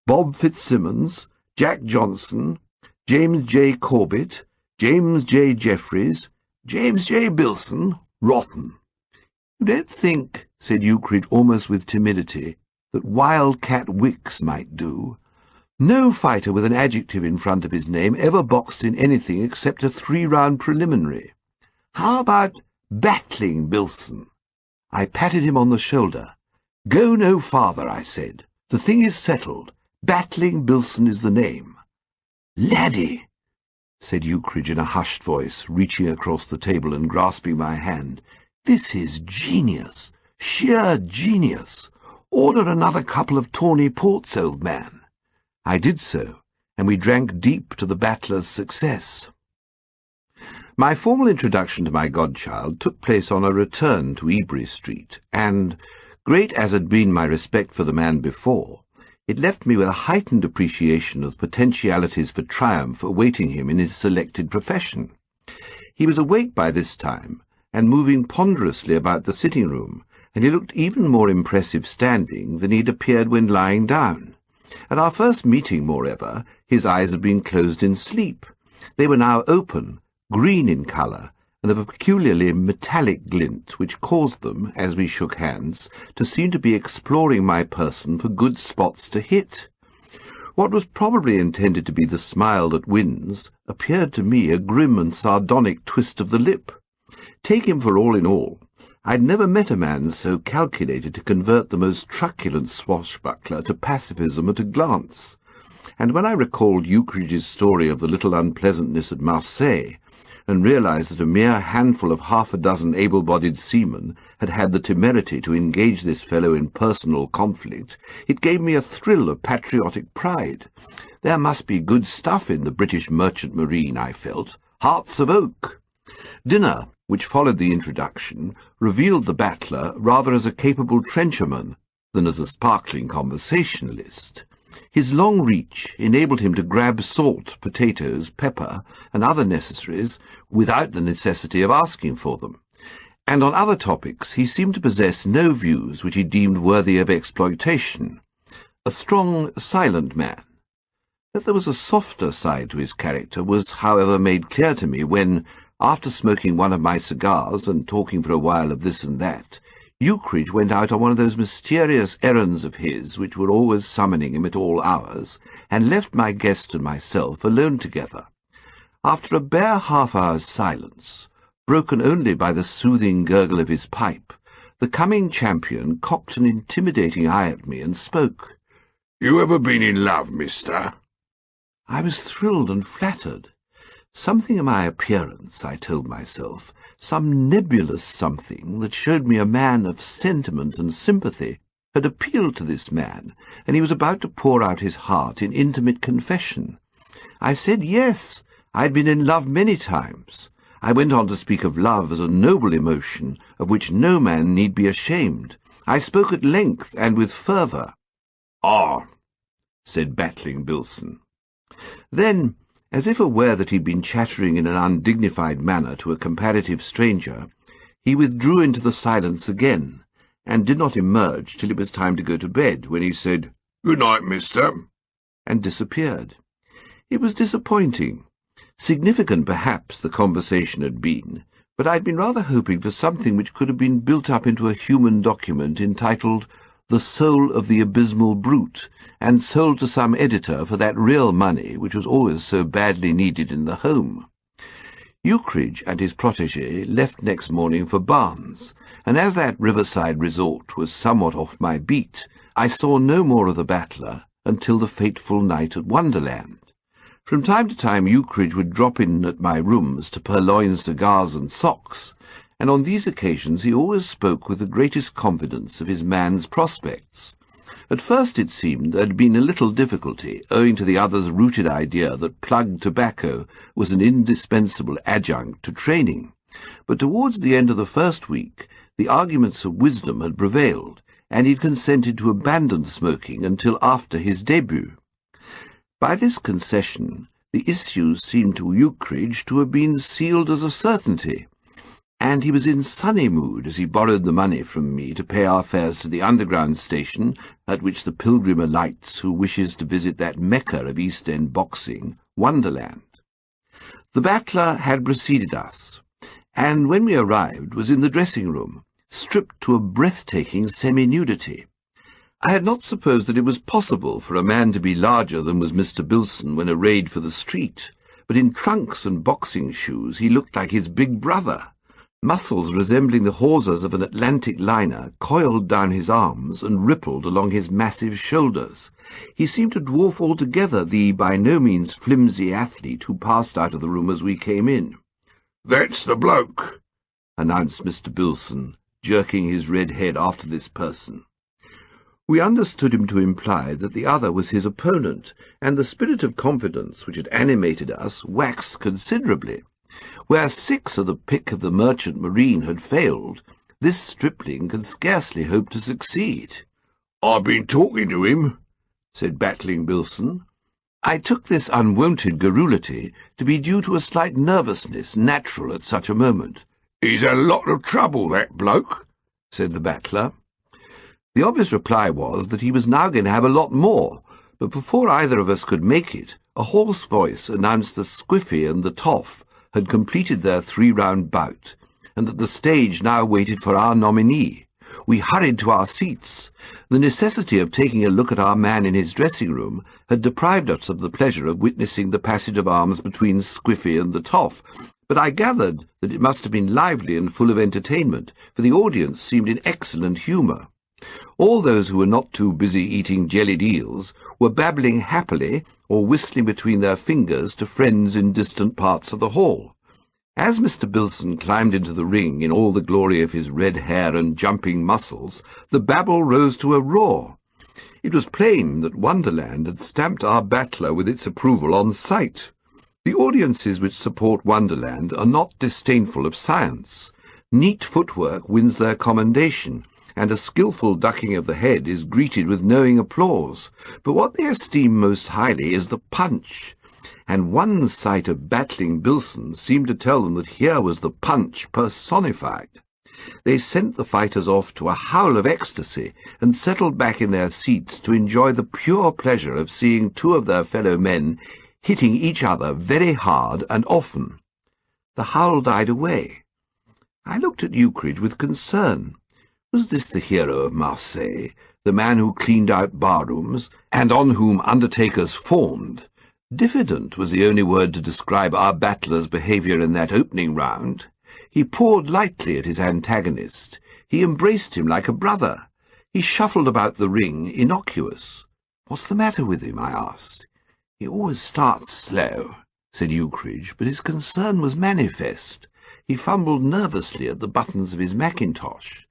Bob Fitzsimmons, Jack Johnson, James J. Corbett, James J. Jeffries, James J. Bilson, rotten. You don't think, said Ukridge almost with timidity, that Wildcat Wicks might do? No fighter with an adjective in front of his name ever boxed in anything except a 3-round preliminary. How about Battling Bilson? I patted him on the shoulder. Go no farther, I said. The thing is settled. Battling Bilson is the name. Laddie, said Ukridge in a hushed voice, reaching across the table and grasping my hand. This is genius, sheer genius. Order another couple of tawny ports, old man. I did so, and we drank deep to the battler's success. My formal introduction to my godchild took place on a return to Ebury Street, and, great as had been my respect for the man before, it left me with a heightened appreciation of the potentialities for triumph awaiting him in his selected profession. He was awake by this time, and moving ponderously about the sitting-room, and he looked even more impressive standing than he had appeared when lying down. At our first meeting, moreover, his eyes had been closed in sleep. They were now open, green in colour, and of a peculiarly metallic glint which caused them, as we shook hands, to seem to be exploring my person for good spots to hit. What was probably intended to be the smile that wins appeared to me a grim and sardonic twist of the lip. Take him for all in all, I'd never met a man so calculated to convert the most truculent swashbuckler to pacifism at a glance. And when I recalled Ukridge's story of the little unpleasantness at Marseilles, and realized that a mere handful of half a dozen able-bodied seamen had had the temerity to engage this fellow in personal conflict, it gave me a thrill of patriotic pride. There must be good stuff in the British merchant marine, I felt. Hearts of oak. Dinner, which followed the introduction, revealed the battler rather as a capable trencherman than as a sparkling conversationalist. His long reach enabled him to grab salt, potatoes, pepper, and other necessaries without the necessity of asking for them, and on other topics he seemed to possess no views which he deemed worthy of exploitation. A strong, silent man. That there was a softer side to his character was, however, made clear to me when, after smoking one of my cigars and talking for a while of this and that, Ukridge went out on one of those mysterious errands of his which were always summoning him at all hours, and left my guest and myself alone together. After a bare half-hour's silence, broken only by the soothing gurgle of his pipe, the coming champion cocked an intimidating eye at me and spoke. "You ever been in love, mister?" I was thrilled and flattered. Something in my appearance, I told myself, some nebulous something that showed me a man of sentiment and sympathy, had appealed to this man, and he was about to pour out his heart in intimate confession. I said yes, I had been in love many times. I went on to speak of love as a noble emotion, of which no man need be ashamed. I spoke at length and with fervour. "Ah," said Battling Bilson. Then, as if aware that he'd been chattering in an undignified manner to a comparative stranger, he withdrew into the silence again, and did not emerge till it was time to go to bed, when he said, "Good night, mister," and disappeared. It was disappointing. Significant, perhaps, the conversation had been, but I'd been rather hoping for something which could have been built up into a human document entitled The Soul of the Abysmal Brute, and sold to some editor for that real money which was always so badly needed in the home. Ukridge and his protégé left next morning for Barnes, and as that riverside resort was somewhat off my beat, I saw no more of the battler until the fateful night at Wonderland. From time to time Ukridge would drop in at my rooms to purloin cigars and socks, and on these occasions he always spoke with the greatest confidence of his man's prospects. At first it seemed there had been a little difficulty, owing to the other's rooted idea that plug tobacco was an indispensable adjunct to training. But towards the end of the first week, the arguments of wisdom had prevailed, and he'd consented to abandon smoking until after his debut. By this concession, the issues seemed to Ukridge to have been sealed as a certainty, and he was in sunny mood as he borrowed the money from me to pay our fares to the underground station at which the pilgrim alights who wishes to visit that Mecca of East End boxing, Wonderland. The battler had preceded us, and when we arrived was in the dressing-room, stripped to a breathtaking semi-nudity. I had not supposed that it was possible for a man to be larger than was Mr. Bilson when arrayed for the street, but in trunks and boxing shoes he looked like his big brother. Muscles resembling the hawsers of an Atlantic liner coiled down his arms and rippled along his massive shoulders. He seemed to dwarf altogether the by no means flimsy athlete who passed out of the room as we came in. "That's the bloke," announced Mr. Bilson, jerking his red head after this person. We understood him to imply that the other was his opponent, and the spirit of confidence which had animated us waxed considerably. Where 6 of the pick of the merchant marine had failed, this stripling could scarcely hope to succeed. "I've been talking to him," said Battling Bilson. I took this unwonted garrulity to be due to a slight nervousness natural at such a moment. "He's a lot of trouble, that bloke," said the battler. The obvious reply was that he was now going to have a lot more, but before either of us could make it, a hoarse voice announced that Squiffy and the Toff had completed their 3-round bout, and that the stage now waited for our nominee. We hurried to our seats. The necessity of taking a look at our man in his dressing-room had deprived us of the pleasure of witnessing the passage of arms between Squiffy and the Toff, but I gathered that it must have been lively and full of entertainment, for the audience seemed in excellent humour. All those who were not too busy eating jellied eels were babbling happily or whistling between their fingers to friends in distant parts of the hall. As Mr. Bilson climbed into the ring in all the glory of his red hair and jumping muscles, the babble rose to a roar. It was plain that Wonderland had stamped our battler with its approval on sight. The audiences which support Wonderland are not disdainful of science. Neat footwork wins their commendation, and a skilful ducking of the head is greeted with knowing applause. But what they esteem most highly is the punch, and one sight of Battling Bilson seemed to tell them that here was the punch personified. They sent the fighters off to a howl of ecstasy and settled back in their seats to enjoy the pure pleasure of seeing 2 of their fellow men hitting each other very hard and often. The howl died away. I looked at Ukridge with concern. Was this the hero of Marseille, the man who cleaned out barrooms, and on whom undertakers fawned? Diffident was the only word to describe our battler's behaviour in that opening round. He pawed lightly at his antagonist. He embraced him like a brother. He shuffled about the ring, innocuous. "What's the matter with him?" I asked. "He always starts slow," said Ukridge, but his concern was manifest. He fumbled nervously at the buttons of his mackintosh.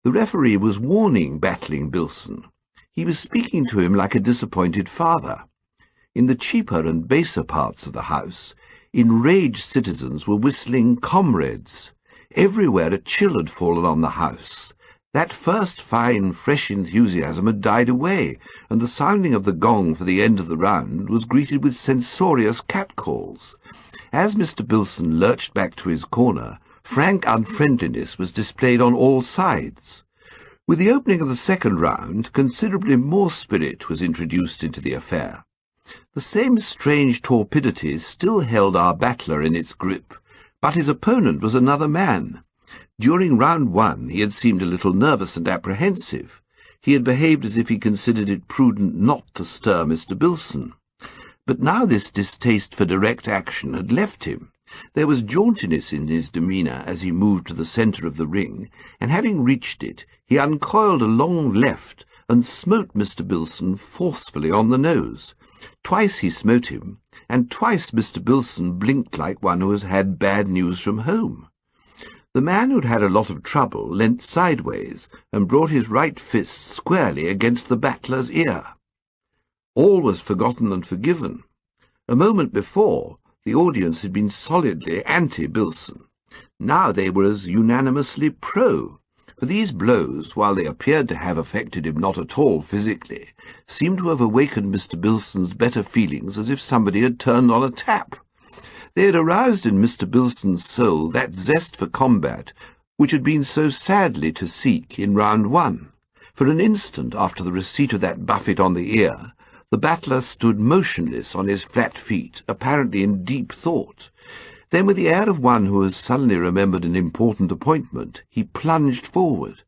The referee was warning Battling Bilson. He was speaking to him like a disappointed father. In the cheaper and baser parts of the house, enraged citizens were whistling comrades. Everywhere a chill had fallen on the house. That first fine, fresh enthusiasm had died away, and the sounding of the gong for the end of the round was greeted with censorious catcalls. As Mr. Bilson lurched back to his corner, frank unfriendliness was displayed on all sides. With the opening of the second round, considerably more spirit was introduced into the affair. The same strange torpidity still held our battler in its grip, but his opponent was another man. During round 1 he had seemed a little nervous and apprehensive. He had behaved as if he considered it prudent not to stir Mr. Bilson. But now this distaste for direct action had left him. There was jauntiness in his demeanour as he moved to the centre of the ring, and having reached it, he uncoiled a long left and smote Mr. Bilson forcefully on the nose. Twice he smote him, and twice Mr. Bilson blinked like one who has had bad news from home. The man who'd had a lot of trouble leant sideways and brought his right fist squarely against the battler's ear. All was forgotten and forgiven. A moment before, the audience had been solidly anti-Bilson. Now they were as unanimously pro, for these blows, while they appeared to have affected him not at all physically, seemed to have awakened Mr. Bilson's better feelings as if somebody had turned on a tap. They had aroused in Mr. Bilson's soul that zest for combat which had been so sadly to seek in round one. For an instant after the receipt of that buffet on the ear, the battler stood motionless on his flat feet, apparently in deep thought. Then, with the air of one who has suddenly remembered an important appointment, he plunged forward.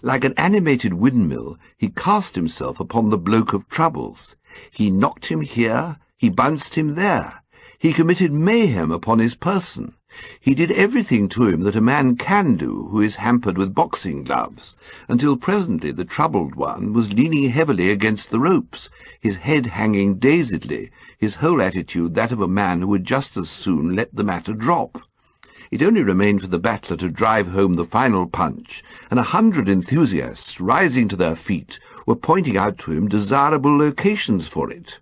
Like an animated windmill, he cast himself upon the bloke of troubles. He knocked him here, he bounced him there. He committed mayhem upon his person. He did everything to him that a man can do who is hampered with boxing gloves, until presently the troubled one was leaning heavily against the ropes, his head hanging dazedly, his whole attitude that of a man who would just as soon let the matter drop. It only remained for the battler to drive home the final punch, and 100 enthusiasts, rising to their feet, were pointing out to him desirable locations for it.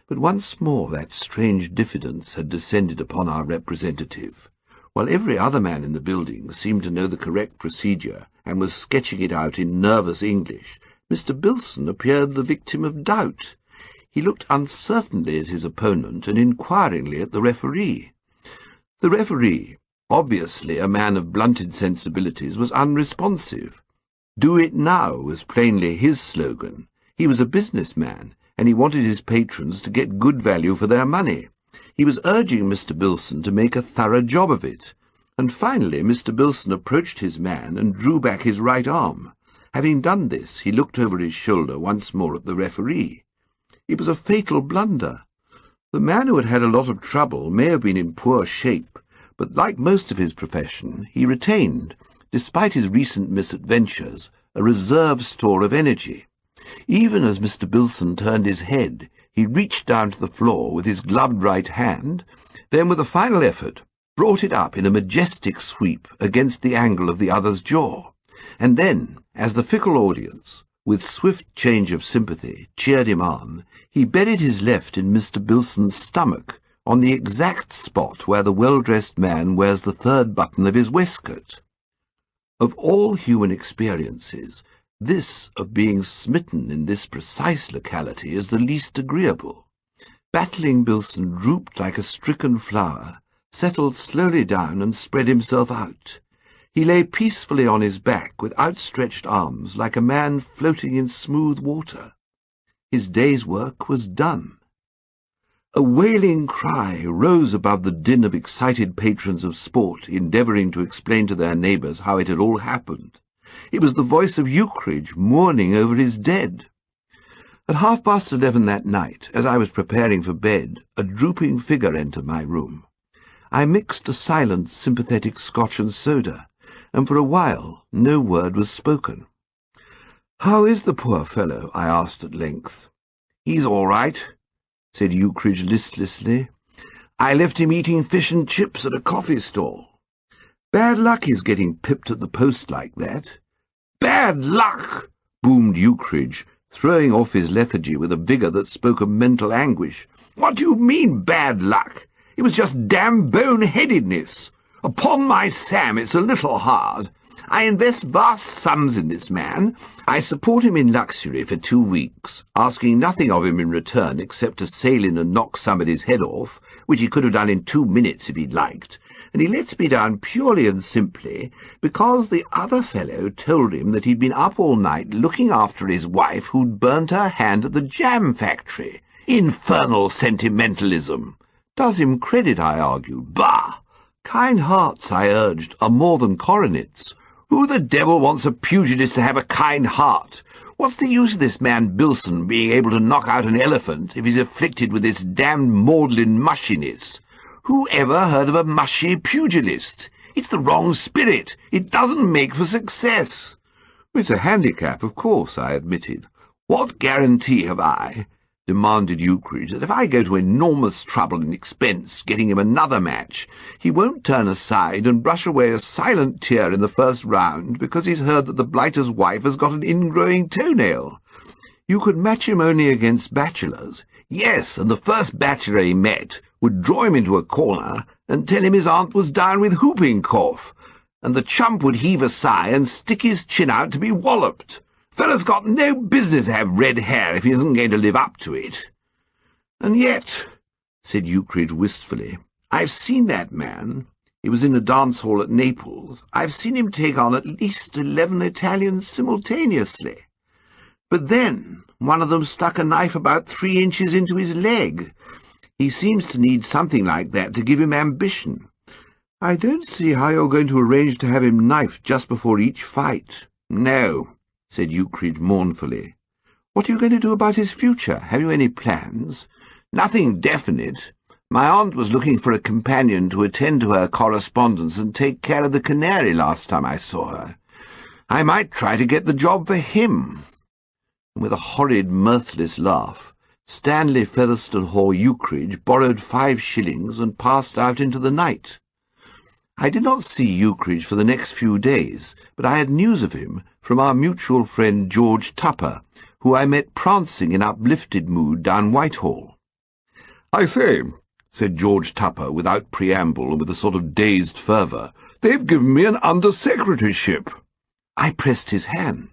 But once more that strange diffidence had descended upon our representative. While every other man in the building seemed to know the correct procedure and was sketching it out in nervous English, Mr. Bilson appeared the victim of doubt. He looked uncertainly at his opponent and inquiringly at the referee. The referee, obviously a man of blunted sensibilities, was unresponsive. "Do it now" was plainly his slogan. He was a businessman, and he wanted his patrons to get good value for their money. He was urging Mr. Bilson to make a thorough job of it. And finally Mr. Bilson approached his man and drew back his right arm. Having done this, he looked over his shoulder once more at the referee. It was a fatal blunder. The man who had had a lot of trouble may have been in poor shape, but like most of his profession, he retained, despite his recent misadventures, a reserve store of energy. Even as Mr. Bilson turned his head, he reached down to the floor with his gloved right hand, then with a final effort brought it up in a majestic sweep against the angle of the other's jaw. And then, as the fickle audience, with swift change of sympathy, cheered him on, he buried his left in Mr. Bilson's stomach, on the exact spot where the well-dressed man wears the third button of his waistcoat. Of all human experiences, this of being smitten in this precise locality is the least agreeable. Battling Bilson drooped like a stricken flower, settled slowly down and spread himself out. He lay peacefully on his back with outstretched arms like a man floating in smooth water. His day's work was done. A wailing cry rose above the din of excited patrons of sport endeavouring to explain to their neighbours how it had all happened. It was the voice of Ukridge mourning over his dead. At 11:30 that night, as I was preparing for bed, a drooping figure entered my room. I mixed a silent, sympathetic Scotch and soda, and for a while no word was spoken. "How is the poor fellow?" I asked at length. "He's all right," said Ukridge listlessly. "I left him eating fish and chips at a coffee stall. Bad luck his getting pipped at the post like that." "Bad luck!" boomed Ukridge, throwing off his lethargy with a vigour that spoke of mental anguish. "What do you mean, bad luck? It was just damn boneheadedness. Upon my Sam, it's a little hard. I invest vast sums in this man. I support him in luxury for 2 weeks, asking nothing of him in return except to sail in and knock somebody's head off, which he could have done in 2 minutes if he'd liked. And he lets me down purely and simply because the other fellow told him that he'd been up all night looking after his wife who'd burnt her hand at the jam factory. Infernal sentimentalism. Does him credit, I argued. Bah! Kind hearts, I urged, are more than coronets. Who the devil wants a pugilist to have a kind heart? What's the use of this man Bilson being able to knock out an elephant if he's afflicted with this damned maudlin mushiness? Who ever heard of a mushy pugilist? It's the wrong spirit. It doesn't make for success. It's a handicap, of course, I admitted. What guarantee have I, demanded Ukridge, that if I go to enormous trouble and expense getting him another match, he won't turn aside and brush away a silent tear in the first round because he's heard that the blighter's wife has got an ingrowing toenail? You could match him only against bachelors. Yes, and the first bachelor he met would draw him into a corner and tell him his aunt was down with whooping cough, and the chump would heave a sigh and stick his chin out to be walloped. Fellow's got no business to have red hair if he isn't going to live up to it. And yet, said Ukridge wistfully, I've seen that man. He was in a dance hall at Naples. I've seen him take on at least 11 Italians simultaneously. But then one of them stuck a knife about 3 inches into his leg. He seems to need something like that to give him ambition. I don't see how you're going to arrange to have him knifed just before each fight. No, said Ukridge mournfully. What are you going to do about his future? Have you any plans? Nothing definite. My aunt was looking for a companion to attend to her correspondence and take care of the canary last time I saw her. I might try to get the job for him. And with a horrid, mirthless laugh, Stanley Featherstonehaugh Ukridge borrowed 5 shillings and passed out into the night. I did not see Ukridge for the next few days, but I had news of him from our mutual friend George Tupper, who I met prancing in uplifted mood down Whitehall. I say, said George Tupper without preamble and with a sort of dazed fervour, they've given me an under-secretaryship. I pressed his hand.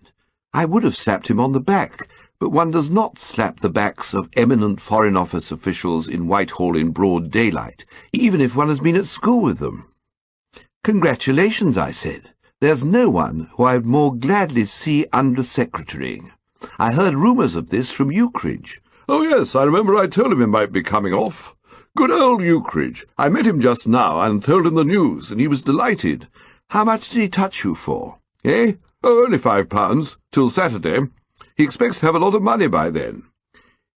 I would have slapped him on the back, but one does not slap the backs of eminent Foreign Office officials in Whitehall in broad daylight, even if one has been at school with them. Congratulations, I said. There's no one who I would more gladly see under-secretarying. I heard rumours of this from Ukridge. Oh, yes, I remember I told him he might be coming off. Good old Ukridge. I met him just now and told him the news, and he was delighted. How much did he touch you for? Eh? Oh, only £5, till Saturday. He expects to have a lot of money by then.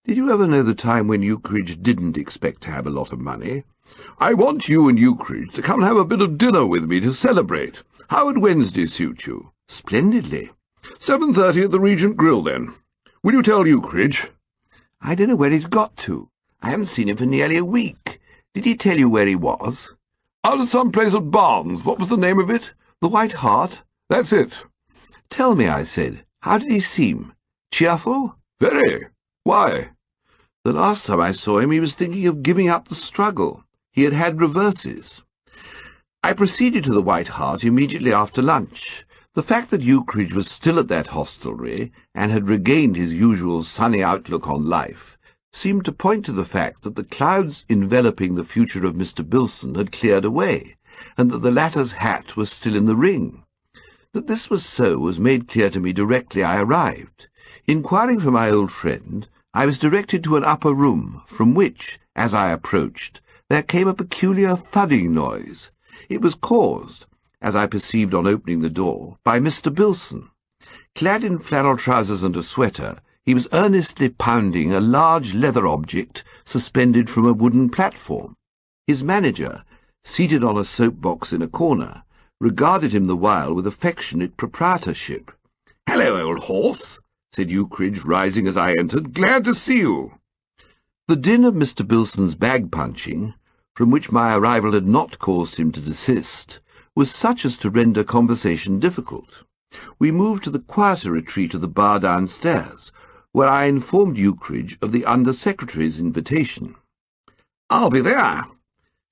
Did you ever know the time when Ukridge didn't expect to have a lot of money? I want you and Ukridge to come and have a bit of dinner with me to celebrate. How would Wednesday suit you? Splendidly. 7:30 at the Regent Grill, then. Will you tell Ukridge? I don't know where he's got to. I haven't seen him for nearly a week. Did he tell you where he was? Out at some place at Barnes. What was the name of it? The White Hart? That's it. Tell me, I said, how did he seem? Cheerful? Very. Why? The last time I saw him he was thinking of giving up the struggle. He had had reverses. I proceeded to the White Hart immediately after lunch. The fact that Ukridge was still at that hostelry and had regained his usual sunny outlook on life seemed to point to the fact that the clouds enveloping the future of Mr. Bilson had cleared away, and that the latter's hat was still in the ring. That this was so was made clear to me directly I arrived. Inquiring for my old friend, I was directed to an upper room, from which, as I approached, there came a peculiar thudding noise. It was caused, as I perceived on opening the door, by Mr. Bilson. Clad in flannel trousers and a sweater, he was earnestly pounding a large leather object suspended from a wooden platform. His manager, seated on a soapbox in a corner, regarded him the while with affectionate proprietorship. "Hello, old horse," said Ukridge, rising as I entered. "Glad to see you." The din of Mr. Bilson's bag-punching, from which my arrival had not caused him to desist, was such as to render conversation difficult. We moved to the quieter retreat of the bar downstairs, where I informed Ukridge of the Under-Secretary's invitation. "I'll be there,"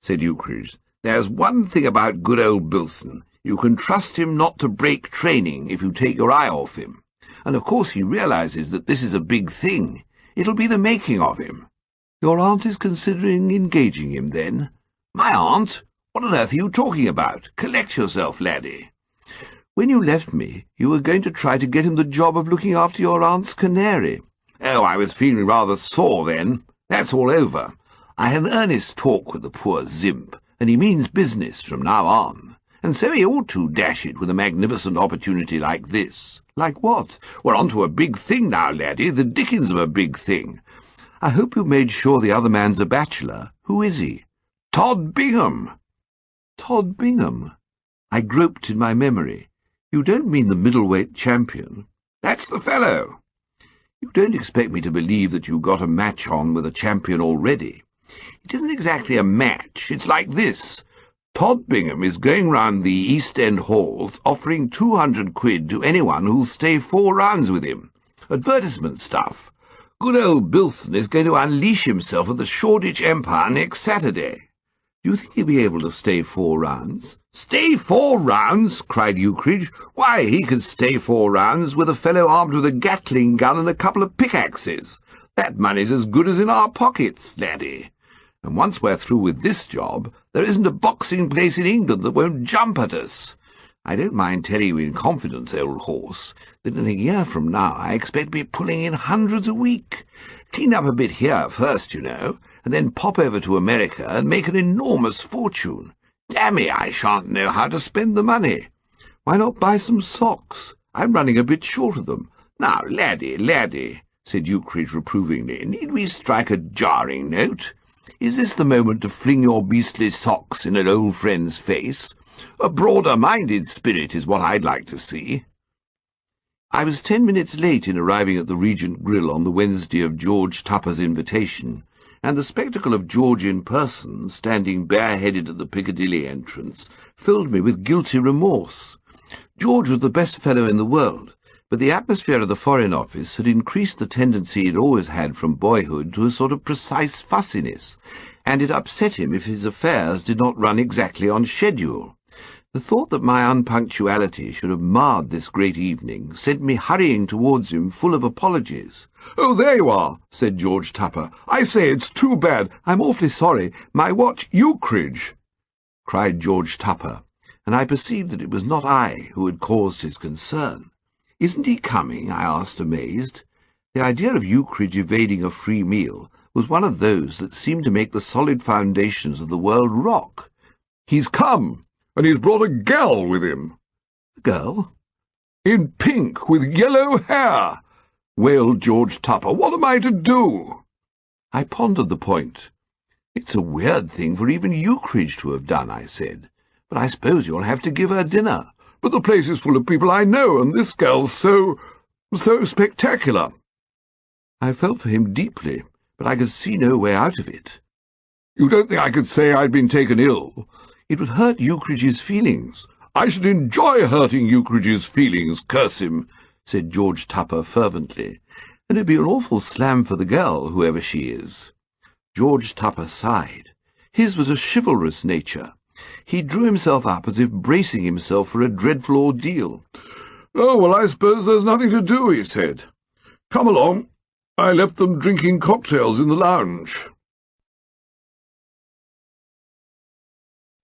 said Ukridge. "There's one thing about good old Bilson. You can trust him not to break training if you take your eye off him. And of course he realizes that this is a big thing. It'll be the making of him." "Your aunt is considering engaging him, then?" "My aunt? What on earth are you talking about? Collect yourself, laddie." "When you left me, you were going to try to get him the job of looking after your aunt's canary." "Oh, I was feeling rather sore then. That's all over. I had an earnest talk with the poor zimp, and he means business from now on. And so he ought to dash it with a magnificent opportunity like this." "Like what?" "We're on to a big thing now, laddie, the dickens of a big thing." "I hope you made sure the other man's a bachelor. Who is he?" "Todd Bingham." "Todd Bingham?" I groped in my memory. "You don't mean the middleweight champion?" "That's the fellow." You don't expect me to believe that you got a match on with a champion already. It isn't exactly a match. It's like this. Todd Bingham is going round the East End halls offering 200 quid to anyone who'll stay 4 rounds with him. Advertisement stuff. Good old Bilson is going to unleash himself at the Shoreditch Empire next Saturday. Do you think he'll be able to stay 4 rounds? Stay 4 rounds? Cried Ukridge. Why, he could stay 4 rounds with a fellow armed with a Gatling gun and a couple of pickaxes. That money's as good as in our pockets, laddie. And once we're through with this job, there isn't a boxing place in England that won't jump at us. I don't mind telling you in confidence, old horse, that in a year from now I expect to be pulling in hundreds a week. Clean up a bit here first, you know, and then pop over to America and make an enormous fortune. Dammy, I shan't know how to spend the money. Why not buy some socks? I'm running a bit short of them. Now, laddie, said Ukridge reprovingly, need we strike a jarring note? Is this the moment to fling your beastly socks in an old friend's face? A broader-minded spirit is what I'd like to see. I was 10 minutes late in arriving at the Regent Grill on the Wednesday of George Tupper's invitation, and the spectacle of George in person, standing bareheaded at the Piccadilly entrance, filled me with guilty remorse. George was the best fellow in the world, but the atmosphere of the Foreign Office had increased the tendency he'd always had from boyhood to a sort of precise fussiness, and it upset him if his affairs did not run exactly on schedule. The thought that my unpunctuality should have marred this great evening sent me hurrying towards him full of apologies. "Oh, there you are," said George Tupper. "I say, it's too bad. I'm awfully sorry. My watch, Ukridge!" cried George Tupper, and I perceived that it was not I who had caused his concern. "Isn't he coming?" I asked, amazed. The idea of Ukridge evading a free meal was one of those that seemed to make the solid foundations of the world rock. "He's come, and he's brought a gal with him." "A girl?" "In pink, with yellow hair," wailed George Tupper. "What am I to do?" I pondered the point. "It's a weird thing for even Ukridge to have done," I said. "But I suppose you'll have to give her dinner." "But the place is full of people I know, and this girl's so spectacular." I felt for him deeply, but I could see no way out of it. "You don't think I could say I'd been taken ill? It would hurt Ukridge's feelings." "I should enjoy hurting Ukridge's feelings, curse him," said George Tupper fervently. "And it'd be an awful slam for the girl, whoever she is." George Tupper sighed. His was a chivalrous nature. He drew himself up as if bracing himself for a dreadful ordeal. "Oh, well, I suppose there's nothing to do," he said. "Come along. I left them drinking cocktails in the lounge."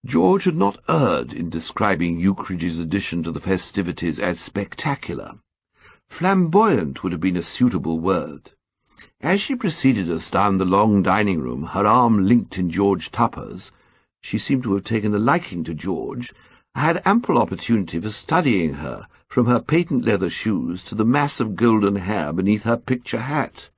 George had not erred in describing Ukridge's addition to the festivities as spectacular. Flamboyant would have been a suitable word. As she preceded us down the long dining-room, her arm linked in George Tupper's, she seemed to have taken a liking to George. I had ample opportunity for studying her, from her patent leather shoes to the mass of golden hair beneath her picture hat.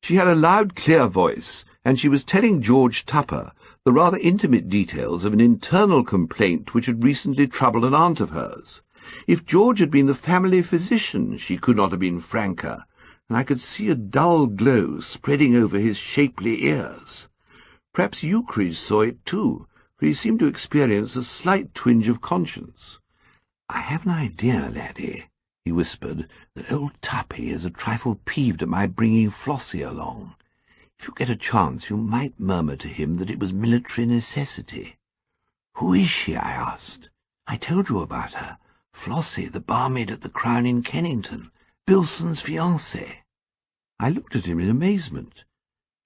She had a loud, clear voice, and she was telling George Tupper the rather intimate details of an internal complaint which had recently troubled an aunt of hers. If George had been the family physician, she could not have been franker, and I could see a dull glow spreading over his shapely ears. Perhaps Ukridge saw it too, for he seemed to experience a slight twinge of conscience. "I have an idea, laddie," he whispered, "that old Tuppy is a trifle peeved at my bringing Flossie along. If you get a chance, you might murmur to him that it was military necessity." "Who is she?" I asked. "I told you about her. Flossie, the barmaid at the Crown in Kennington, Bilson's fiancée." I looked at him in amazement.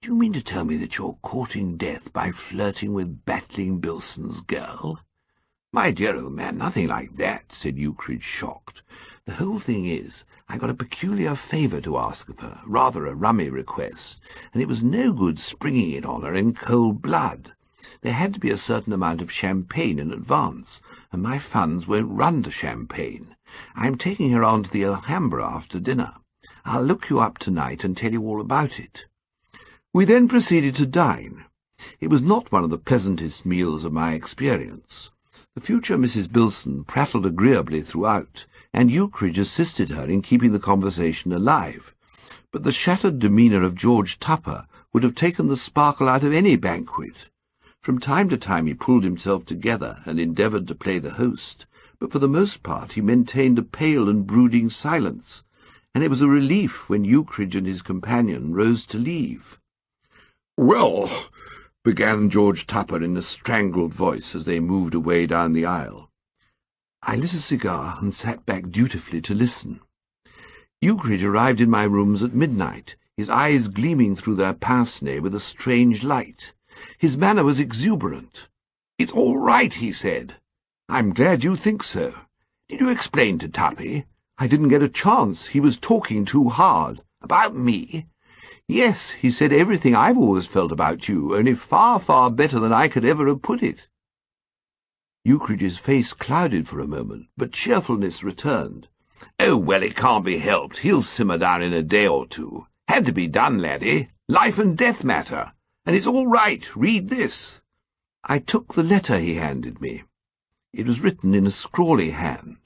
"Do you mean to tell me that you're courting death by flirting with battling Bilson's girl?" "My dear old man, nothing like that," said Ukridge, shocked. "The whole thing is, I got a peculiar favour to ask of her, rather a rummy request, and it was no good springing it on her in cold blood. There had to be a certain amount of champagne in advance, and my funds won't run to champagne. I'm taking her on to the Alhambra after dinner. I'll look you up tonight and tell you all about it." We then proceeded to dine. It was not one of the pleasantest meals of my experience. The future Mrs. Bilson prattled agreeably throughout, and Ukridge assisted her in keeping the conversation alive. but the shattered demeanour of George Tupper would have taken the sparkle out of any banquet. From time to time he pulled himself together and endeavoured to play the host, but for the most part he maintained a pale and brooding silence, and it was a relief when Ukridge and his companion rose to leave. "Well," began George Tupper in a strangled voice as they moved away down the aisle. I lit a cigar and sat back dutifully to listen. Ukridge arrived in my rooms at midnight, his eyes gleaming through their pince-nez with a strange light. His manner was exuberant. "It's all right," he said. "I'm glad you think so. Did you explain to Tuppy?" "I didn't get a chance. He was talking too hard." "About me?" "Yes, he said everything I've always felt about you, only far, far better than I could ever have put it." Ukridge's face clouded for a moment, but cheerfulness returned. "Oh, well, it can't be helped. He'll simmer down in a day or two. Had to be done, laddie. Life and death matter. And it's all right. Read this." I took the letter he handed me. It was written in a scrawly hand.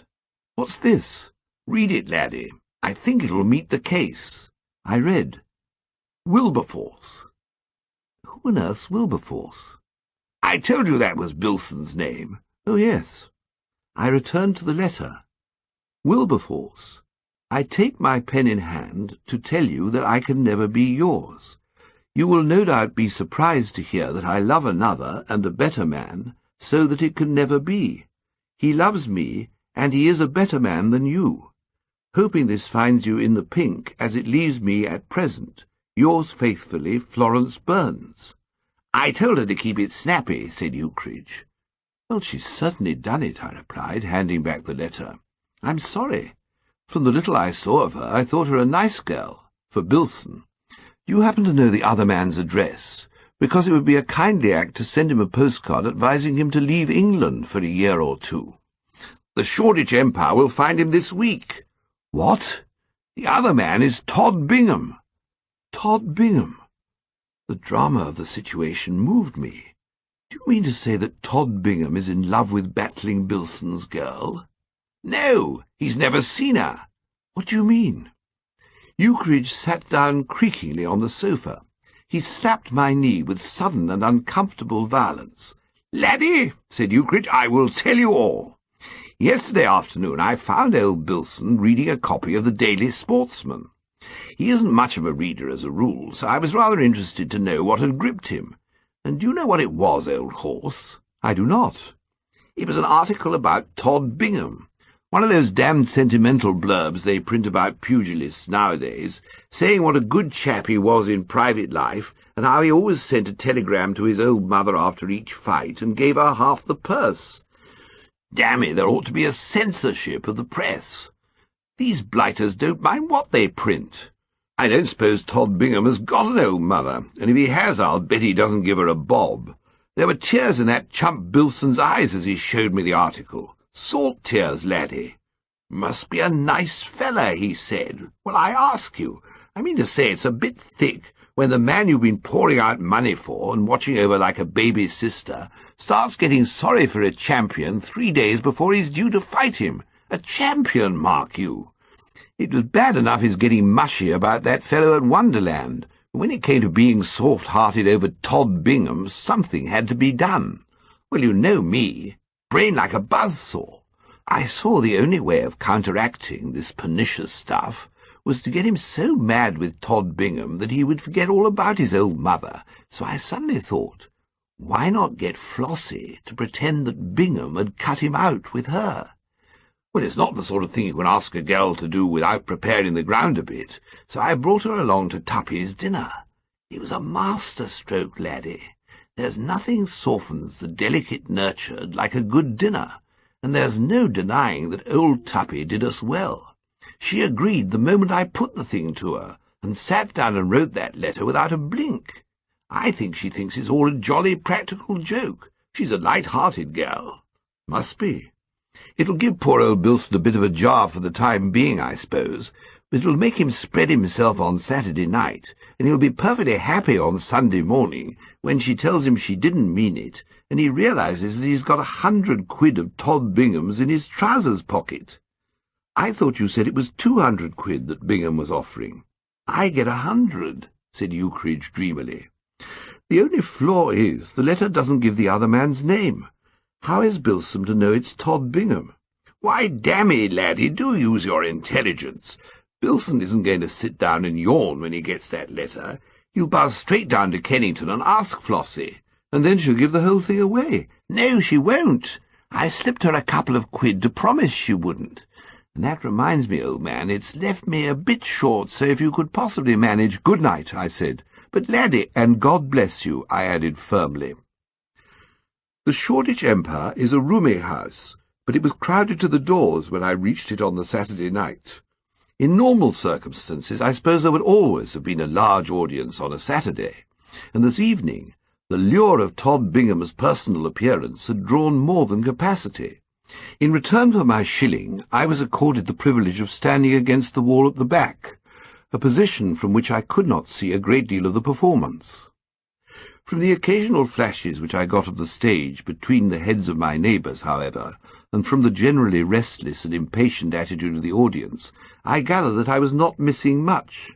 "What's this?" "Read it, laddie. I think it'll meet the case." I read. "Wilberforce." Who on earth's Wilberforce? "I told you that was Bilson's name." "Oh, yes." I returned to the letter. "Wilberforce, I take my pen in hand to tell you that I can never be yours. You will no doubt be surprised to hear that I love another and a better man, so that it can never be. He loves me, and he is a better man than you. Hoping this finds you in the pink as it leaves me at present, yours faithfully, Florence Burns." "I told her to keep it snappy," said Ukridge. "Well, she's certainly done it," I replied, handing back the letter. "I'm sorry. From the little I saw of her, I thought her a nice girl, for Bilson. Do you happen to know the other man's address? Because it would be a kindly act to send him a postcard advising him to leave England for a year or two." "The Shoreditch Empire will find him this week." "What?" "The other man is Todd Bingham." Todd Bingham. The drama of the situation moved me. "Do you mean to say that Todd Bingham is in love with battling Bilson's girl?" "No, he's never seen her." "What do you mean?" Ukridge sat down creakingly on the sofa. He slapped my knee with sudden and uncomfortable violence. "Laddie," said Ukridge, "I will tell you all. Yesterday afternoon I found old Bilson reading a copy of the Daily Sportsman. He isn't much of a reader as a rule, so I was rather interested to know what had gripped him. And do you know what it was, old horse?" "I do not." "It was an article about Todd Bingham. One of those damned sentimental blurbs they print about pugilists nowadays, saying what a good chap he was in private life, and how he always sent a telegram to his old mother after each fight, and gave her half the purse. Damn it, there ought to be a censorship of the press. These blighters don't mind what they print. I don't suppose Todd Bingham has got an old mother, and if he has, I'll bet he doesn't give her a bob. There were tears in that chump Bilson's eyes as he showed me the article. Salt tears, laddie. 'Must be a nice fella,' he said. Well, I ask you, I mean to say it's a bit thick when the man you've been pouring out money for and watching over like a baby sister starts getting sorry for a champion 3 days before he's due to fight him. A champion, mark you. It was bad enough his getting mushy about that fellow at Wonderland, but when it came to being soft-hearted over Todd Bingham, something had to be done. Well, you know me. Brain like a buzzsaw. I saw the only way of counteracting this pernicious stuff was to get him so mad with Todd Bingham that he would forget all about his old mother, so I suddenly thought, why not get Flossie to pretend that Bingham had cut him out with her? Well, it's not the sort of thing you can ask a girl to do without preparing the ground a bit, so I brought her along to Tuppy's dinner. It was a master-stroke, laddie. There's nothing softens the delicate nurtured like a good dinner, and there's no denying that old Tuppy did us well. She agreed the moment I put the thing to her, and sat down and wrote that letter without a blink. I think she thinks it's all a jolly practical joke. She's a light-hearted girl. Must be. It'll give poor old Bilson a bit of a jar for the time being, I suppose, but it'll make him spread himself on Saturday night, and he'll be perfectly happy on Sunday morning when she tells him she didn't mean it, and he realizes that he's got 100 quid of Todd Bingham's in his trousers pocket. I thought you said it was 200 quid that Bingham was offering. I get 100, said Ukridge dreamily. The only flaw is the letter doesn't give the other man's name. How is Bilsam to know it's Todd Bingham? Why, dammy, laddie, do use your intelligence. Bilson isn't going to sit down and yawn when he gets that letter. He'll buzz straight down to Kennington and ask Flossie, and then she'll give the whole thing away. No, she won't. I slipped her a couple of quid to promise she wouldn't. And that reminds me, old man, it's left me a bit short, so if you could possibly manage— Good night, I said. But, laddie, and God bless you, I added firmly. The Shoreditch Empire is a roomy house, but it was crowded to the doors when I reached it on the Saturday night. In normal circumstances, I suppose there would always have been a large audience on a Saturday, and this evening the lure of Todd Bingham's personal appearance had drawn more than capacity. In return for my shilling, I was accorded the privilege of standing against the wall at the back, a position from which I could not see a great deal of the performance. From the occasional flashes which I got of the stage between the heads of my neighbours, however, and from the generally restless and impatient attitude of the audience, I gather that I was not missing much.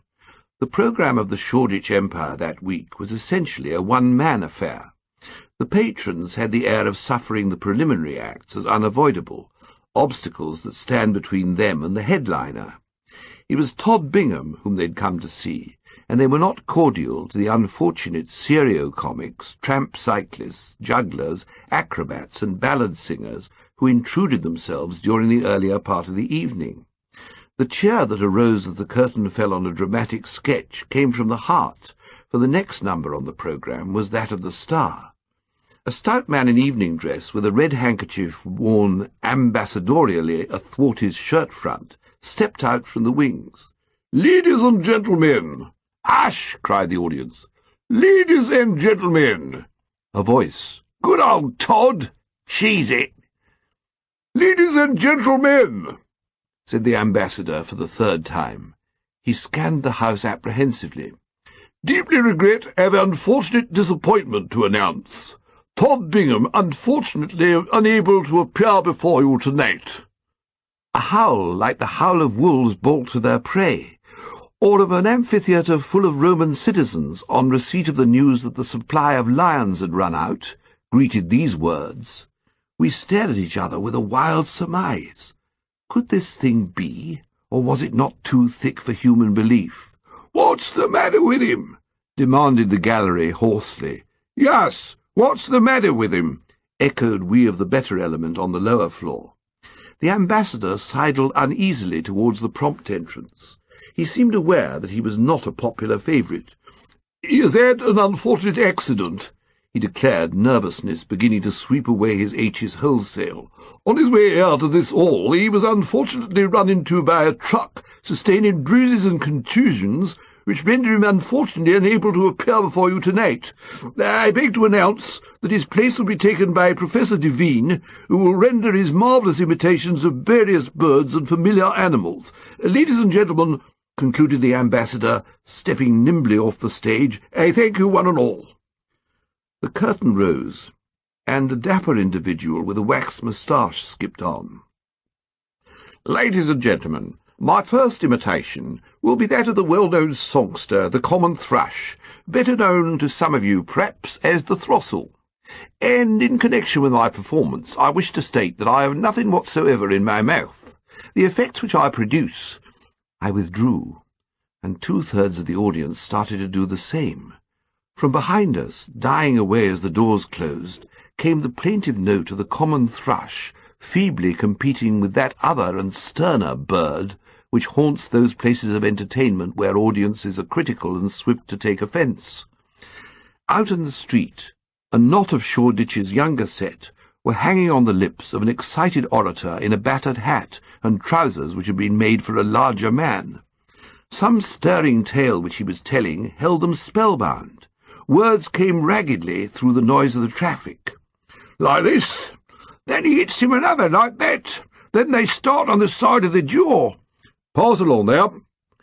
The programme of the Shoreditch Empire that week was essentially a one-man affair. The patrons had the air of suffering the preliminary acts as unavoidable, obstacles that stand between them and the headliner. It was Todd Bingham whom they'd come to see, and they were not cordial to the unfortunate serio-comics, tramp cyclists, jugglers, acrobats and ballad singers who intruded themselves during the earlier part of the evening. The cheer that arose as the curtain fell on a dramatic sketch came from the heart, for the next number on the programme was that of the Star. A stout man in evening dress, with a red handkerchief worn ambassadorially athwart his shirt front, stepped out from the wings. "Ladies and gentlemen!" "Hush!" cried the audience. "Ladies and gentlemen!" A voice. "Good old Todd! Cheese it!" "Ladies and gentlemen!" said the ambassador for the third time. He scanned the house apprehensively. "Deeply regret have unfortunate disappointment to announce. Todd Bingham unfortunately unable to appear before you tonight." A howl like the howl of wolves baulked to their prey, or of an amphitheatre full of Roman citizens on receipt of the news that the supply of lions had run out, greeted these words. We stared at each other with a wild surmise. Could this thing be, or was it not too thick for human belief? "What's the matter with him?" demanded the gallery hoarsely. "Yes, what's the matter with him?" echoed we of the better element on the lower floor. The ambassador sidled uneasily towards the prompt entrance. He seemed aware that he was not a popular favourite. "He has had an unfortunate accident," he declared, nervousness beginning to sweep away his H's wholesale. "On his way out of this hall, he was unfortunately run into by a truck, sustaining bruises and contusions, which render him unfortunately unable to appear before you tonight. I beg to announce that his place will be taken by Professor Devine, who will render his marvellous imitations of various birds and familiar animals. Ladies and gentlemen," concluded the ambassador, stepping nimbly off the stage, "I thank you one and all." The curtain rose, and a dapper individual with a waxed moustache skipped on. "Ladies and gentlemen, my first imitation will be that of the well-known songster, the common thrush, better known to some of you, perhaps, as the throstle. And in connection with my performance, I wish to state that I have nothing whatsoever in my mouth. The effects which I produce—" I withdrew, and 2/3 of the audience started to do the same. From behind us, dying away as the doors closed, came the plaintive note of the common thrush, feebly competing with that other and sterner bird which haunts those places of entertainment where audiences are critical and swift to take offence. Out in the street, a knot of Shoreditch's younger set were hanging on the lips of an excited orator in a battered hat and trousers which had been made for a larger man. Some stirring tale which he was telling held them spellbound. Words came raggedly through the noise of the traffic. "Like this. Then he hits him another like that. Then they start on the side of the jaw." "Pass along there,"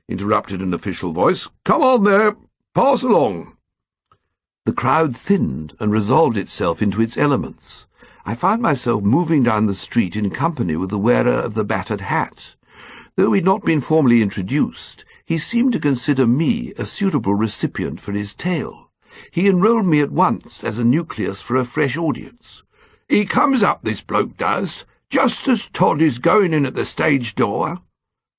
interrupted an official voice. "Come on there. Pass along." The crowd thinned and resolved itself into its elements. I found myself moving down the street in company with the wearer of the battered hat. Though we had not been formally introduced, he seemed to consider me a suitable recipient for his tale. He enrolled me at once as a nucleus for a fresh audience. "He comes up, this bloke does, just as Todd is going in at the stage door."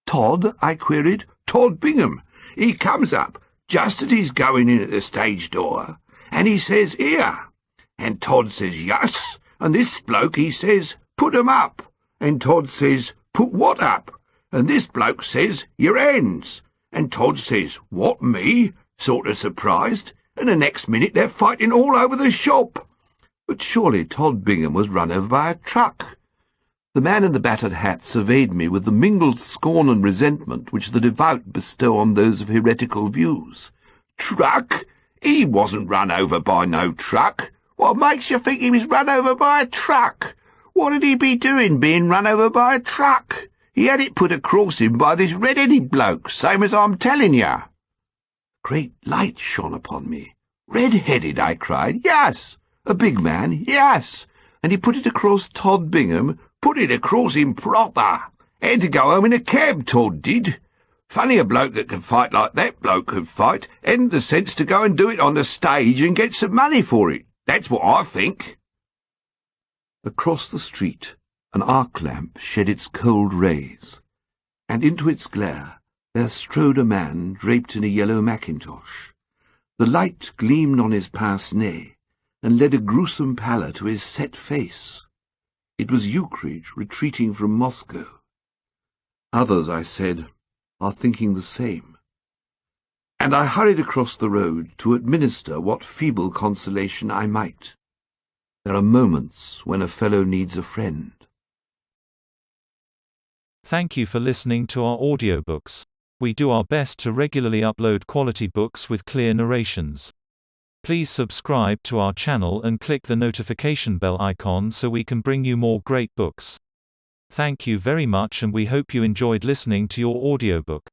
"Todd?" I queried. "Todd Bingham. He comes up just as he's going in at the stage door, and he says, 'Here.' And Todd says, 'Yes.' And this bloke, he says, 'Put 'em up.' And Todd says, 'Put what up?' And this bloke says, 'Your hands.' And Todd says, 'What, me?' sort of surprised. And the next minute they're fighting all over the shop." But surely Todd Bingham was run over by a truck. The man in the battered hat surveyed me with the mingled scorn and resentment which the devout bestow on those of heretical views. "Truck? He wasn't run over by no truck. What makes you think he was run over by a truck? What'd he be doing being run over by a truck? He had it put across him by this red-headed bloke, same as I'm telling you." Great light shone upon me. "Red-headed?" I cried. "Yes. A big man, yes. And he put it across Todd Bingham, put it across him proper. Had to go home in a cab, Todd did. Funny a bloke that could fight like that bloke could fight, hadn't the sense to go and do it on the stage and get some money for it. That's what I think." Across the street, an arc lamp shed its cold rays, and into its glare there strode a man draped in a yellow mackintosh. The light gleamed on his pince-nez, and led a gruesome pallor to his set face. It was Ukridge retreating from Moscow. Others, I said, are thinking the same. And I hurried across the road to administer what feeble consolation I might. There are moments when a fellow needs a friend. Thank you for listening to our audiobooks. We do our best to regularly upload quality books with clear narrations. Please subscribe to our channel and click the notification bell icon so we can bring you more great books. Thank you very much, and we hope you enjoyed listening to your audiobook.